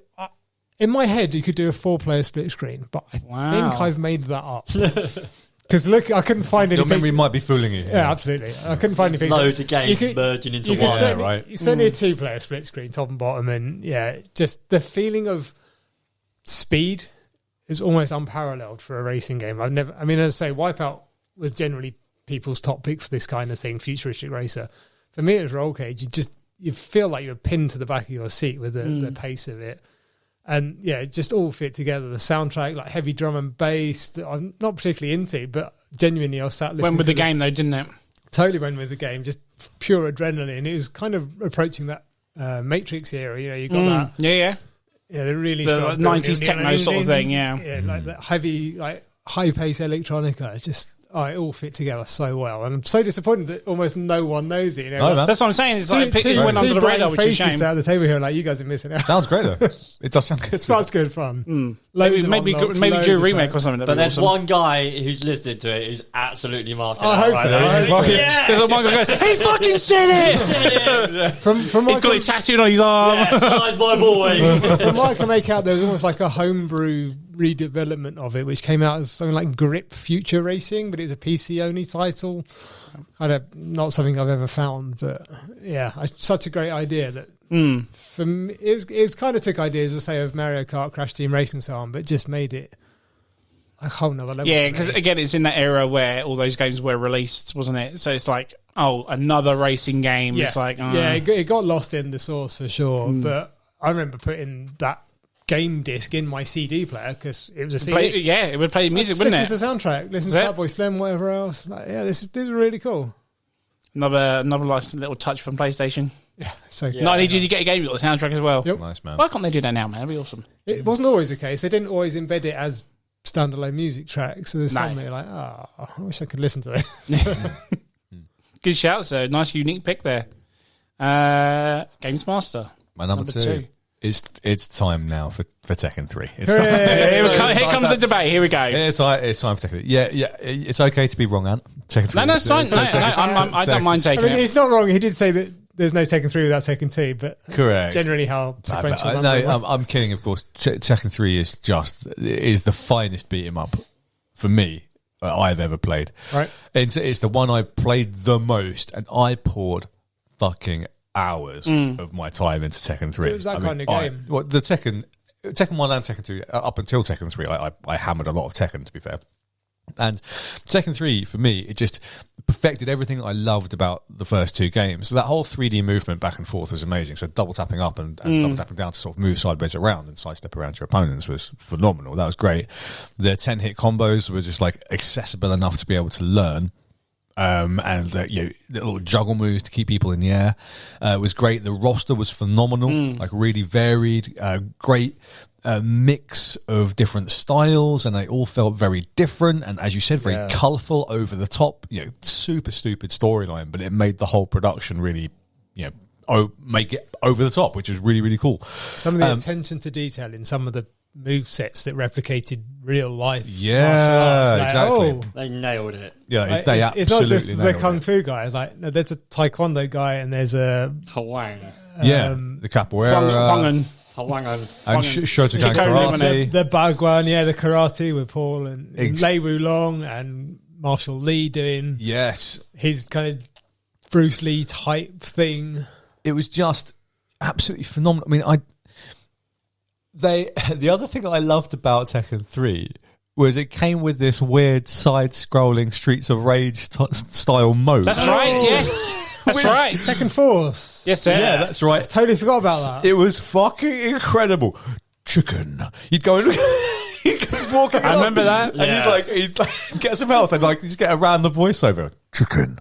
in my head, you could do a 4-player split screen, but I Wow. think I've made that up. Because look, I couldn't find any Your memory pictures- might be fooling you. Yeah, absolutely. I couldn't find any pictures. Loads of games You could- merging into you could one. certainly, right? It's certainly a 2-player split screen, top and bottom, and yeah, just the feeling of speed is almost unparalleled for a racing game. As I say, Wipeout was generally people's top pick for this kind of thing, futuristic racer. For me, it was Roll Cage. You feel like you're pinned to the back of your seat with the pace of it. And yeah, it just all fit together. The soundtrack, like heavy drum and bass, that I'm not particularly into, but genuinely I was sat listening. Went with the game though, didn't it? Totally went with the game, just pure adrenaline. It was kind of approaching that Matrix era. You got that. Yeah. Yeah, the really The strong 90s techno sort of thing, Yeah, like that heavy, like high-paced electronica. It's just, it all fit together so well. And I'm so disappointed that almost no one knows it. No, man. That's what I'm saying. It's like it went under the radar, which is a shame. At the table here, like, you guys are missing out. Sounds great though. It does sound good. Such good fun. Maybe do a remake or something. But there's one guy who's listening to it who's absolutely marking I hope so. There's one guy going, he fucking said it! From He's got it tattooed on his arm. Yes, size my boy. From what I can make out, there was almost like a homebrew redevelopment of it, which came out as something like Grip Future Racing, but it was a PC-only title. Kind of not something I've ever found, but yeah, such a great idea that for me, it was kind of took ideas, I say, of Mario Kart, Crash Team Racing, and so on, but just made it a whole nother level. Yeah, because again, it's in that era where all those games were released, wasn't it? So it's like, another racing game. Yeah. It's like, it got lost in the source for sure. But I remember putting that game disc in my CD player because it was a CD. It would play music, wouldn't it? Listen to the soundtrack, listen to Fatboy Slim, whatever else. Like, yeah, this is really cool. Another nice little touch from PlayStation. Yeah, so No, I need you to get a game. You got the soundtrack as well. Yep. Nice, man. Why can't they do that now, man? That'd be awesome. It wasn't always the case. They didn't always embed it as standalone music tracks. So there's some that you're like, I wish I could listen to this. Good shout, so nice unique pick there. Games Master. My number two. It's time now for Tekken 3. Here comes the debate. Here we go. It's time for Tekken 3. Yeah. It's okay to be wrong, Ant. Tekken 3. No, it's fine. I don't mind taking it. It's not wrong. He did say that there's no Tekken 3 without Tekken 2, but correct. Generally how sequential. I'm kidding, of course. Tekken 3 is the finest beat 'em up for me I've ever played. Right. It's the one I played the most, and I poured fucking hours of my time into Tekken 3. It was that kind of game. The Tekken 1 and Tekken 2, up until Tekken 3, I hammered a lot of Tekken, to be fair. And Tekken 3, for me, it just perfected everything I loved about the first two games. So that whole 3D movement back and forth was amazing. So double tapping up and double tapping down to sort of move sideways around and sidestep around your opponents was phenomenal. That was great. The 10-hit combos were just like accessible enough to be able to learn. And the little juggle moves to keep people in the air was great. The roster was phenomenal, like really varied, great mix of different styles, and they all felt very different. And as you said, very colourful, over the top. Super stupid storyline, but it made the whole production really, make it over the top, which was really, really cool. Some of the attention to detail in some of the move sets that replicated real life. Yeah, exactly. They nailed it. Yeah, they absolutely it's not just the nailed kung it. fu guy. It's like there's a taekwondo guy and there's a Hawang. The capoeira. Hwangan. And Shotokan karate. The Bagwan, the karate with Paul and Lei Wulong and Marshall Lee doing his kind of Bruce Lee type thing. It was just absolutely phenomenal. I mean, the other thing that I loved about Tekken 3 was it came with this weird side-scrolling Streets of Rage style mode. That's right, yes. That's right. Tekken Force. Yes, sir. Yeah, that's right. I totally forgot about that. It was fucking incredible. Chicken. You'd go and you'd just walk around. I remember that. And you'd get some health and you just get a random voiceover. Chicken.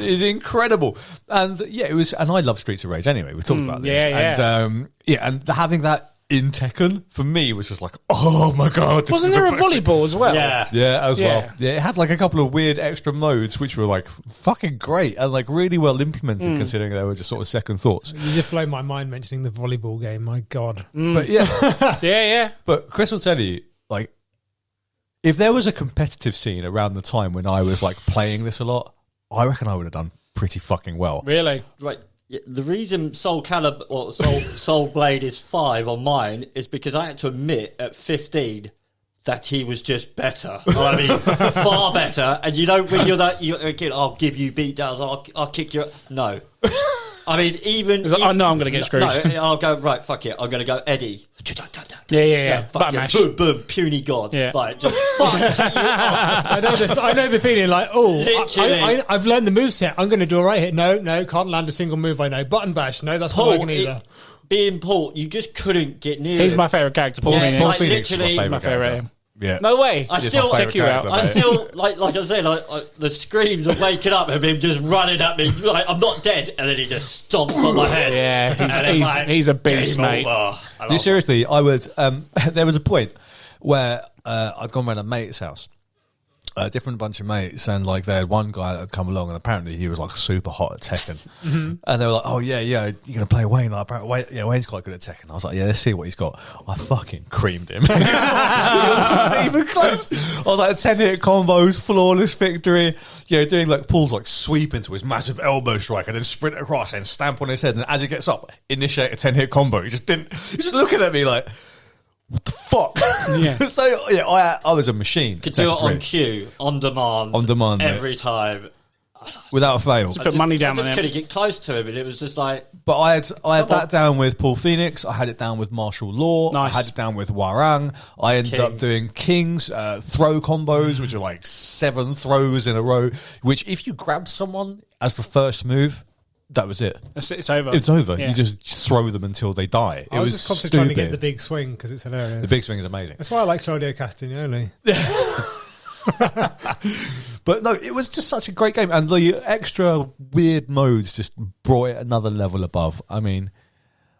It's incredible. And it was, and I love Streets of Rage anyway. We talked about this. And and having that in Tekken for me was just like, oh my god! Wasn't there a volleyball as well? Yeah, as well. Yeah, it had like a couple of weird extra modes which were like fucking great and like really well implemented, considering they were just sort of second thoughts. You just blow my mind mentioning the volleyball game. My god! But But Chris will tell you, like, if there was a competitive scene around the time when I was like playing this a lot, I reckon I would have done pretty fucking well. Really? Right. The reason Soul Calibur or Soul Blade is 5 on mine is because I had to admit at 15 that he was just better. I mean, far better. And when you're that, you're thinking, I'll give you beatdowns, I'll kick you. No. I mean, even... I know I'm going to get screwed. No, I'll go, right, fuck it. I'm going to go Eddie. Yeah. Button mash. Boom, boom, puny god. Yeah. Like, just fuck you up. I know the feeling like, Literally. I've learned the moveset. I'm going to do a right hit. No, can't land a single move I know. Button bash. No, that's not working either. Being Paul, you just couldn't get near He's him. my favourite character, Paul. Yeah, Paul like, Phoenix. literally... He's my favourite. Yeah. No way. I still check you out. I still like I said, the screams of waking up and him just running at me like I'm not dead, and then he just stomps on my head. Yeah, he's a beast, mate. Seriously, I would. There was a point where I'd gone round a mate's house, a different bunch of mates, and like they had one guy that had come along, and apparently he was like super hot at Tekken, and they were like, "Oh yeah, you're gonna play Wayne." Like, Wayne's quite good at Tekken. I was like, "Yeah, let's see what he's got." I fucking creamed him. It wasn't even close. I was like, 10-hit combos, flawless victory. Doing like pulls like sweep into his massive elbow strike, and then sprint across and stamp on his head, and as he gets up, initiate a 10-hit combo. He just didn't. He's just looking at me like, what the fuck? Yeah. So yeah, I was a machine. Could do it on cue, on demand, every time, without fail. Just put money down I on just him. couldn't get close to him, and it was just like. But I had that down with Paul Phoenix. I had it down with martial law. Nice. I had it down with Warang. I ended up doing King's throw combos, which are like 7 throws in a row. Which, if you grab someone as the first move, that was it. It's over. It's over. Yeah. You just throw them until they die. I was just constantly trying to get the big swing because it's hilarious. The big swing is amazing. That's why I like Claudio Castagnoli. But no, it was just such a great game, and the extra weird modes just brought it another level above. I mean,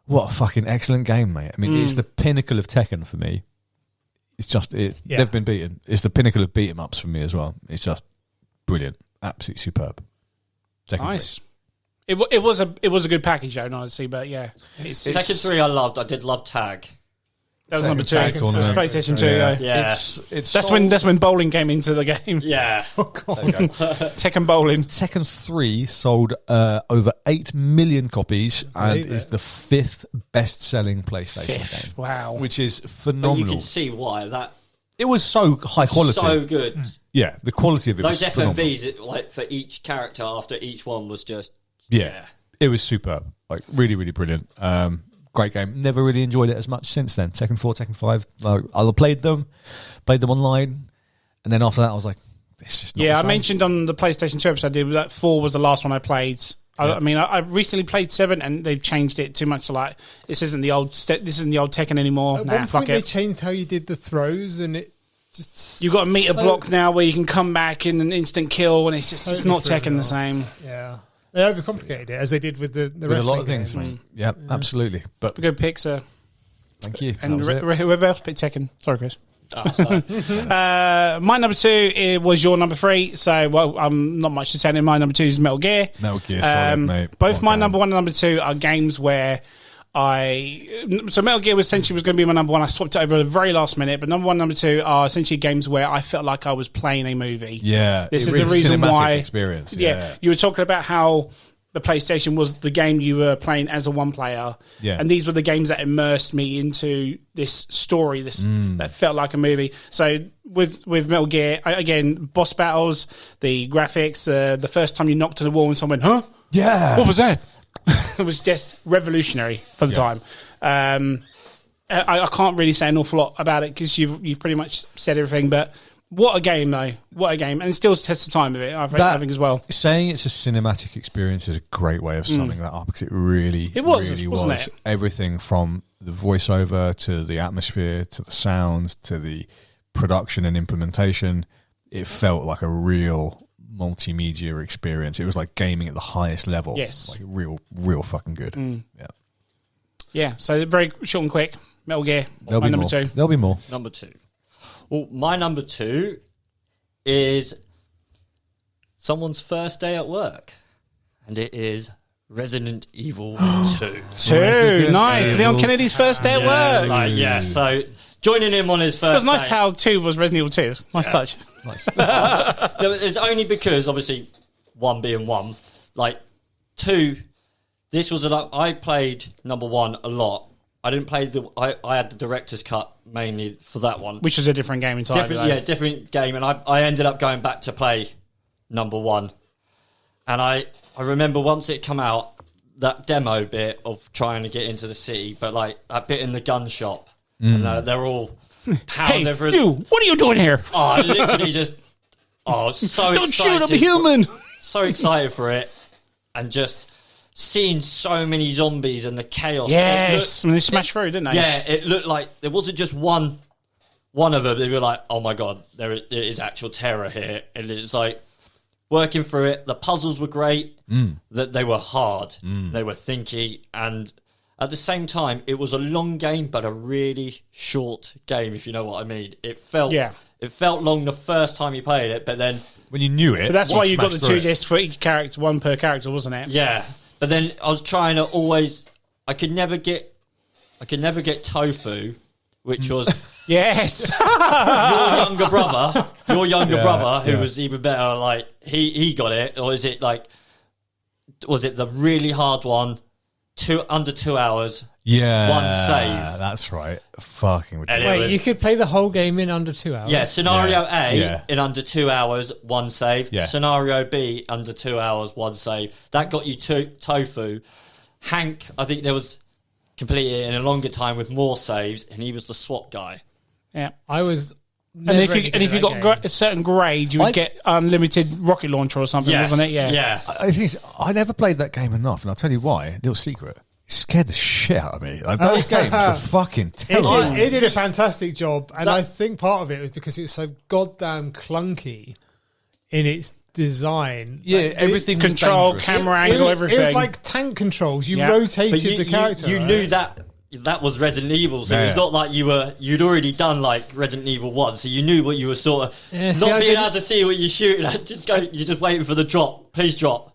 what a fucking excellent game, mate. I mean, it's the pinnacle of Tekken for me. It's never been beaten. It's the pinnacle of beat 'em ups for me as well. It's just brilliant, absolutely superb. Nice. It was a good package, though, honestly, but yeah. Tekken 3 I loved. I did love Tag. That was number 2. Tag It was tournament. PlayStation 2, Yeah. though. Yeah. That's when bowling came into the game. Yeah. Oh, God. Tekken bowling. Tekken 3 sold over 8 million copies and Believe is it. the 5th best-selling PlayStation game. Wow. Which is But phenomenal. you can see why that It was so high quality. so good. Yeah, the quality of it Those was phenomenal. FMVs, like for each character after each one was just Yeah. It was superb. Like, really, really brilliant. Great game. Never really enjoyed it as much since then. Tekken 4, Tekken 5. I played them online, and then after that I was like, this is not the I same. mentioned on the PlayStation 2 episode that 4 was the last one I played. I mean, I recently played 7, and they've changed it too much to like, this isn't the old Tekken anymore. At Nah, one fuck point, they it. changed how you did the throws, and it just... You've got meter blocks now where you can come back in an instant kill, and it's not Totally Tekken the off. same. Yeah. They overcomplicated it, as they did with the with a wrestling lot of things. games. Yeah, absolutely. But Good picks, thank you. and That was it. whoever else picked Tekken. Sorry, Chris. My number 2 was your number 3, so not much to say. My number 2 is Metal Gear. Metal Gear Solid, mate. Both What my game. number 1 and number 2 are games where so Metal Gear was essentially going to be my number 1. I swapped it over at the very last minute, but number 1 and number 2 are essentially games where I felt like I was playing a movie. Yeah, This it is really the reason cinematic why experience. Yeah, you were talking about how the PlayStation was the game you were playing as a one player. Yeah. And these were the games that immersed me into this story, that felt like a movie. So with Metal Gear, again, boss battles, the graphics, the first time you knocked to the wall and someone went, huh? Yeah. What was that? It was just revolutionary for the time. I can't really say an awful lot about it because you've pretty much said everything, but what a game, though. What a game. And it still tests the time of it, I think, as well. Saying it's a cinematic experience is a great way of summing that up because it really wasn't was. it? Everything from the voiceover to the atmosphere to the sounds to the production and implementation. It felt like a real multimedia experience. It was like gaming at the highest level. Yes. Like real fucking good. Yeah. Yeah, so very short and quick. Metal Gear, There'll my be number more. 2. There'll be more. number 2. Well, my number 2 is someone's first day at work, and it is Resident Evil 2. 2, nice. Leon Kennedy's first day at work. So joining him on his first It was nice day. how 2 was Resident Evil 2. Nice touch. Nice. It's only because, obviously, 1 being 1. Like, 2, this was I played number 1 a lot. I didn't play I had the director's cut mainly for that one. Which is a different game entirely. Different game. And I ended up going back to play number 1. And I remember once it came out, that demo bit of trying to get into the city, but like that bit in the gun shop, and they're all pounding Hey, for you! What are you doing here? Oh, I literally just so Don't excited. shoot! I'm a human. So excited for it, and just seeing so many zombies and the chaos. Yes, and they smashed through, didn't they? Yeah, it looked like there wasn't just one of them. They were like, "Oh my god, there is actual terror here," and it's like working through it. The puzzles were great. That they were hard. They were thinky, and at the same time, it was a long game, but a really short game. If you know what I mean, it felt long the first time you played it, but then when you knew it, But that's why you got the smashed through 2 discs for each character, one per character, wasn't it? yeah. But then I was trying to always. I could never get Tofu, which was Yes. your younger brother, who yeah. was even better. Like he got it, or is it like? Was it the really hard one? Under 2 hours. Yeah, One save. That's right. Fucking And ridiculous. it Wait, was- you could play the whole game in under 2 hours? Yeah, scenario A Yeah. in under 2 hours, one save. Yeah. Scenario B under 2 hours, one save. That got you Tofu. Hank, I think there was completed it in a longer time with more saves, and he was the SWAT guy. Yeah. I was. And never if any you good at that got game. a certain grade, you would get unlimited rocket launcher or something, Yes. wasn't it? Yeah. Yeah. I think I never played that game enough, and I'll tell you why. Little secret. It scared the shit out of me. Like, those games were fucking terrible. It did a fantastic job, and That- I think part of it was because it was so goddamn clunky in its design. Yeah, Like, everything was Control, dangerous. camera It angle, was, everything. it was like tank controls. You Yeah. rotated But the character. you right? knew that was Resident Evil, so Yeah. it's not like you'd already done like Resident Evil 1, so you knew what you were sort of Yeah, see, not I being didn't- able to see what you're shooting at. You're just waiting for the drop. Please drop.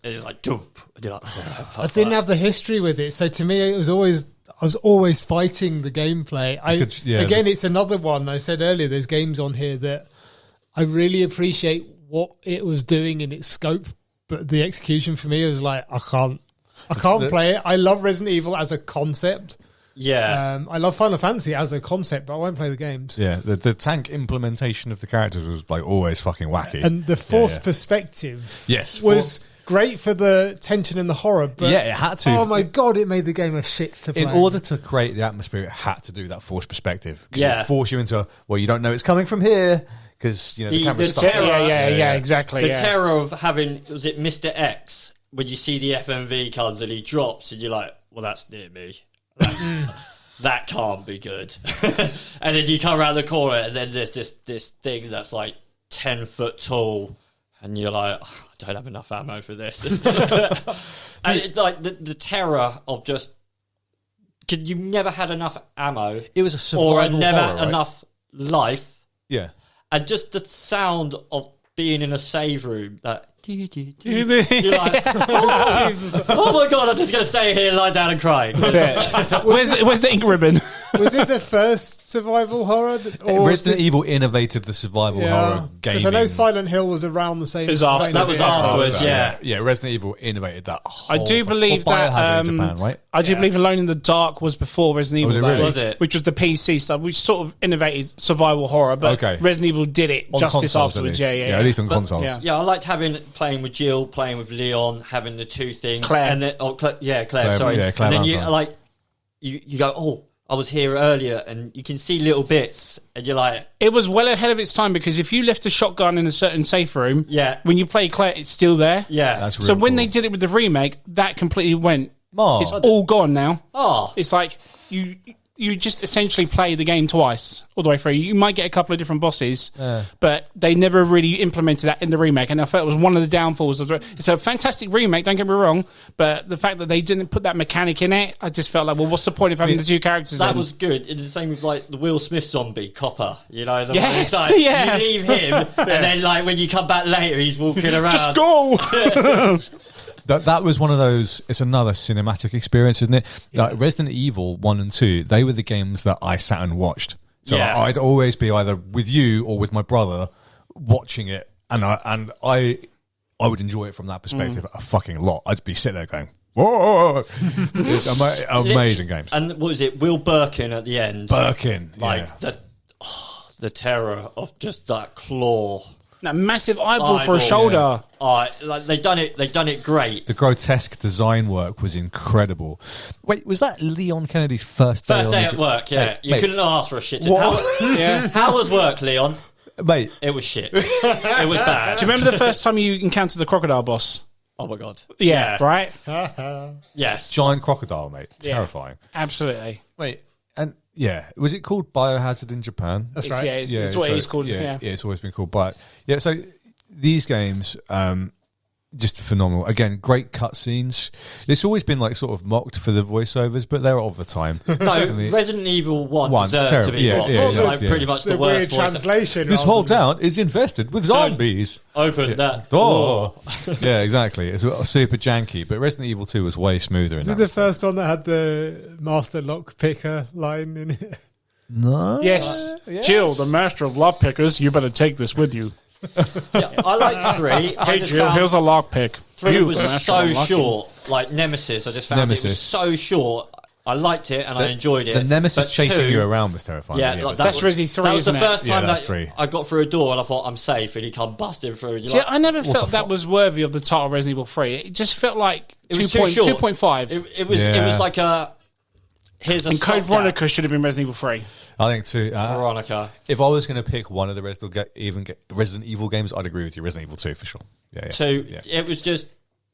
And it's like, doom. And you're like, oh, fuck, I didn't have the history with it, so to me, I was always fighting the gameplay. Again, it's another one. I said earlier, there's games on here that I really appreciate what it was doing in its scope, but the execution for me was like, I can't play it. I love Resident Evil as a concept. Yeah. I love Final Fantasy as a concept, but I won't play the games. Yeah, the tank implementation of the characters was like always fucking wacky. And the forced Yeah. perspective Yes, was great for the tension and the horror, but Yeah, it had to. Oh my god, it made the game a shit to play. in order to create the atmosphere, it had to do that forced perspective. Because Yeah. it force you into, well, you don't know it's coming from here because the The camera's stuck. terror- Yeah, exactly. The yeah. terror of having, was it Mr. X, when you see the FMV comes and he drops and you're like, well, that's near me. That can't be good. And then you come around the corner and then there's this thing that's like 10 foot tall and you're like, oh, I don't have enough ammo for this. And it's like the terror of just, because you never had enough ammo It was a or survival never horror, right? enough life. Yeah. And just the sound of being in a save room, that you're like, oh my god, I'm just going to stay here, lie down and cry. That's it. Where's the ink ribbon? Was it the first survival horror? Resident Evil innovated the survival horror game. Because I know Silent Hill was around the same. It was after. range. That was afterwards, yeah. Yeah, Resident Evil innovated that I whole do believe that Biohazard in Japan, right? I do believe Alone in the Dark was before Resident Was Evil, it really? though, Was it? which was the PC stuff, which sort of innovated survival horror. But Okay. Resident Evil did it On justice consoles, afterwards. at Yeah, least. yeah, At least on But- consoles. yeah. Yeah, I liked playing with Jill, playing with Leon, having the two things. Claire. And then, Claire, Claire, sorry. yeah, Claire and then you Valentine. like, you go, oh, I was here earlier, and you can see little bits, and you're like, It was well ahead of its time because if you left a shotgun in a certain safe room, yeah, when you play Claire, it's still there. yeah. That's So real when cool. they did it with the remake, that completely went. Oh. It's all gone now. Oh, It's like you just essentially play the game twice all the way through. You might get a couple of different bosses, but they never really implemented that in the remake. And I felt it was one of the downfalls of it. It's a fantastic remake, don't get me wrong, but the fact that they didn't put that mechanic in it, I just felt like, well, what's the point of having the two characters? that in? was good. It's the same with like the Will Smith zombie, Copper. You know, the Yes, one that's like, yeah. you leave him, and then like when you come back later, he's walking around. just go. That was one of those. It's another cinematic experience, isn't it? Like Resident Evil 1 and 2, they were the games that I sat and watched. So Yeah. I'd always be either with you or with my brother watching it, and I would enjoy it from that perspective a fucking lot. I'd be sitting there going, "Whoa!" It's amazing games. And what was it? Will Birkin at the end, Birkin, like yeah. the terror of just that claw. That massive eyeball for a shoulder. Yeah. Like they done it great. The grotesque design work was incredible. Wait, was that Leon Kennedy's first day at work? Yeah, you couldn't ask for a shit. Yeah. How was work, Leon? Mate, it was shit. It was bad. Do you remember the first time you encountered the crocodile boss? Oh my god. Yeah. Right? Yes. Giant crocodile, mate. Terrifying. Absolutely. Wait, and was it called Biohazard in Japan? That's right. It's what it's called. Yeah, it's always been called Bio. Yeah, so these games, just phenomenal. Again, great cutscenes. It's always been like sort of mocked for the voiceovers, but they're of the time. No, Resident Evil 1 deserves to be mocked. Pretty much the worst weird translation. This whole town is infested with zombies. Open that door. Yeah, exactly. It's super janky, but Resident Evil 2 was way smoother. Is it the first one that had the master lock picker line in it? No. Yes. Jill, the master of lock pickers, you better take this with you. I like 3. Hey, Jill, here's a lockpick. 3 was so short. Like Nemesis, I just found it was so short. I liked it and I enjoyed it. The Nemesis chasing you around was terrifying. Yeah, like that's Resi 3. That was the first time that I got through a door and I thought I'm safe, and he come busting through. And I never felt that was worthy of the title Resident Evil 3. It just felt like it was 2.5. It was like a. Here's a. And Code Veronica should have been Resident Evil 3. I think too. Veronica. If I was going to pick one of the Resident Evil games, I'd agree with you. Resident Evil 2 for sure. Yeah. 2. Yeah. It was just.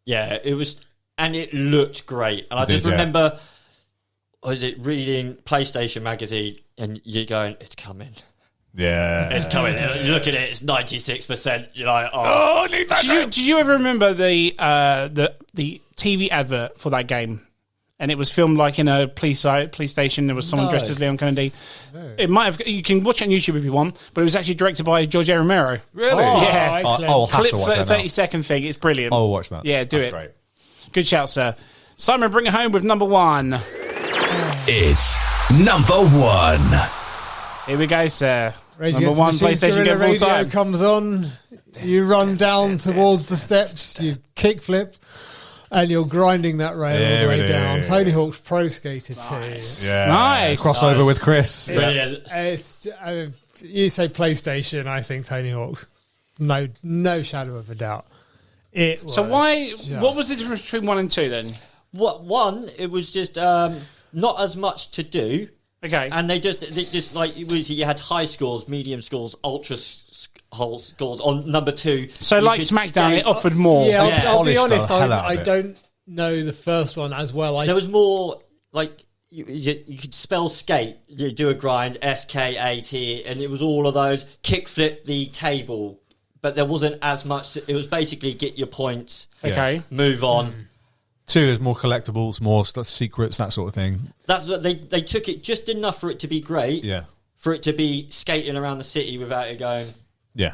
Yeah, it was, and it looked great. And I just remember, was it reading PlayStation magazine, and you're going, "It's coming." Yeah, it's coming. You look at it; it's 96%. You're like, "Oh, I need that." Did you ever remember the TV advert for that game? And it was filmed like in a police station. There was someone dressed as Leon Kennedy. No. It might have. You can watch it on YouTube if you want, but it was actually directed by George A. Romero. Really? Yeah. I'll have Clip to watch that 30-second thing. It's brilliant. I'll watch that. Yeah, do That's it. Great. Good shout, sir. Simon, bring it home with number 1. It's number 1. Here we go, sir. Number 1 PlayStation game of all time. Comes on. You run down towards the steps. You kickflip. And you're grinding that rail all the way down. Tony Hawk's Pro Skater 2. Yeah. Nice. Crossover with Chris. Brilliant. You say PlayStation, I think Tony Hawk. No shadow of a doubt. What was the difference between 1 and 2 then? One, it was just not as much to do. Okay. And they just like, you had high scores, medium scores, ultra scores on number 2. So like SmackDown, it offered more. Yeah, I'll be honest, I don't know the first one as well. There was more, like, you could spell skate, you do a grind, SKAT, and it was all of those, kickflip the table, but there wasn't as much. It was basically get your points, move on. 2 is more collectibles, more secrets, that sort of thing. That's what they took it just enough for it to be great. Yeah. For it to be skating around the city without it going. Yeah.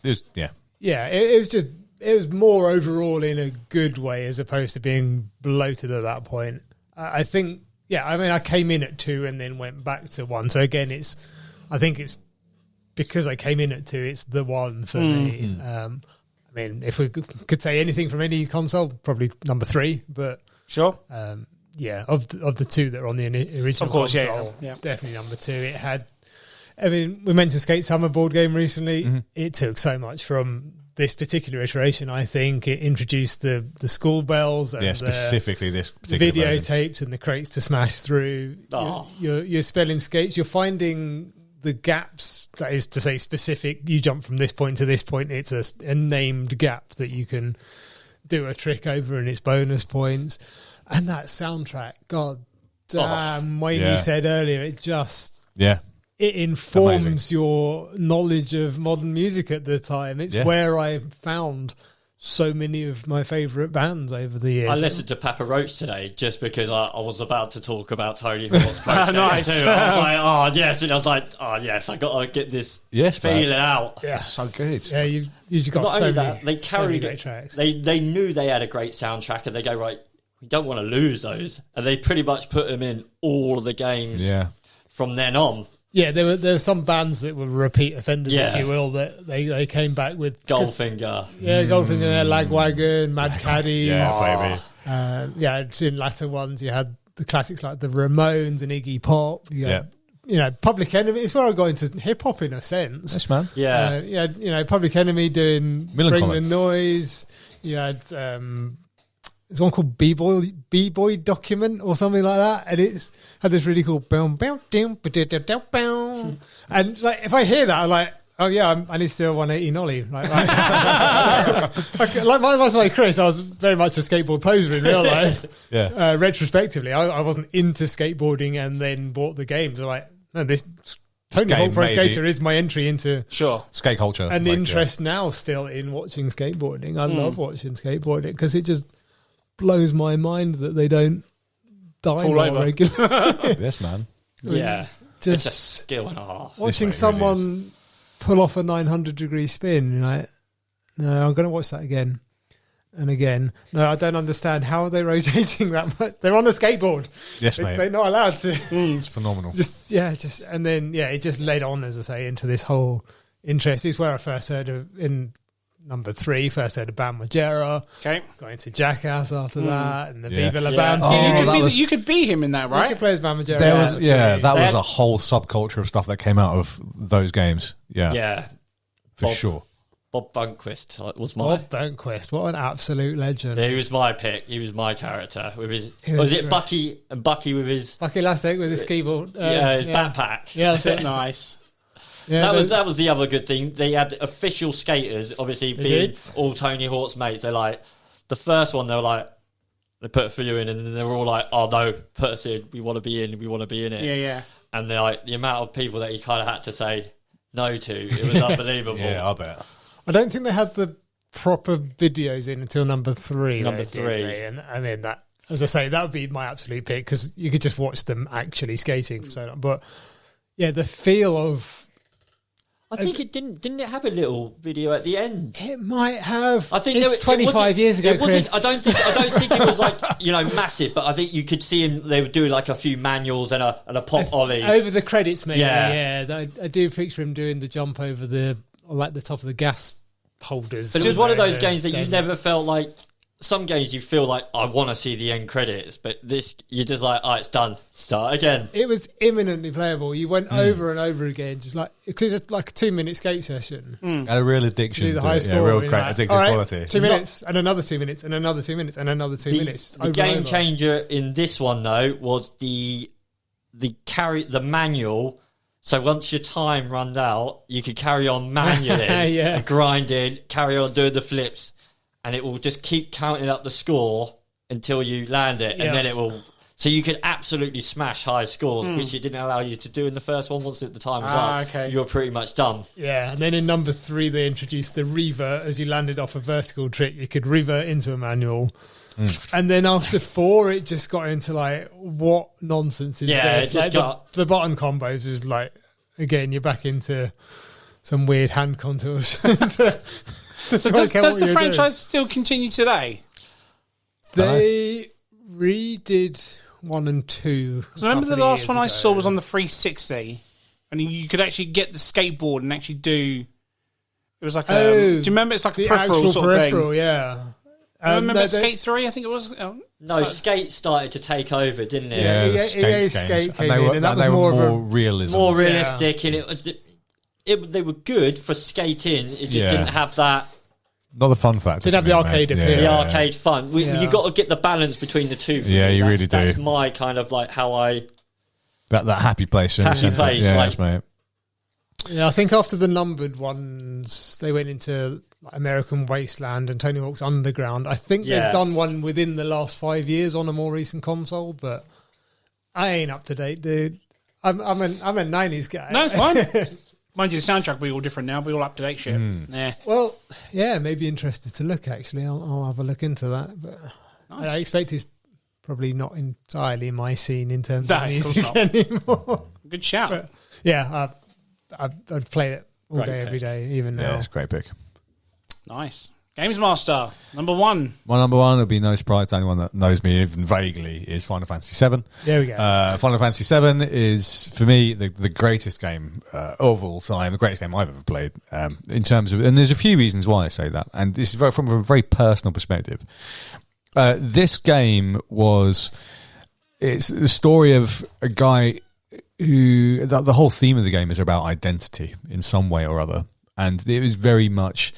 It was more overall in a good way as opposed to being bloated at that point. I think, I came in at 2 and then went back to 1. So again, I think it's because I came in at 2, it's the 1 for me. If we could say anything from any console, probably number 3, but sure. Of the 2 that are on the original console, definitely number 2. It had, we mentioned Skate Summer board game recently. Mm-hmm. It took so much from this particular iteration. I think it introduced the school bells and specifically this particular videotapes and the crates to smash through. You're spelling skates. You're finding the gaps, that is to say specific, you jump from this point to this point, it's a named gap that you can do a trick over and it's bonus points. And that soundtrack, god damn, Wayne, you said earlier, it just it informs your knowledge of modern music at the time. It's where I found so many of my favourite bands over the years. I listened to Papa Roach today just because I was about to talk about Tony Hawk's Pro Skater nice. 2. I was like, yes, and I was like, I got to get this feeling out. Yeah, it's so good. Yeah, you've got not so only many, that, they carried great tracks. They knew they had a great soundtrack, and they go, right, we don't want to lose those, and they pretty much put them in all of the games from then on. Yeah, there were some bands that were repeat offenders, if you will, that they came back with Goldfinger. Yeah, Goldfinger there, Lagwagon, Mad Caddies. Yeah, baby. In latter ones you had the classics like the Ramones and Iggy Pop. You had Public Enemy. It's where I got into hip hop in a sense. Yes, man. Yeah. Public Enemy doing Bring the Noise. You had there's one called B-Boy Document or something like that, and it's had this really cool boom, boom, doom, boom. And like, if I hear that, I'm like, oh yeah, I need to do a 180 nollie. Like like Chris, I was very much a skateboard poser in real life. Yeah. Retrospectively, I wasn't into skateboarding and then bought the games. Like, no, this Tony Hawk Pro Skater is my entry into skate culture and interest now still in watching skateboarding. I love watching skateboarding because it just blows my mind that they don't die more regularly. Yes, man. Yeah. Just it's a skill and a half. Watching someone pull off a 900-degree spin, you're like, no, I'm going to watch that again and again. No, I don't understand. How are they rotating that much? They're on a skateboard. Yes, mate. They're not allowed to. It's phenomenal. And then it just led on, as I say, into this whole interest. It's where I first heard of, in number 3, first heard of Bam Margera. Okay. Got into Jackass after that, and the Viva La Bam. You could be him in that, right? You could play as Bam Margera. That was a whole subculture of stuff that came out of those games. Yeah. Yeah. For sure. Bob Burnquist was Bob Burnquist, what an absolute legend. He was my pick. He was my character. With his, was it Bucky and Bucky with his Bucky Lasek with his keyboard? His backpack. Yeah, that's it. Nice. Yeah, that was the other good thing. They had official skaters, obviously being all Tony Hawk's mates. They're like, the first one, they were like, they put a few in, and then they were all like, oh no, put us in. We want to be in it. Yeah. And they're like, the amount of people that he kind of had to say no to, it was unbelievable. Yeah, I bet. I don't think they had the proper videos in until number 3. Number 3. And I mean, that, as I say, that would be my absolute pick because you could just watch them actually skating for so long. But yeah, the feel of. I think it didn't it have a little video at the end? It might have. I think it's 25 years ago, Chris. I don't think it was like, massive, but I think you could see him. They were doing like a few manuals and a pop ollie over the credits, maybe. Yeah. I do picture him doing the jump over the top of the gas holders. But it was one of those games that you never felt like. Some games you feel like, I want to see the end credits, but this, you're just like, it's done. Start again. It was imminently playable. You went over and over again, just like, because it was just like a 2-minute skate session. Had a real addiction to do the to high it. score. Yeah, real great addictive quality. 2 minutes, and another 2 minutes, and another 2 minutes, and another 2 minutes. The game changer in this one, though, was the manual. So once your time runs out, you could carry on manually, grinding, carry on doing the flips, and it will just keep counting up the score until you land it, and then it will. So you could absolutely smash high scores, which it didn't allow you to do in the first one. Once the time was up, okay. you were pretty much done. Yeah, and then in number 3, they introduced the revert. As you landed off a vertical trick, you could revert into a manual. And then after 4, it just got into like, what nonsense is this? It just got the button combos was like, again, you're back into some weird hand contours. So does the franchise still continue today? They redid 1 and 2. Remember the last one I saw was on the 360, and you could actually get the skateboard and actually do. It was like do you remember? It's like a peripheral sort of thing. Yeah. Remember Skate 3? I think it was. No, Skate started to take over, didn't it? Yeah, Skate came and they were more realism. More realistic, and they were good for skating. It just didn't have that. Not the fun factor. Didn't have the arcade appeal. The arcade fun. You got to get the balance between the two. For me. You really do. That's my kind of like how I. That happy place. Happy place. Yeah, like, mate. Yeah, I think after the numbered ones, they went into American Wasteland and Tony Hawk's Underground. I think they've done one within the last 5 years on a more recent console, but I ain't up to date, dude. I'm a 90s guy. No, it's fine. Mind you, the soundtrack will be all different now. We're all up to date shit. Yeah. Well, yeah, maybe interested to look, actually. I'll have a look into that. But nice. I expect it's probably not entirely my scene in terms of music anymore. Good shout. But yeah, I'd play it all day, every day, even now. Yeah, it's a great pick. Nice. Games Master, number 1. My number 1 will be no surprise to anyone that knows me even vaguely is Final Fantasy VII. There we go. Final Fantasy VII is, for me, the greatest game of all time, the greatest game I've ever played. In terms of, and there's a few reasons why I say that, and this is from a very personal perspective. This game it's the story of a guy the whole theme of the game is about identity in some way or other, and it was very much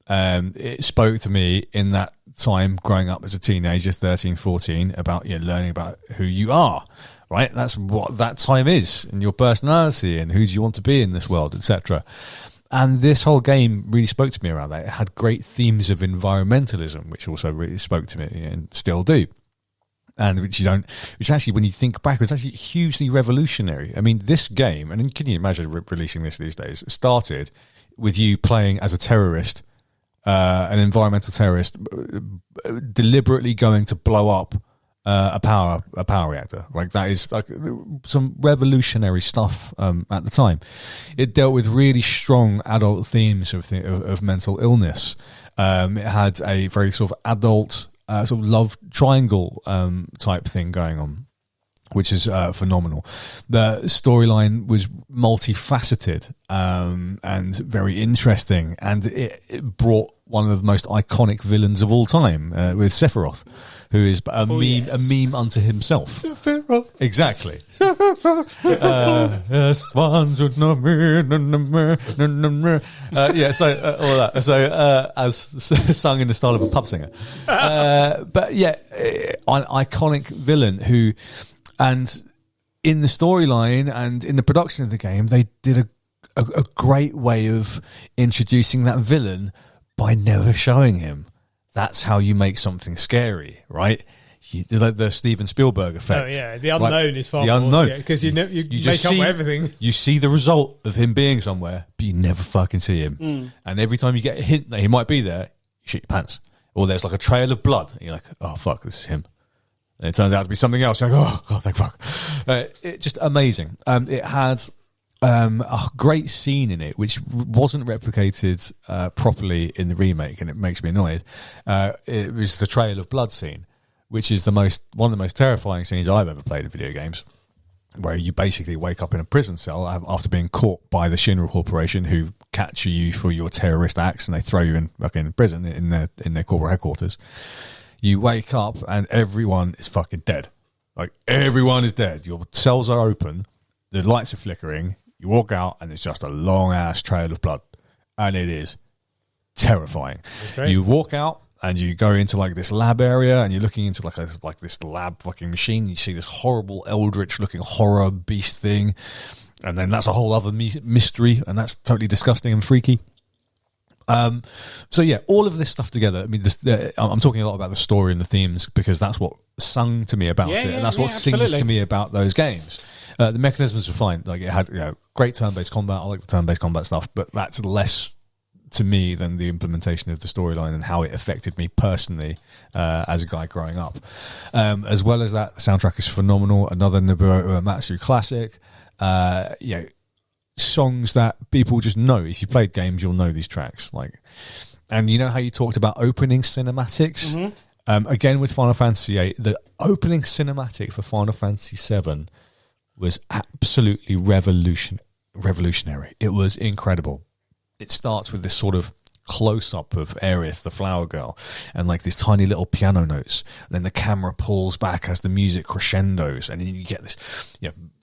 it spoke to me in that time growing up as a teenager, 13, 14, about learning about who you are, right? That's what that time is, and your personality, and who do you want to be in this world, etc. And this whole game really spoke to me around that. It had great themes of environmentalism, which also really spoke to me and still do. And which actually, when you think back, was actually hugely revolutionary. I mean, this game, and can you imagine releasing this these days, started with you playing as a terrorist, an environmental terrorist, deliberately going to blow up a power reactor. Like, that is like some revolutionary stuff at the time. It dealt with really strong adult themes of mental illness. It had a very sort of adult sort of love triangle type thing going on, which is phenomenal. The storyline was multifaceted and very interesting, and it brought one of the most iconic villains of all time with Sephiroth, who is a meme unto himself. Sephiroth. Exactly. All that. So, as sung in the style of a pub singer. But yeah, an iconic villain who, and in the storyline and in the production of the game, they did a great way of introducing that villain by never showing him. That's how you make something scary, right? The Steven Spielberg effect. Oh yeah, the unknown is far the more unknown, because you make up everything. You see the result of him being somewhere, but you never fucking see him. And every time you get a hint that he might be there, you shit your pants. Or there's like a trail of blood, and you're like, oh fuck, this is him. And it turns out to be something else. You're like, oh thank fuck. It just amazing. It had a great scene in it, which wasn't replicated properly in the remake, and it makes me annoyed. It was the trail of blood scene, which is one of the most terrifying scenes I've ever played in video games, where you basically wake up in a prison cell after being caught by the Shinra Corporation, who capture you for your terrorist acts, and they throw you in prison in their corporate headquarters. You wake up and everyone is fucking dead. Like, everyone is dead. Your cells are open, the lights are flickering. You walk out and it's just a long ass trail of blood, and it is terrifying. You walk out and you go into like this lab area, and you're looking into like this lab fucking machine. You see this horrible eldritch looking horror beast thing, and then that's a whole other mystery, and that's totally disgusting and freaky. So yeah, all of this stuff together. I mean, I'm talking a lot about the story and the themes because that's what sung to me about it, and that's what sings to me about those games. The mechanisms were fine. Like, it had great turn-based combat. I like the turn-based combat stuff, but that's less to me than the implementation of the storyline and how it affected me personally as a guy growing up. As well as that, the soundtrack is phenomenal. Another Nobuo Uematsu classic. Songs that people just know. If you played games, you'll know these tracks. And you know how you talked about opening cinematics? Mm-hmm. Again, with Final Fantasy VIII, the opening cinematic for Final Fantasy VII was absolutely revolutionary. It was incredible. It starts with this sort of close-up of Aerith, the flower girl, and like these tiny little piano notes. And then the camera pulls back as the music crescendos, and then you get this,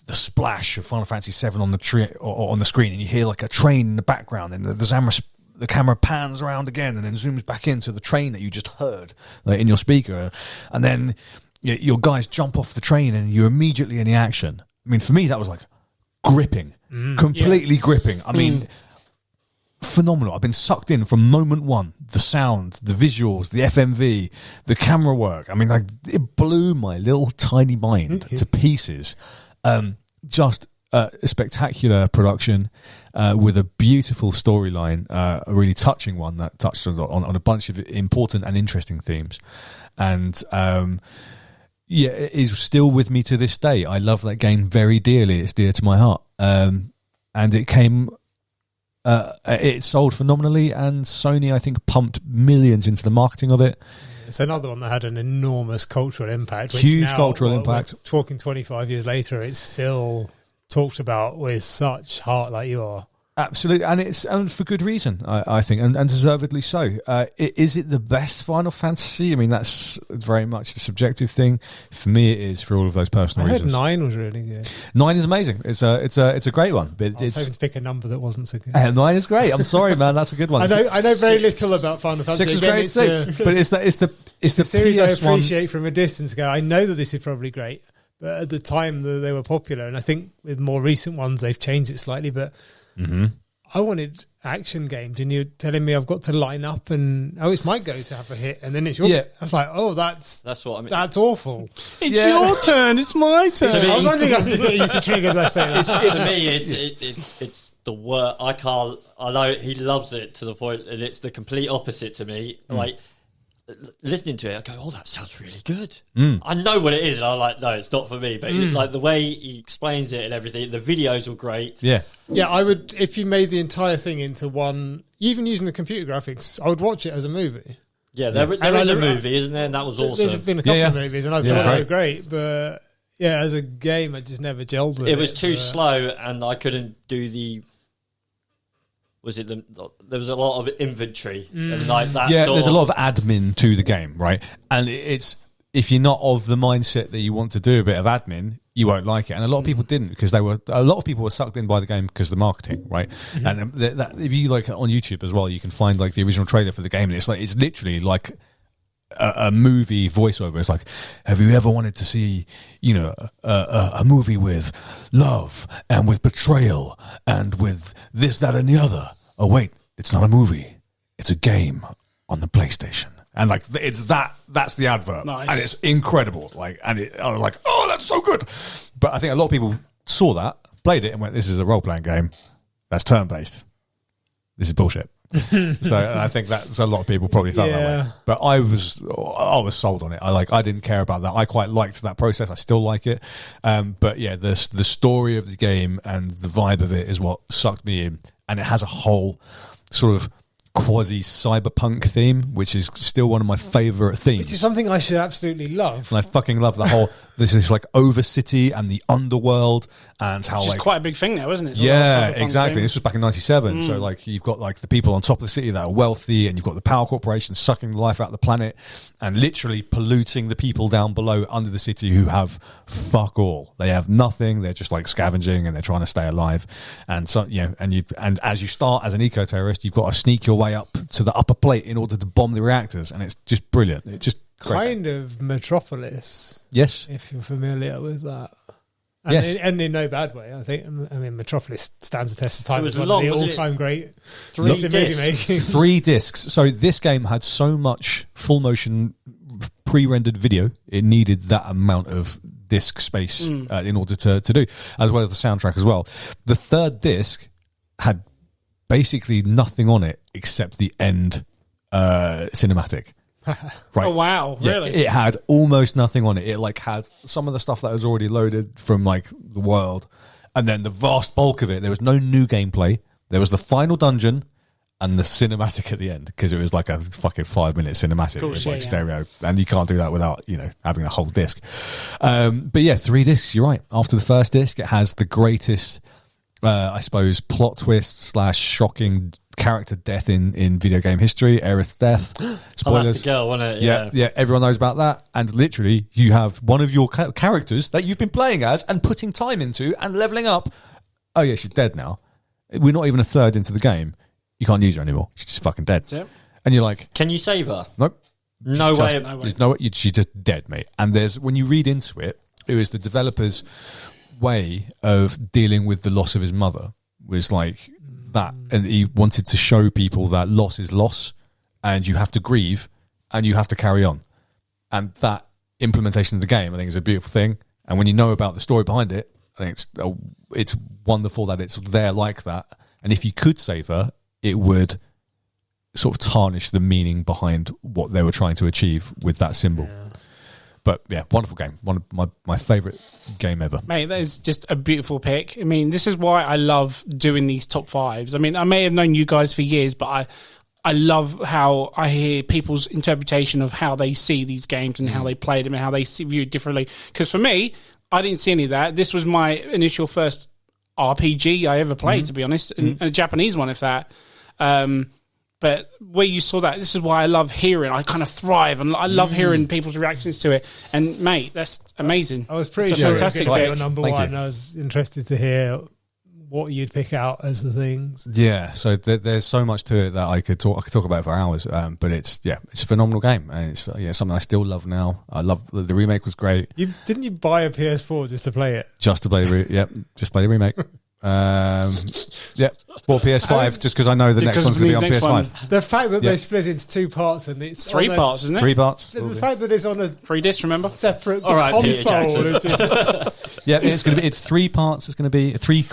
the splash of Final Fantasy VII on the screen, and you hear like a train in the background, and the camera pans around again, and then zooms back into the train that you just heard in your speaker, and then your guys jump off the train, and you're immediately in the action. I mean, for me, that was like gripping, completely gripping. I mean, phenomenal. I've been sucked in from moment one. The sound, the visuals, the FMV, the camera work. I mean, it blew my little tiny mind to pieces. Just a spectacular production with a beautiful storyline, a really touching one that touched on a bunch of important and interesting themes. And it is still with me to this day. I love that game very dearly. It's dear to my heart. And it came... it sold phenomenally, and Sony, I think, pumped millions into the marketing of it. It's another one that had an enormous cultural impact. Huge cultural impact. We're talking 25 years later, it's still talked about with such heart, like you are. Absolutely, and for good reason, I think, and deservedly so. Is it the best Final Fantasy? I mean, that's very much a subjective thing. For me, it is for all of those personal reasons. 9 was really good. 9 is amazing. It's a great one. But I was hoping to pick a number that wasn't so good. 9 is great. I'm sorry, man. That's a good one. I know very little about Final Fantasy. 6 was great. 6, but it's the series I PS1. appreciate from a distance. I know that this is probably great, but at the time they were popular, and I think with more recent ones they've changed it slightly. But I wanted action games, and you're telling me I've got to line up, and it's my go to have a hit, and then it's your. Yeah. I was like, that's what I mean. That's awful. It's your turn. It's my turn. I was only going to get you to trigger that. To me, it's the word. I know he loves it to the point, and it's the complete opposite to me. Like listening to it, I go, "Oh, that sounds really good." I know what it is, and I'm like, "No, it's not for me." But like the way he explains it and everything, the videos were great. Yeah. I would, if you made the entire thing into one, even using the computer graphics, I would watch it as a movie. Yeah, there is a movie, isn't there? And that was awesome. There's been a couple of movies, and I thought they were great, but as a game, I just never gelled with it. It was too slow, and I couldn't do the. There was a lot of inventory and like that. Yeah, there's a lot of admin to the game, right? And it's if you're not of the mindset that you want to do a bit of admin, you won't like it. And a lot of people didn't because a lot of people were sucked in by the game because of the marketing, right? And if you like on YouTube as well, you can find like the original trailer for the game, and it's literally like a movie voiceover. It's like, have you ever wanted to see, a movie with love and with betrayal and with this, that, and the other? Oh wait, it's not a movie; it's a game on the PlayStation. And like that's the advert, nice. And it's incredible. Like, I was like, oh, that's so good. But I think a lot of people saw that, played it, and went, "This is a role-playing game. That's turn-based. This is bullshit." So I think that's a lot of people probably felt that way. But I was sold on it. I didn't care about that. I quite liked that process. I still like it. But yeah, the story of the game and the vibe of it is what sucked me in. And it has a whole sort of quasi cyberpunk theme, which is still one of my favourite themes. Which is something I should absolutely love. And I fucking love the whole this is like Overcity and the underworld and how which is like quite a big thing now, isn't it? It's exactly. Thing. This was back in 97. So like you've got like the people on top of the city that are wealthy, and you've got the power corporations sucking the life out of the planet and literally polluting the people down below under the city who have fuck all. They have nothing. They're just like scavenging and they're trying to stay alive. And so and as you start as an eco-terrorist, you've got to sneak your way up to the upper plate in order to bomb the reactors, and it's just brilliant. It just kind of Metropolis. Yes, if you're familiar with that. And yes, and in no bad way. I mean, Metropolis stands the test of time. It was one long, of the wasn't all-time it? great 3 movie discs. making. 3 discs. So this game had so much full motion pre-rendered video, it needed that amount of disc space in order to do, as well as the soundtrack as well. The 3rd disc had basically nothing on it except the end cinematic. Right. Oh wow! Really? It had almost nothing on it. It like had some of the stuff that was already loaded from like the world, and then the vast bulk of it. There was no new gameplay. There was the final dungeon and the cinematic at the end, because it was like a fucking 5-minute cinematic with like stereo, and you can't do that without having a whole disc. But yeah, 3 discs. You're right. After the first disc, it has the greatest, I suppose, plot twist / shocking character death in video game history. Aerith's death. Spoilers. That's the girl, wasn't it? Yeah, everyone knows about that. And literally, you have one of your characters that you've been playing as and putting time into and leveling up. Oh yeah, she's dead now. We're not even a third into the game. You can't use her anymore. She's just fucking dead. Yep. And you're like, can you save her? Nope. No way. There's no way. She's just dead, mate. And when you read into it, it was the developer's way of dealing with the loss of his mother. Was like that, and he wanted to show people that loss is loss, and you have to grieve, and you have to carry on. And that implementation of the game, I think, is a beautiful thing. And when you know about the story behind it, I think it's wonderful that it's there like that. And if you could save her, it would sort of tarnish the meaning behind what they were trying to achieve with that symbol. Yeah. But yeah, wonderful game. One of my favourite game ever. Mate, that is just a beautiful pick. I mean, this is why I love doing these top 5s. I mean, I may have known you guys for years, but I love how I hear people's interpretation of how they see these games and how they play them and how they view it differently. Because for me, I didn't see any of that. This was my initial first RPG I ever played, to be honest, and a Japanese one, if that. But where you saw that, this is why I love hearing. I kind of thrive, and I love hearing people's reactions to it. And mate, that's amazing. I was pretty It's a sure fantastic it was pick. your number Thank one. you. I was interested to hear what you'd pick out as the things. Yeah, so there's so much to it that I could talk about it for hours. But it's a phenomenal game, and it's something I still love now. I love the remake was great. Didn't you buy a PS4 just to play it? Just to play just play the remake. Bought PS5 just because I know the next Because one's going to be on next PS5. one- The fact that Yeah. they split into 2 parts and it's Three on a- parts, isn't it? 3 parts. The fact that it's on a 3 discs, remember? separate All right, Peter console. It's just, Yeah, it's 3 parts. It's going to be 3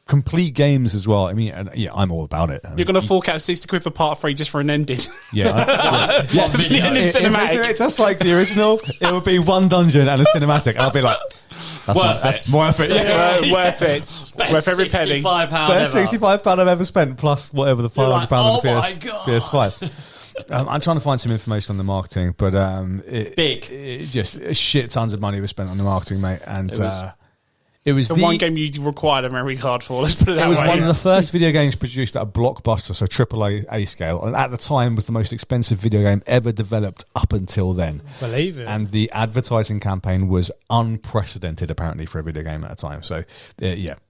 complete games as well. I mean, I'm all about it. I mean, You're going to fork out £60 for part 3 just for an ending. yeah. Just for the ending If they do cinematic. it just like the original, it would be 1 dungeon and a cinematic. And I'll be like, that's worth it. Yeah. Worth it. Worth every penny. £65 Best ever. £65 I've ever spent, plus whatever the £500 like, on the oh my God. PS5. I'm trying to find some information on the marketing, but Big. it just shit tons of money was spent on the marketing, mate. And It was- it was The one game you required a memory card for, let's put it that It was way. one of the first video games produced at a blockbuster, so AAA scale, and at the time was the most expensive video game ever developed up until then. believe it. And the advertising campaign was unprecedented, apparently, for a video game at a time. So,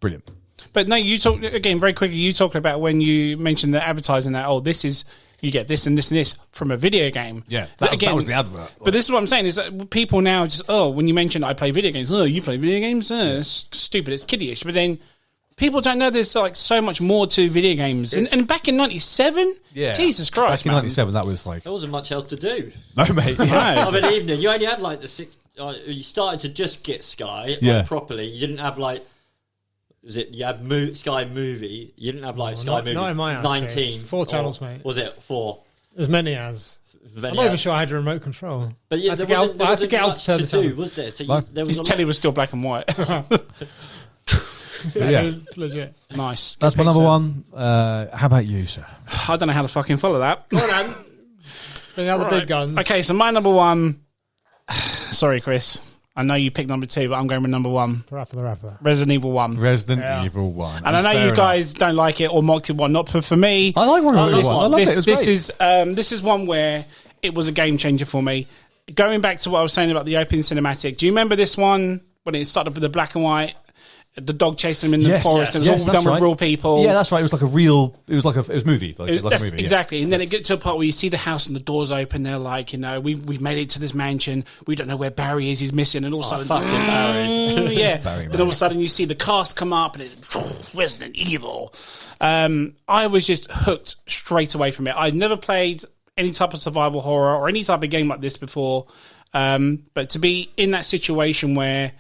brilliant. But no, you talk again very quickly. You talked about when you mentioned the advertising that this is you get this and this and this from a video game. Yeah, But that was the advert. But this is what I'm saying is that people now just when you mention I play video games, you play video games, it's stupid, it's kiddyish. But then people don't know there's like so much more to video games. And back in '97, Jesus Christ, back in '97, that was like There wasn't much else to do. no, mate. No. Of an evening, you only had like the 6. You started to just get Sky properly. You didn't have like. Was it? You had Sky Movie. You didn't have like Sky not- Movie. not in my house, 19. Chris. 4 channels, or mate. Was it 4? As many as. I'm not even sure I had a remote control. But yeah, I had to there get wasn't, out- I had to wasn't get out much to turn to the channel. do, was there? So No. there was His a telly lot. was still black and white. Yeah. Legit. Nice. That's my Good pick, number sir. one. How about you, sir? I don't know how to fucking follow that. Bring out the Right. big guns. Okay, so my number one. Sorry, Chris. I know you picked number 2, but I'm going with number 1. The rapper. Resident Evil 1. Resident Yeah. Evil 1. And I know Fair you enough. guys don't like it or mocked it one. Not for me. I like Resident This, Evil 1. I love it. It was this great. this is one where it was a game changer for me. Going back to what I was saying about the opening cinematic, do you remember this one when it started with the black and white? The dog chasing him in the forest. It was all that's done with right. real people. Yeah, that's right. It was like a real. It was movie. Like a That's movie. yeah. exactly. And then it gets to a part where you see the house and the doors open. They're like, we've made it to this mansion. We don't know where Barry is. He's missing. And all of a sudden, Fucking Barry. yeah. Barry, Then all of a sudden you see the cast come up and it's Resident Evil. I was just hooked straight away from it. I'd never played any type of survival horror or any type of game like this before. But to be in that situation where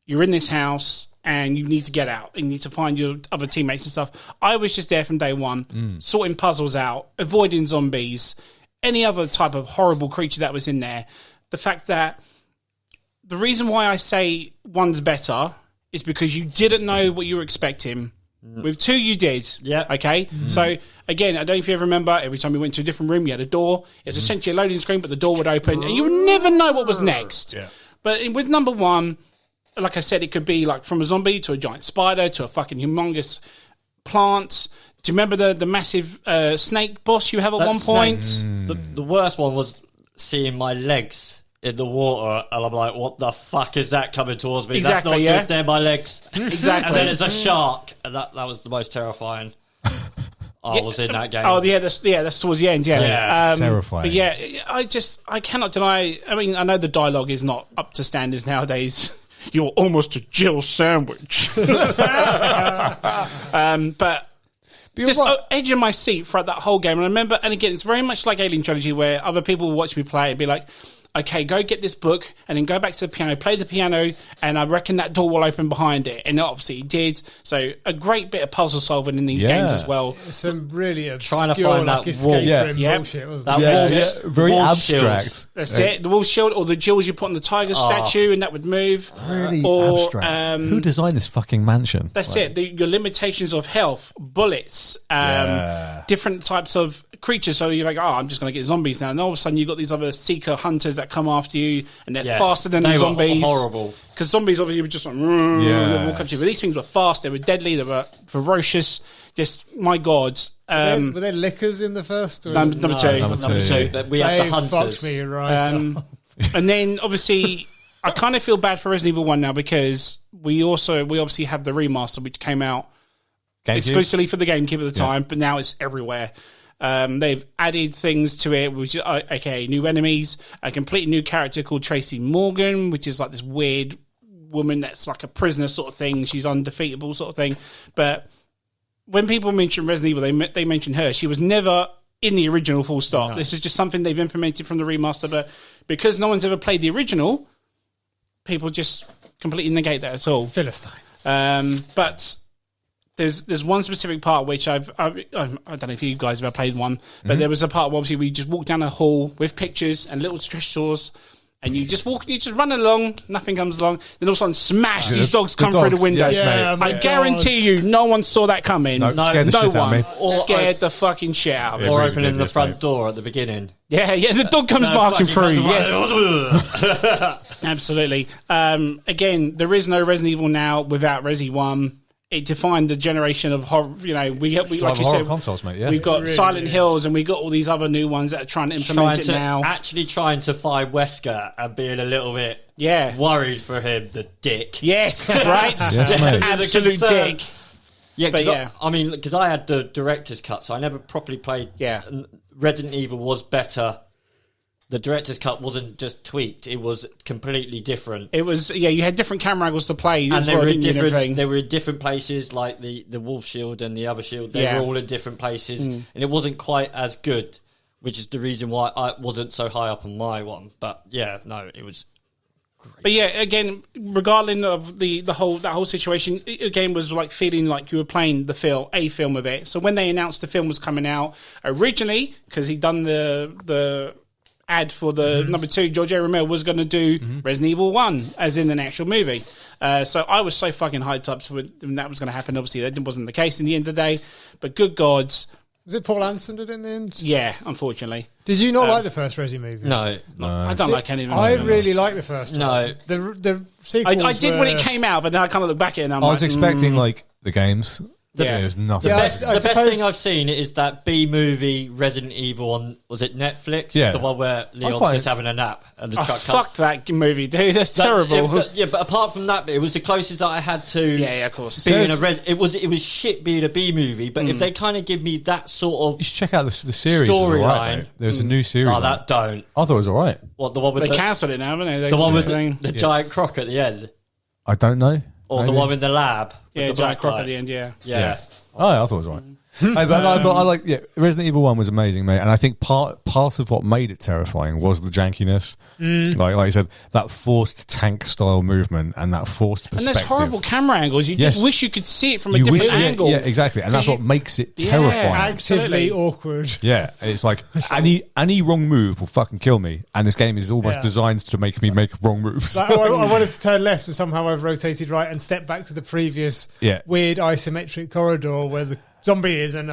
you're in this house and you need to get out and you need to find your other teammates and stuff. I was just there from day one, sorting puzzles out, avoiding zombies, any other type of horrible creature that was in there. The fact that the reason why I say 1's better is because you didn't know what you were expecting. With 2, you did. Yeah. Okay? So, again, I don't know if you ever remember, every time we went to a different room, you had a door. It was essentially a loading screen, but the door would open, and you would never know what was next. Yeah. But with number 1, like I said, it could be like from a zombie to a giant spider to a fucking humongous plant. Do you remember the massive snake boss you have at That one point? The worst one was seeing my legs in the water, and I'm like, what the fuck is that coming towards me? Exactly, That's not yeah. good, they're my legs. Exactly. And then it's a shark, and that was the most terrifying I was in that game. Oh, yeah, that's towards the end, yeah. Yeah, terrifying. But yeah, I cannot deny, I mean, I know the dialogue is not up to standards nowadays. You're almost a Jill sandwich. But just edge of my seat throughout that whole game. And I remember, and again, it's very much like Alien Trilogy, where other people will watch me play and be like, okay, go get this book and then go back to the piano, play the piano, and I reckon that door will open behind it. And obviously it did. So a great bit of puzzle solving in these games as well. Some really obscure, Trying to find like, that escape wall. room Yeah. bullshit, wasn't That it? wall- Very Wolf abstract. shield. That's it. The wall shield or the jewels you put on the tiger statue and that would move. Really or, abstract. Who designed this fucking mansion? That's it. Your limitations of health, bullets, different types of creatures. So you're like, I'm just going to get zombies now. And all of a sudden you've got these other seeker hunters that that come after you, and they're Yes, faster than the they were zombies. horrible. Because zombies obviously were just like, they walk up to you. But these things were fast, they were deadly, they were ferocious. Just, my God. Were there lickers in the first? Or Number two. Number two. But we had the they hunters. fucked me right up. And then, obviously, I kind of feel bad for Resident Evil 1 now because we obviously have the remaster, which came out GameCube? exclusively for the GameCube at the time, but now it's everywhere. They've added things to it, which aka new enemies, a completely new character called Tracy Morgan, which is like this weird woman that's like a prisoner sort of thing. She's undefeatable sort of thing. But when people mention Resident Evil, they mention her. She was never in the original, full stop. No. This is just something they've implemented from the remaster, but because no one's ever played the original, people just completely negate that at all. Philistines. But there's one specific part which I don't know if you guys have ever played one, but there was a part where obviously we just walk down a hall with pictures and little stretch saws, and you just run along, nothing comes along, then all of a sudden smash, these dogs come through the windows. Yeah, I guarantee you no one saw that coming. No, scared the shit out of me. Scared the fucking shit out of us. Or really opening did, the yes, front mate. door at the beginning. Yeah, the dog comes barking through. Yes, absolutely. Again, there is no Resident Evil now without Resi 1. It defined the generation of horror. You know, we like you said, consoles, mate. Yeah, we've got really Silent is. Hills, and we got all these other new ones that are trying to implement it now. Actually trying to find Wesker and being a little bit worried for him, the dick. Yes, right. Yes, mate. Absolute dick. Yeah, But because I mean, because I had the director's cut, so I never properly played. Yeah. Resident Evil was better. The director's cut wasn't just tweaked; it was completely different. It was you had different camera angles to play, And as they well, were in didn't you, and different. everything? They were in different places, like the wolf shield and the other shield. They Yeah. were all in different places, and it wasn't quite as good, which is the reason why I wasn't so high up on my one. But yeah, no, it was. But yeah, again, regardless of that whole situation, it again was like feeling like you were playing a film of it. So when they announced the film was coming out originally, because he'd done the ad for the number 2, George A. Romero was going to do Resident Evil 1 as in an actual movie. So I was so fucking hyped up when that was going to happen. Obviously, that wasn't the case in the end of the day. But good gods. Was it Paul Anderson did it in the end? Yeah, unfortunately. Did you not like the first Resi movie? No. I don't like any of them. I to be honest. really like the first one. No. The sequels I did were... when it came out, but then I kind of look back at it and I'm I like, was expecting like the games. Yeah. There's nothing. Yeah, like The it. best suppose- thing I've seen is that B movie Resident Evil on, was it Netflix? Yeah. The one where Leon's quite- just having a nap and the oh, truck fuck that movie, dude. That's That- terrible. But apart from that, it was the closest that I had to Yeah, of course. being it was shit being a B movie, but if they kind of give me that sort You of should check out the series. It was all right, Storyline. mate. There's a new series. oh, on that it. don't. I thought it was all right. What, the one with They the cancelled it now, haven't they? the one with saying- the giant croc at the end, I don't know. or Maybe. the one in the lab? with Yeah, the Giant black Croc light? at the end, yeah. Yeah. Oh, yeah, I thought it was all right. I thought I like Resident Evil 1 was amazing, mate, and I think part of what made it terrifying was the jankiness. Like you said, that forced tank style movement and that forced And perspective. there's horrible camera angles. You just Yes. wish you could see it from a You different wish- angle. Yeah, exactly, and that's what makes it Yeah, terrifying. actively Absolutely. awkward. Yeah, it's like any wrong move will fucking kill me, and this game is almost Yeah. designed to make me make wrong moves. Like, I wanted to turn left, and somehow I've rotated right and stepped back to the previous weird isometric corridor where the zombie is. And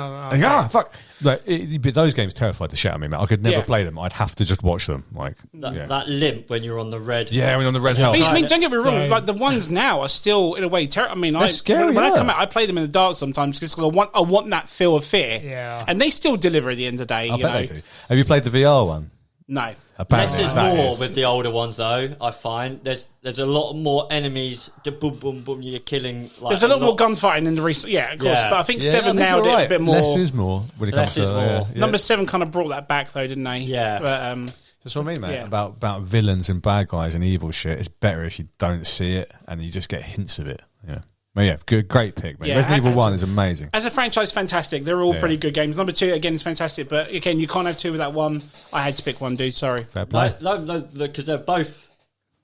fuck! But those games terrified the shit out of me, man. I could never Yeah. play them. I'd have to just watch them. Like, That limp when you're on the red. yeah, when on the red hell. I mean, don't get me wrong. Don't. Like the ones now are still in a way terrible. I mean, They're scary, when I yeah. come out, I play them in the dark sometimes because I want that feel of fear. Yeah. and they still deliver at the end of the day. I you bet know, they do. Have you played the VR one? no. Less is That more with the older ones, though. I find there's a lot more enemies. The boom, boom, boom. You're killing. Like, There's a lot more gunfighting in the recent. Yeah, of course. Yeah. But I think Yeah, 7 I think nailed you're it right. a bit more. Less is more when it Less comes is to more. Number 7 kind of brought that back, though, didn't they? Yeah. But That's what I mean, mate. Yeah. About villains and bad guys and evil shit. It's better if you don't see it and you just get hints of it. Yeah. But yeah, great pick, mate. Yeah, Resident Evil and- 1 is amazing. as a franchise, fantastic. They're all Yeah. pretty good games. Number 2, again, is fantastic. But again, you can't have 2 without 1. I had to pick 1, dude. Sorry. Fair play. No, because they're both.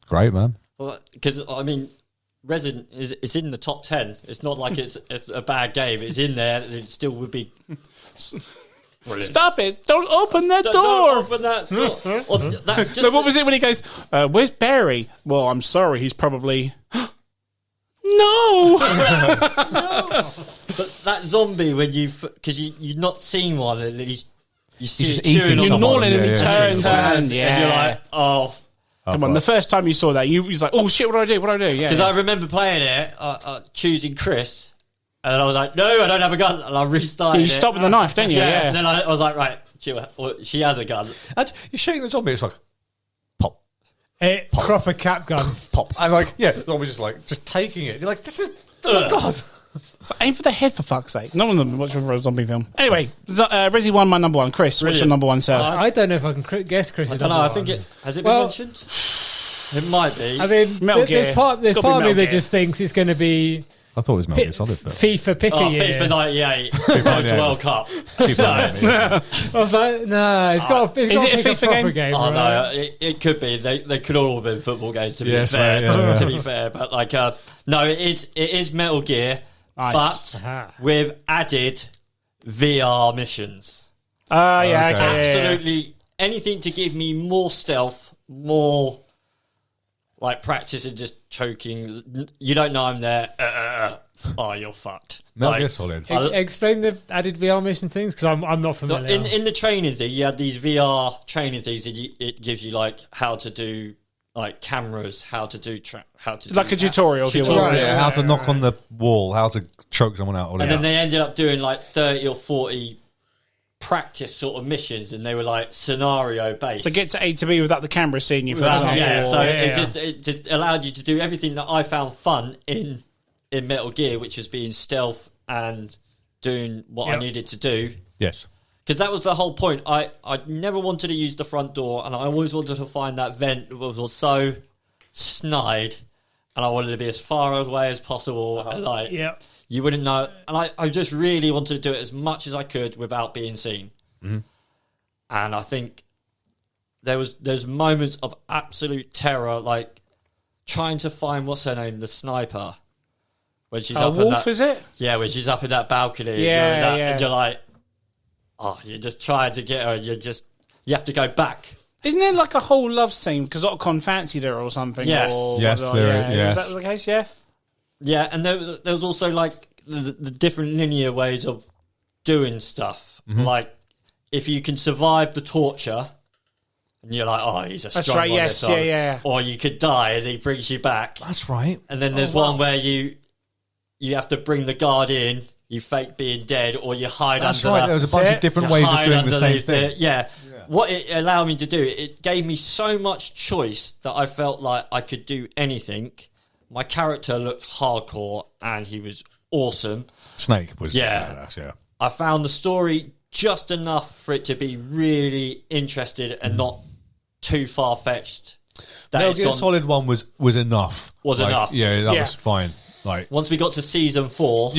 Great, man. Because I mean, Resident is in the top 10. It's not like it's a bad game. It's in there. It still would be. Brilliant. Stop it! Don't open that Don't door. open that door. Or that, just No, what was it when he goes, where's Barry? Well, I'm sorry, he's probably... No! But that zombie when because you've not seen one and he's you see just it chewing eating on You're someone. gnawing him, he turns, and yeah. you're like, oh. Come on, the first time you saw that, you was like, "Oh shit, what do I do? What do I do?" Yeah, Because I remember playing it, choosing Chris, and I was like, "No, I don't have a gun," and I restarted. you stopped with the knife, didn't you? Yeah. Yeah. And then I was like, "Right, she has a gun." And you're shooting the zombie. It's like pop, Proper cap gun. pop, and like the zombie's just taking it. You're like, this is oh god. So aim for the head, for fuck's sake. No one watch a zombie film. Anyway, Resi 1, my number one. Chris, what's your number one, sir? I don't know if I can guess Chris's I don't know. number I think one. it has it been mentioned. It might be. I mean, Metal Gear. there's part It's gotta of be me Metal that Gear. just thinks it's going to be I thought it was Metal Gear Solid, but FIFA pick a year. FIFA 98, FIFA World Cup. I was like, no, it's got to Is pick it a a FIFA proper game? game. Oh right? no, it could be. They could all have been football games. To be Yes, fair, right, yeah. to be fair, but no, it is Metal Gear, Nice. but with added VR missions. Yeah, okay. Okay. Absolutely anything to give me more stealth, more like practice and just choking. You don't know I'm there. Oh, you're fucked. Metal Gear Solid. Explain the added VR mission things because I'm not So familiar. in the training thing, you had these VR training things. It gives you like how to do like cameras, how to do Like a tutorial, if you will. Right. Yeah, how to knock on the wall, how to choke someone out. And then they ended up doing like 30 or 40 practice sort of missions, and they were like scenario based. So get to A to B without the camera seeing you, for Well, example. yeah, so Yeah. it just allowed you to do everything that I found fun in Metal Gear, which was being stealth and doing what I needed to do. Yes. Because that was the whole point. I never wanted to use the front door, and I always wanted to find that vent that was so snide, and I wanted to be as far away as possible. And like, you wouldn't know. And I just really wanted to do it as much as I could without being seen. Mm-hmm. And I think there's moments of absolute terror, like trying to find, what's her name, the sniper. When she's up in Wolf, that, is it? Yeah, when she's up in that balcony. Yeah, and you're like, oh, you're just trying to get her. You have to go back. Isn't there like a whole love scene because Otacon fancied her or something? Yes. Or, Yes, there is, yes. Is that the case? Yeah. Yeah, and there was also like the different linear ways of doing stuff. Mm-hmm. Like if you can survive the torture, and you're like, oh, he's a strong That's right, one yes, this time. yeah. Or you could die and he brings you back. That's right. And then there's one where you have to bring the guard in. You fake being dead, or you hide That's under. right. There was a bunch of different ways of doing the same thing. Yeah. What it allowed me to do, it gave me so much choice that I felt like I could do anything. My character looked hardcore, and he was awesome. Snake was Yeah. yeah. I found the story just enough for it to be really interested and not too far fetched. Metal Gear Solid 1 was enough. Enough. Yeah, that Yeah. was fine. Like Once we got to season 4,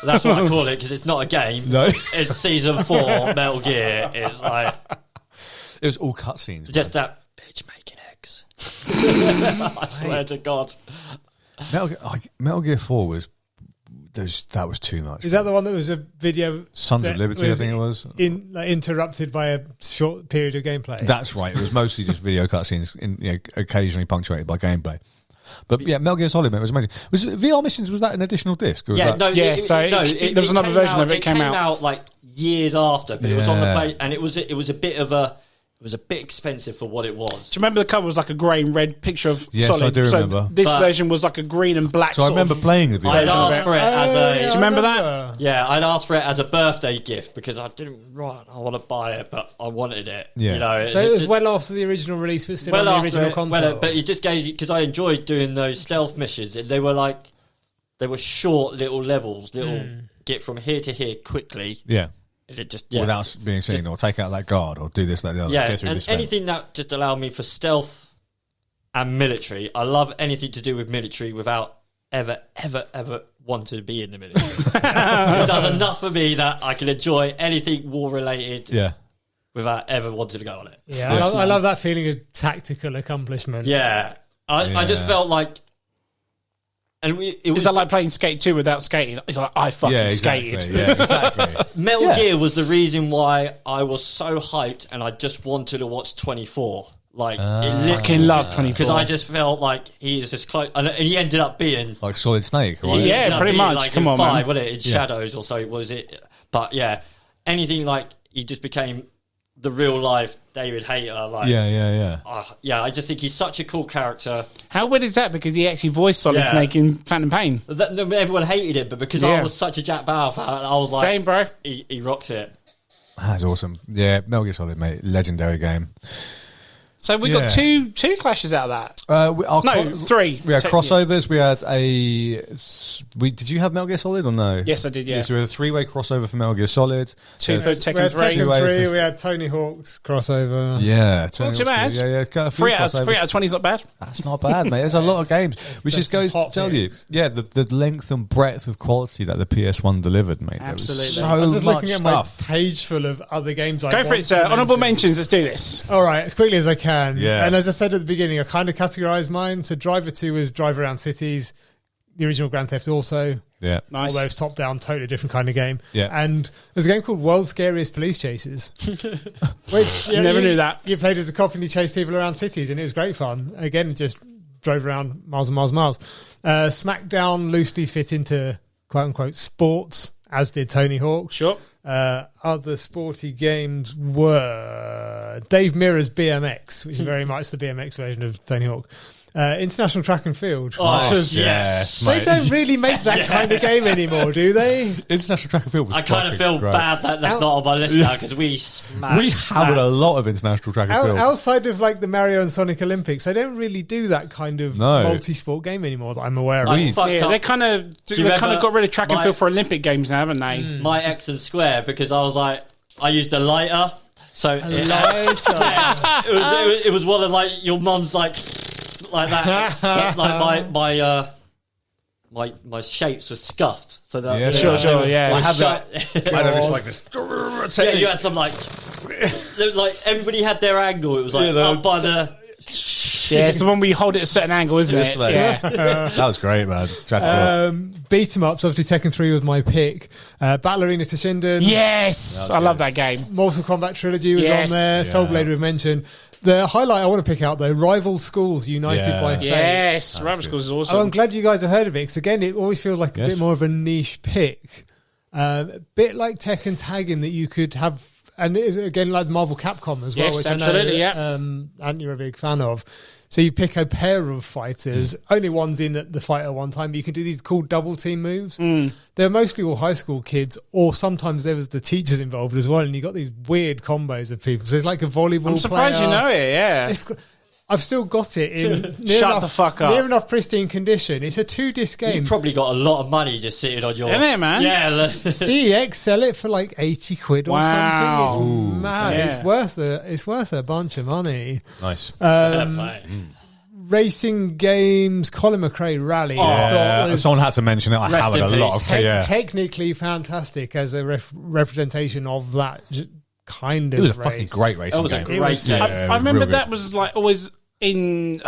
that's what I call it because it's not a game. No. It's season 4 Metal Gear. It's like it was all cutscenes. just that bitch making eggs. I swear to God. Metal Gear 4 was that was too much. Is that the one that was a video? Sons of that Liberty, I was think it was. Interrupted by a short period of gameplay. That's right. It was mostly just video cutscenes, occasionally punctuated by gameplay. But yeah, Metal Gear Solid, man, it was amazing. Was VR missions? Was that an additional disc? Or was that... there was another version of it came out like years after, but it was on the Yeah. play, and it was a bit of a. It was a bit expensive for what it was. Do you remember the cover was like a grey and red picture of Yes, Solid? I do remember. So this But- version was like a green and black. So I remember playing the I'd video. asked for it as a. Do you remember that? Yeah, I'd asked for it as a birthday gift because I didn't. Right, I want to buy it, but I wanted it. Yeah. You know, So it was well after the original release, but still on the original console. but it just gave you because I enjoyed doing those stealth missions. And they were short little levels, get from here to here quickly. Yeah. It just Without being seen, or take out that guard, or do this, that, the other. yeah, Get through and this vent. anything that just allowed me for stealth and military. I love anything to do with military without ever wanting to be in the military. It does enough for me that I can enjoy anything war related. Yeah. Without ever wanting to go on it. Yeah, I love that feeling of tactical accomplishment. Yeah. I just felt like... And it was Is that like playing Skate 2 without skating? It's like, I fucking skated. Yeah, exactly. Metal Gear was the reason why I was so hyped and I just wanted to watch 24. Like, it Fucking love 24. because I just felt like he is as close, and he ended up being Like Solid Snake, right? he Yeah, ended up pretty being much. like Come in on, 5, man. wasn't it? In Shadows or so was it? But yeah, anything like he just became the real life David Hayter. Like, Yeah. I just think he's such a cool character. How weird is that? Because he actually voiced Solid Snake in Phantom Pain. Everyone hated it, but because I was such a Jack Bauer fan, I was like, same, bro. He rocks it. That's awesome. Yeah, Metal Gear Solid, mate. Legendary game. So we got two clashes out of that. Three. We had crossovers. We had did you have Metal Gear Solid or no? Yes, I did. Yeah. So we had a 3-way crossover for Metal Gear Solid. Two for Tekken 3. Tekken 3. We had Tony Hawk's crossover. Yeah, not too bad. Yeah. 3 out of 20 is not bad. That's not bad, mate. There's a lot of games, which just goes to tell you, the length and breadth of quality that the PS1 delivered, mate. Absolutely. So I'm just much looking at stuff. my page full of other games. Go for it, sir. Honourable mentions. Let's do this. All right, as quickly as I can. Yeah. And as I said at the beginning, I kind of categorised mine. So Driver 2 was drive around cities. The original Grand Theft also. Yeah. Nice. Although it's top down, totally different kind of game. Yeah. And there's a game called World's Scariest Police Chases. Which Never knew that. You played as a cop and you chased people around cities, and it was great fun. Again, just drove around miles and miles and miles. SmackDown loosely fit into quote unquote sports, as did Tony Hawk. Sure. Other sporty games were Dave Mirra's BMX, which is very much the BMX version of Tony Hawk. International Track and Field. Yes, They mate. don't really make that kind of game anymore, do they? International Track and Field was I kind of feel great. bad that that's not on my list now because we smashed. We hammered a lot of International Track and Field. Outside of like the Mario and Sonic Olympics, they don't really do that kind of multi-sport game anymore that I'm aware of. I fucked Yeah, up they kind of got rid of track and field for Olympic games now, haven't they? my X and Square because I was like, I used a lighter. So it was one of like your mum's like that. But, like my shapes were scuffed. So that yeah. I had that. I had just like this. Yeah, you had some like everybody had their angle. It was like up by the. Yeah, it's the one where you hold it at a certain angle, isn't it? Like, yeah. That was great, man. Beat 'em ups, obviously Tekken 3 was my pick. Battle Arena Toshinden. Yes, I love that game. Mortal Kombat Trilogy was on there. Yeah. Soul Blade we've mentioned. The highlight I want to pick out though, Rival Schools United by Fate. Yes, Rival Schools is awesome. Oh, I'm glad you guys have heard of it because again, it always feels like a bit more of a niche pick. A bit like Tekken Tag in that you could have, and it is again like Marvel Capcom as well, Yes, which absolutely, I know and you're a big fan of. So you pick a pair of fighters, only one's in at the fight at one time, but you can do these cool double team moves. They're mostly all high school kids, or sometimes there was the teachers involved as well, and you got these weird combos of people. So it's like a volleyball I'm surprised player. you know it, yeah. I've still got it in the fuck up. near enough pristine condition. It's a 2-disc game. You probably got a lot of money just sitting on your. Isn't it, man? Yeah. CEX sell it for like 80 quid or Wow. something. It's mad. Yeah. It's worth a bunch of money. Nice. Racing games, Colin McRae Rally. I thought was Someone had to mention it. I Rest hammered in a lot peace. of technically fantastic as a representation of that kind of It was a race. fucking great racing That was a game. great game. I remember real that good. was like always in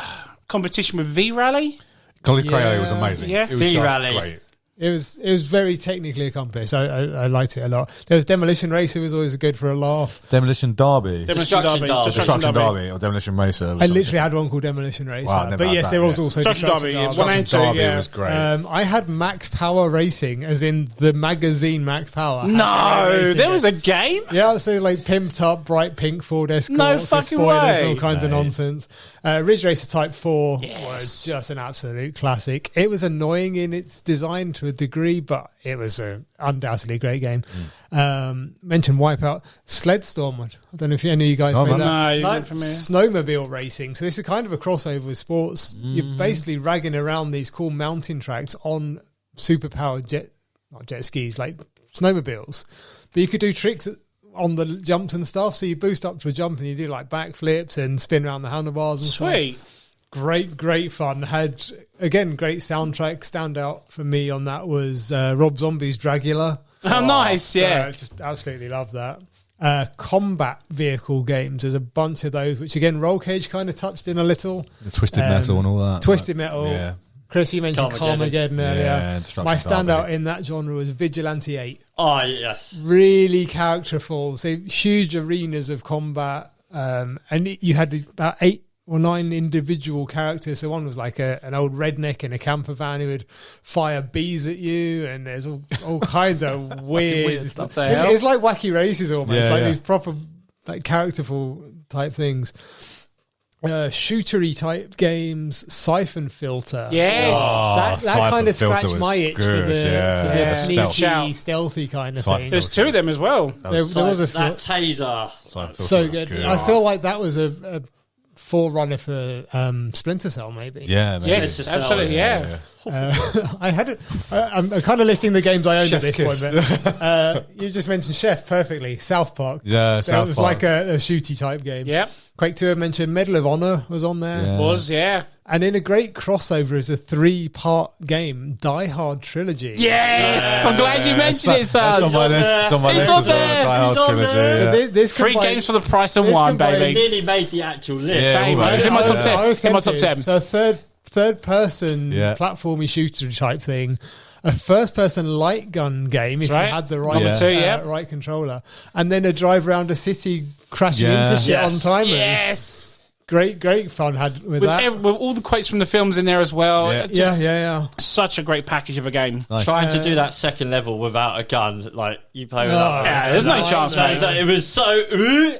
competition with V Rally. Colin McRae Yeah. was amazing. Yeah. It was V-Rally. just great. It was very technically accomplished. I liked it a lot. There was Demolition Racer was always good for a laugh. Demolition Derby. Destruction Derby. Destruction Derby or Demolition Racer. I literally had one called Demolition Racer. Wow, I never but had yes, that, there was yeah. also Destruction Derby, yeah, Derby. one and two, Derby yeah. was great. I had Max Power Racing, as in the magazine Max Power. had No, racing there in was it. a game. Yeah, so like pimped up, bright pink Ford Escorts, No with fucking spoilers, way. all kinds of nonsense. Ridge Racer Type 4 Yes. was just an absolute classic. It was annoying in its design to a degree, but it was a undoubtedly great game. Mentioned Wipeout, Sledstorm. I don't know if any of you guys played that. No, you No. went from here. Snowmobile racing. So this is kind of a crossover with sports. You're basically ragging around these cool mountain tracks on superpowered not jet skis, like snowmobiles. But you could do tricks on the jumps and stuff. So you boost up to a jump and you do like backflips and spin around the handlebars and stuff. Sweet. Great fun. Had, again, great soundtrack. Standout for me on that was Rob Zombie's Dragula. Oh, nice, yeah. Just absolutely love that. Combat vehicle games. There's a bunch of those, which again, Roll Cage kind of touched in a little. The Twisted Metal and all that. Twisted Metal. Yeah. Chris, you mentioned Carmageddon earlier. Yeah, Destruction My standout Derby. in that genre was Vigilante 8. Oh yes. Really characterful. So huge arenas of combat. And you had about 9 individual characters. So one was like an old redneck in a camper van who would fire bees at you, and there's all kinds of weird stuff there. It's like Wacky Races almost, Yeah, like yeah. these proper like characterful type things. Shootery type games, Siphon Filter. Yes. that Siphon kind of Filter scratched was my itch for good, the, yeah. for the Yeah. sneaky, Stealth. stealthy kind of Siphon thing. There's 2 of them as well. There was a that taser. so good. I feel like that was a forerunner for Splinter Cell, maybe. Yeah, maybe. Yes, Splinter Cell, absolutely, yeah. I had it. I'm kind of listing the games I owned Chef's at this kiss. point, but you just mentioned Chef perfectly. South Park. Yeah, That South was Park. like a shooty type game. Yep. Quake 2 I mentioned. Medal of Honor was on there. Yeah. Was, yeah. And in a great crossover is a 3-part game, Die Hard Trilogy. Yes! I'm glad you mentioned it, That's on son. my list. It's on my He's list on as well. there. Die Hard He's on Trilogy, there. yeah. So this 3 combined- games for the price of this 1, combined- baby. Nearly made the actual list. Yeah, Same, almost. it's in my top 10. I was In my top tempted. 10. So a third person Yeah. platformy shooter type thing. A first person light gun game if right. you had the right, Number 2, yeah. right controller. And then a drive around a city crashing Yeah. into shit Yes. on timers. Yes! Great fun had with that. With all the quotes from the films in there as well. Yeah. It's just Yeah. Such a great package of a game. Nice. Trying to do that second level without a gun, like you play with Oh, that. yeah, there's no chance, mate. It was so.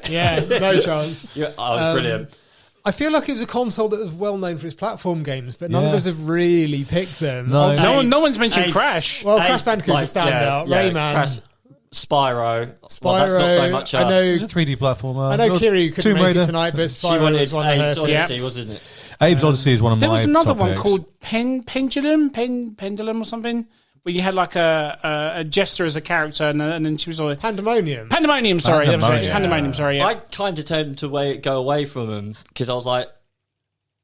Yeah, no chance. Yeah, oh, brilliant. I feel like it was a console that was well known for its platform games, but none Yeah. of us have really picked them. No. Obviously- No one's mentioned Hey, Crash. Well, Crash Bandicoot's a standout. Rayman. Crash, Spyro. Spyro. Well, that's not so much. I know. It was a 3D platformer. I know Well, Kiri couldn't Tomb make Raider. it tonight, but She Spyro wanted was one of her. Abe's Odyssey, Yeah. wasn't it? Abe's Odyssey is one of There my was another top one picks. called Pendulum or something, where you had like a jester as a character, and then she was like Pandemonium. Pandemonium. Sorry, that was it. Pandemonium. Pandemonium. Sorry, yeah. I kind of tended to go away from them because I was like,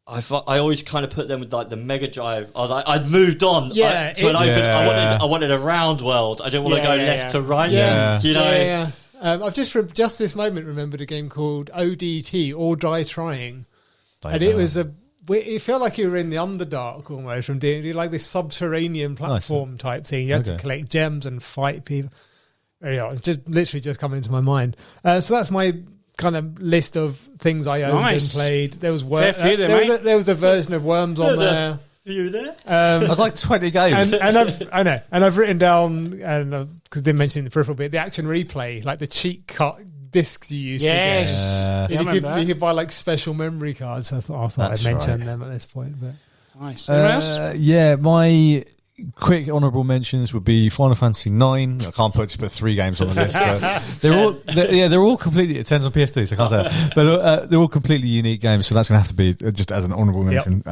I always kind of put them with like the Mega Drive. I was like, I'd moved on Yeah, to an open. Yeah. I wanted a round world. I didn't want to Yeah, go yeah, left yeah. to right. Yeah. You know. Yeah. I've just this moment remembered a game called ODT, Or Die Trying, and it was it felt like you were in the Underdark almost from D&D, like this subterranean platform type thing. You had to Okay. collect gems and fight people. Yeah, it's just literally just come into my mind. So that's my kind of list of things I owned Nice. and played. There was Fair few there, there was a version of Worms on there. You there? I was like 20 games. And I've written down, and because I didn't mention in the peripheral bit, the action replay, like the cheat cut discs you used Yes. to Yeah, I get. remember You could buy like special memory cards. I thought That's I'd mention right. them at this point. But Nice. Anyone else? Yeah, my quick honourable mentions would be Final Fantasy 9. I can't put 3 games on the list, but they're all completely. It turns on PS2, so I can't say that. But they're all completely unique games, so that's going to have to be just as an honourable mention.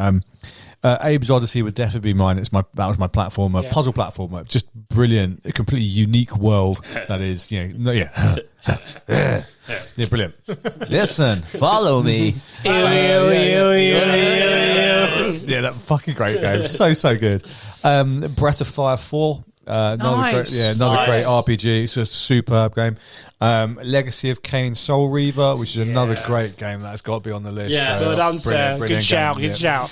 Abe's Odyssey would definitely be mine. That was my platformer, Yeah. puzzle platformer, just brilliant, a completely unique world that is, yeah, brilliant. Listen, follow me. Yeah, that fucking great game. So good. Breath of Fire 4. Another great RPG. It's a superb game. Legacy of Kain Soul Reaver, which is another great game that's got to be on the list. Yeah. Good answer. Good shout. game. Good shout.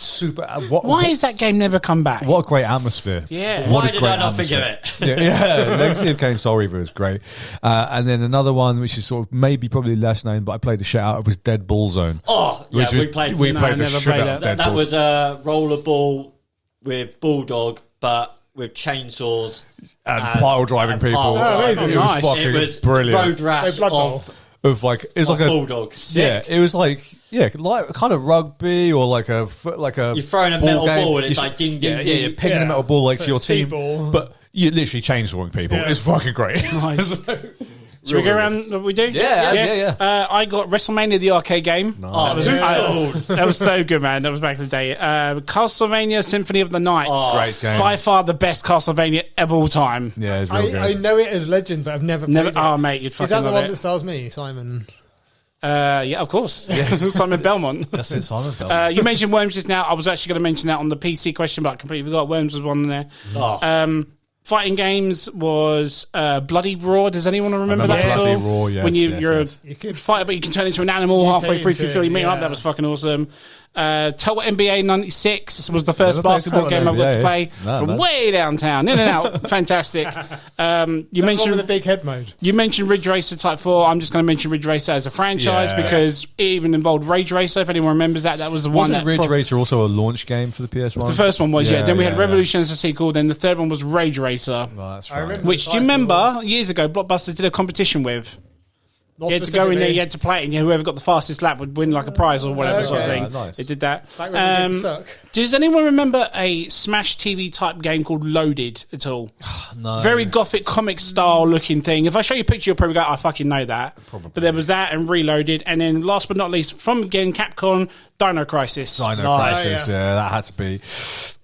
Super. Why has that game never come back? What a great atmosphere. Yeah. What Why a did great I not think of atmosphere. it? Yeah. Legacy of Kain Soul Reaver is great. And then another one, which is sort of maybe probably less known, but I played the shit out of, was Dead Ball Zone. Oh, yeah, we played. We No, played the never shit played out of that. Dead That Ball was a rollerball with Bulldog, but with chainsaws and pile driving people. pile driving. It was Nice. fucking It was brilliant. road rash Blood Bowl. of It was like a Bulldog. yeah. It was like kind of rugby or like a You're throwing a metal ball and it's like ding, ding, yeah, ding. you're pinging a Yeah. metal ball like So to your it's team, speedball. but you're literally chainsawing people. Yeah. It's fucking great. Nice. Should we go around what we do? Yeah. I got WrestleMania, the arcade game. Oh, That was so good, man. That was back in the day. Castlevania Symphony of the Night. Great game. By far the best Castlevania of all time. Yeah, it's real I good. know it as Legend, but I've never played Never. it. Oh, mate, you'd fucking Is that the love one it. that stars me, Simon? Yeah, of course. Yes. Simon Belmont. That's it, Simon. You mentioned Worms just now. I was actually going to mention that on the PC question, but I completely forgot. Worms was one there. Oh. Fighting games was Bloody Roar. Does anyone remember remember that at Bloody all? Roar, yes, when yes, you're yes. You could a fighter, but you can turn into an animal halfway turn through if you into- feel you meet up. yeah. That was fucking awesome. Total NBA 96 was the first Never played basketball Total game I got to NBA. play No, from man. way downtown. In and out. Fantastic. You One mentioned with the big head mode. You mentioned Ridge Racer Type 4. I'm just going to mention Ridge Racer as a franchise Yeah. because it even involved Rage Racer. If anyone remembers that was the one Wasn't that... Ridge Racer also a launch game for the PS1? The first one was, yeah. Then we had yeah. Revolution as a sequel. Then the third one was Rage Racer. Oh, that's I right. remember- Which, do you remember, years ago, Blockbuster did a competition with? Not You had to go in there, specifically. you had to play it, and whoever got the fastest lap would win like a prize or whatever sort of Okay. thing. Nice. It did that. Back when it didn't suck. Does anyone remember a Smash TV type game called Loaded at all? No. Very gothic comic style looking thing. If I show you a picture, you'll probably go, I fucking know that. Probably. But there was that and Reloaded. And then last but not least, from again, Capcom, Dino Crisis. Dino Nice. Crisis, Oh, yeah, that had to be.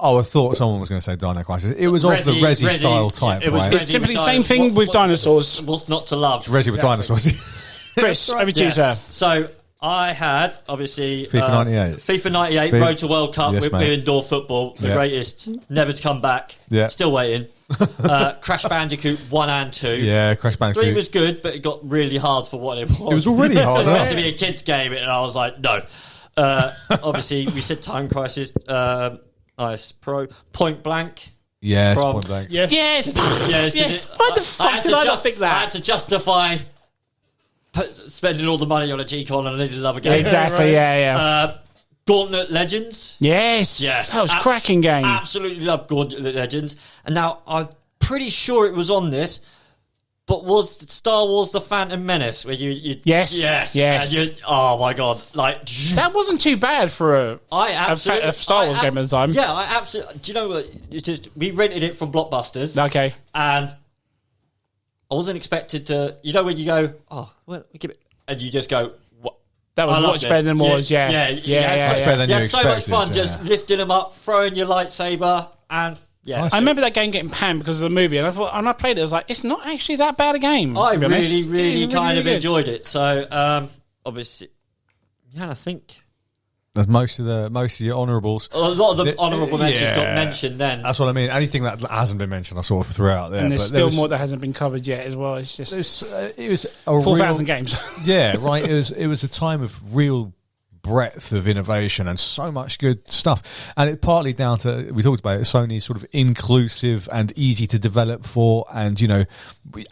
Oh, I thought someone was going to say Dino Crisis. It was of the Resi style type, it was right? It's Resi simply with the same dinos. thing with dinosaurs. What's not to love? Resi with dinosaurs. Chris, over to you, sir. So I had obviously FIFA 98. FIFA 98 FIFA Road to World Cup Yes, with mate. indoor football, the Yeah. greatest, never to come back. Yeah. Still waiting. Crash Bandicoot 1 and 2. Yeah, Crash 3 Bandicoot. was good, but it got really hard for what it was. It was already hard, It was meant yeah. to be a kids' game, and I was like, no. Obviously, we said Time Crisis, Ice Pro, Point Blank. Yes, From- point blank. Yes. Yes. Yes, Yes. Why the fuck had did to I not think that? I had to justify spending all the money on a G-Con and I needed another game. Exactly, Right. yeah. Gauntlet Legends. Yes. Yes. That was a cracking game. Absolutely love Gauntlet Legends. And now I'm pretty sure it was on this, but was Star Wars The Phantom Menace where you Yes. Yes. Yes. And oh my god. Like That wasn't too bad for a Star Wars game at the time. Yeah, I absolutely. Do you know what? It's just we rented it from Blockbusters. Okay. And I wasn't expected to. You know when you go, oh, well, we give it, and you just go, what? That was I love much this. better than was, yeah. yeah, Yeah. better than You you had so much expected, fun yeah. just lifting them up, throwing your lightsaber, and yeah. Nice. I remember that game getting panned because of the movie, and I thought, and I played it, I was like, it's not actually that bad a game. I to be honest. really It's kind of good. enjoyed it. So obviously, yeah, I think That's most of your honourables. a lot of the honourable mentions yeah. got mentioned. Then That's what I mean. Anything that hasn't been mentioned, I sort of threw out there. And there's but still was, more that hasn't been covered yet as well. It's just it was a 4,000 real, games. Yeah, right. It was a time of real breadth of innovation and so much good stuff. And it partly down to, we talked about it, Sony's sort of inclusive and easy to develop for, and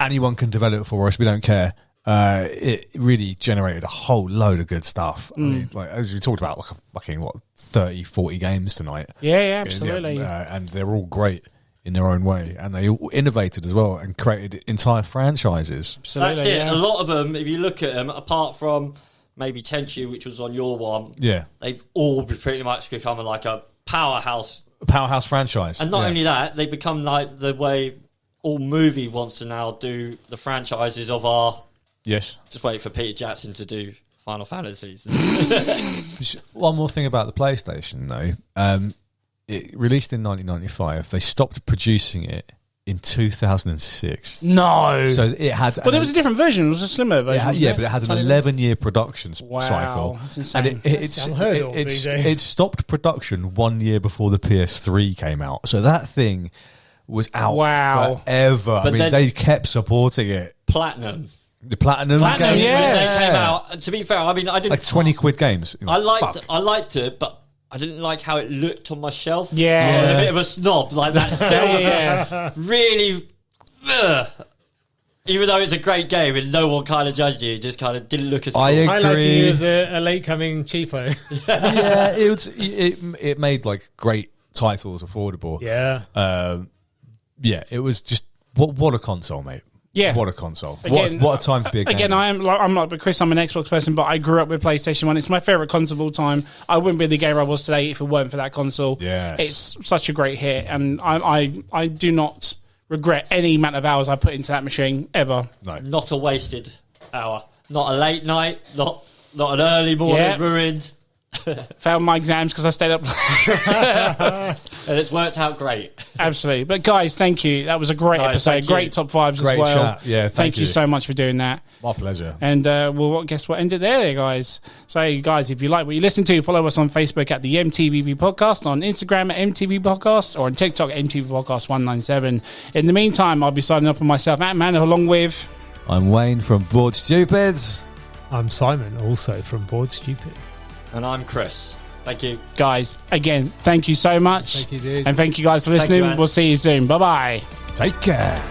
anyone can develop for us. We don't care. It really generated a whole load of good stuff. I mean, like as we talked about, like a fucking 30, 40 games tonight. Yeah, absolutely. And they're all great in their own way, and they all innovated as well and created entire franchises. Absolutely. that's it. yeah. A lot of them, if you look at them, apart from maybe Tenchu, which was on your one, Yeah, they've all pretty much become like a powerhouse. a powerhouse franchise. And not yeah. only that, they become like the way all movie wants to now do the franchises of our. Yes. Just wait for Peter Jackson to do Final Fantasies. One more thing about the PlayStation, though. It released in 1995. They stopped producing it in 2006. No. So it had. Well, there was a different version. It was a slimmer version. wasn't yeah, but it had an 11-year production Wow, cycle. that's insane. And That's unheard of, VJ. it stopped production 1 year before the PS3 came out. So that thing was out Wow. forever. But I mean, then- they kept supporting it. Platinum. The Platinum Platinum, game, yeah. When they came out, to be fair, I mean, I didn't like 20 quid games. I liked Fuck. it, but I didn't like how it looked on my shelf. Yeah. I was a bit of a snob, like that silver. yeah. Really, even though it's a great game and no one kind of judged you, it just kind of didn't look as cool. I agree. Highlighting you as a late coming cheapo. Yeah, it made like great titles affordable. Yeah. Yeah, it was just what a console, mate. Yeah. What a console. Again, what a time to be a gamer. Again, I'm like Chris. I'm an Xbox person, but I grew up with PlayStation 1. It's my favorite console of all time. I wouldn't be the gamer I was today if it weren't for that console. Yes. It's such a great hit, and I do not regret any amount of hours I put into that machine ever. No. Not a wasted hour, not a late night, not an early morning Yeah. ruined, Failed my exams because I stayed up. and it's worked out great. Absolutely. But guys, thank you. That was a great Guys, episode. thank you. Great top fives Great as well. chat. Yeah, thank you you. so much for doing that. My pleasure. And well, guess what? End it there, guys. So, guys, if you like what you listen to, follow us on Facebook at the M.T.V.B podcast, on Instagram at M.T.V.B podcast, or on TikTok at M.T.V.B podcast 197. In the meantime, I'll be signing off for myself, Ant-Man, along with... I'm Wayne from Bored Stupids. I'm Simon, also from Bored Stupid. And I'm Chris. Thank you. Guys, again, thank you so much. Thank you, dude. And thank you guys for Thank you, listening. man. We'll see you soon. Bye-bye. Take care.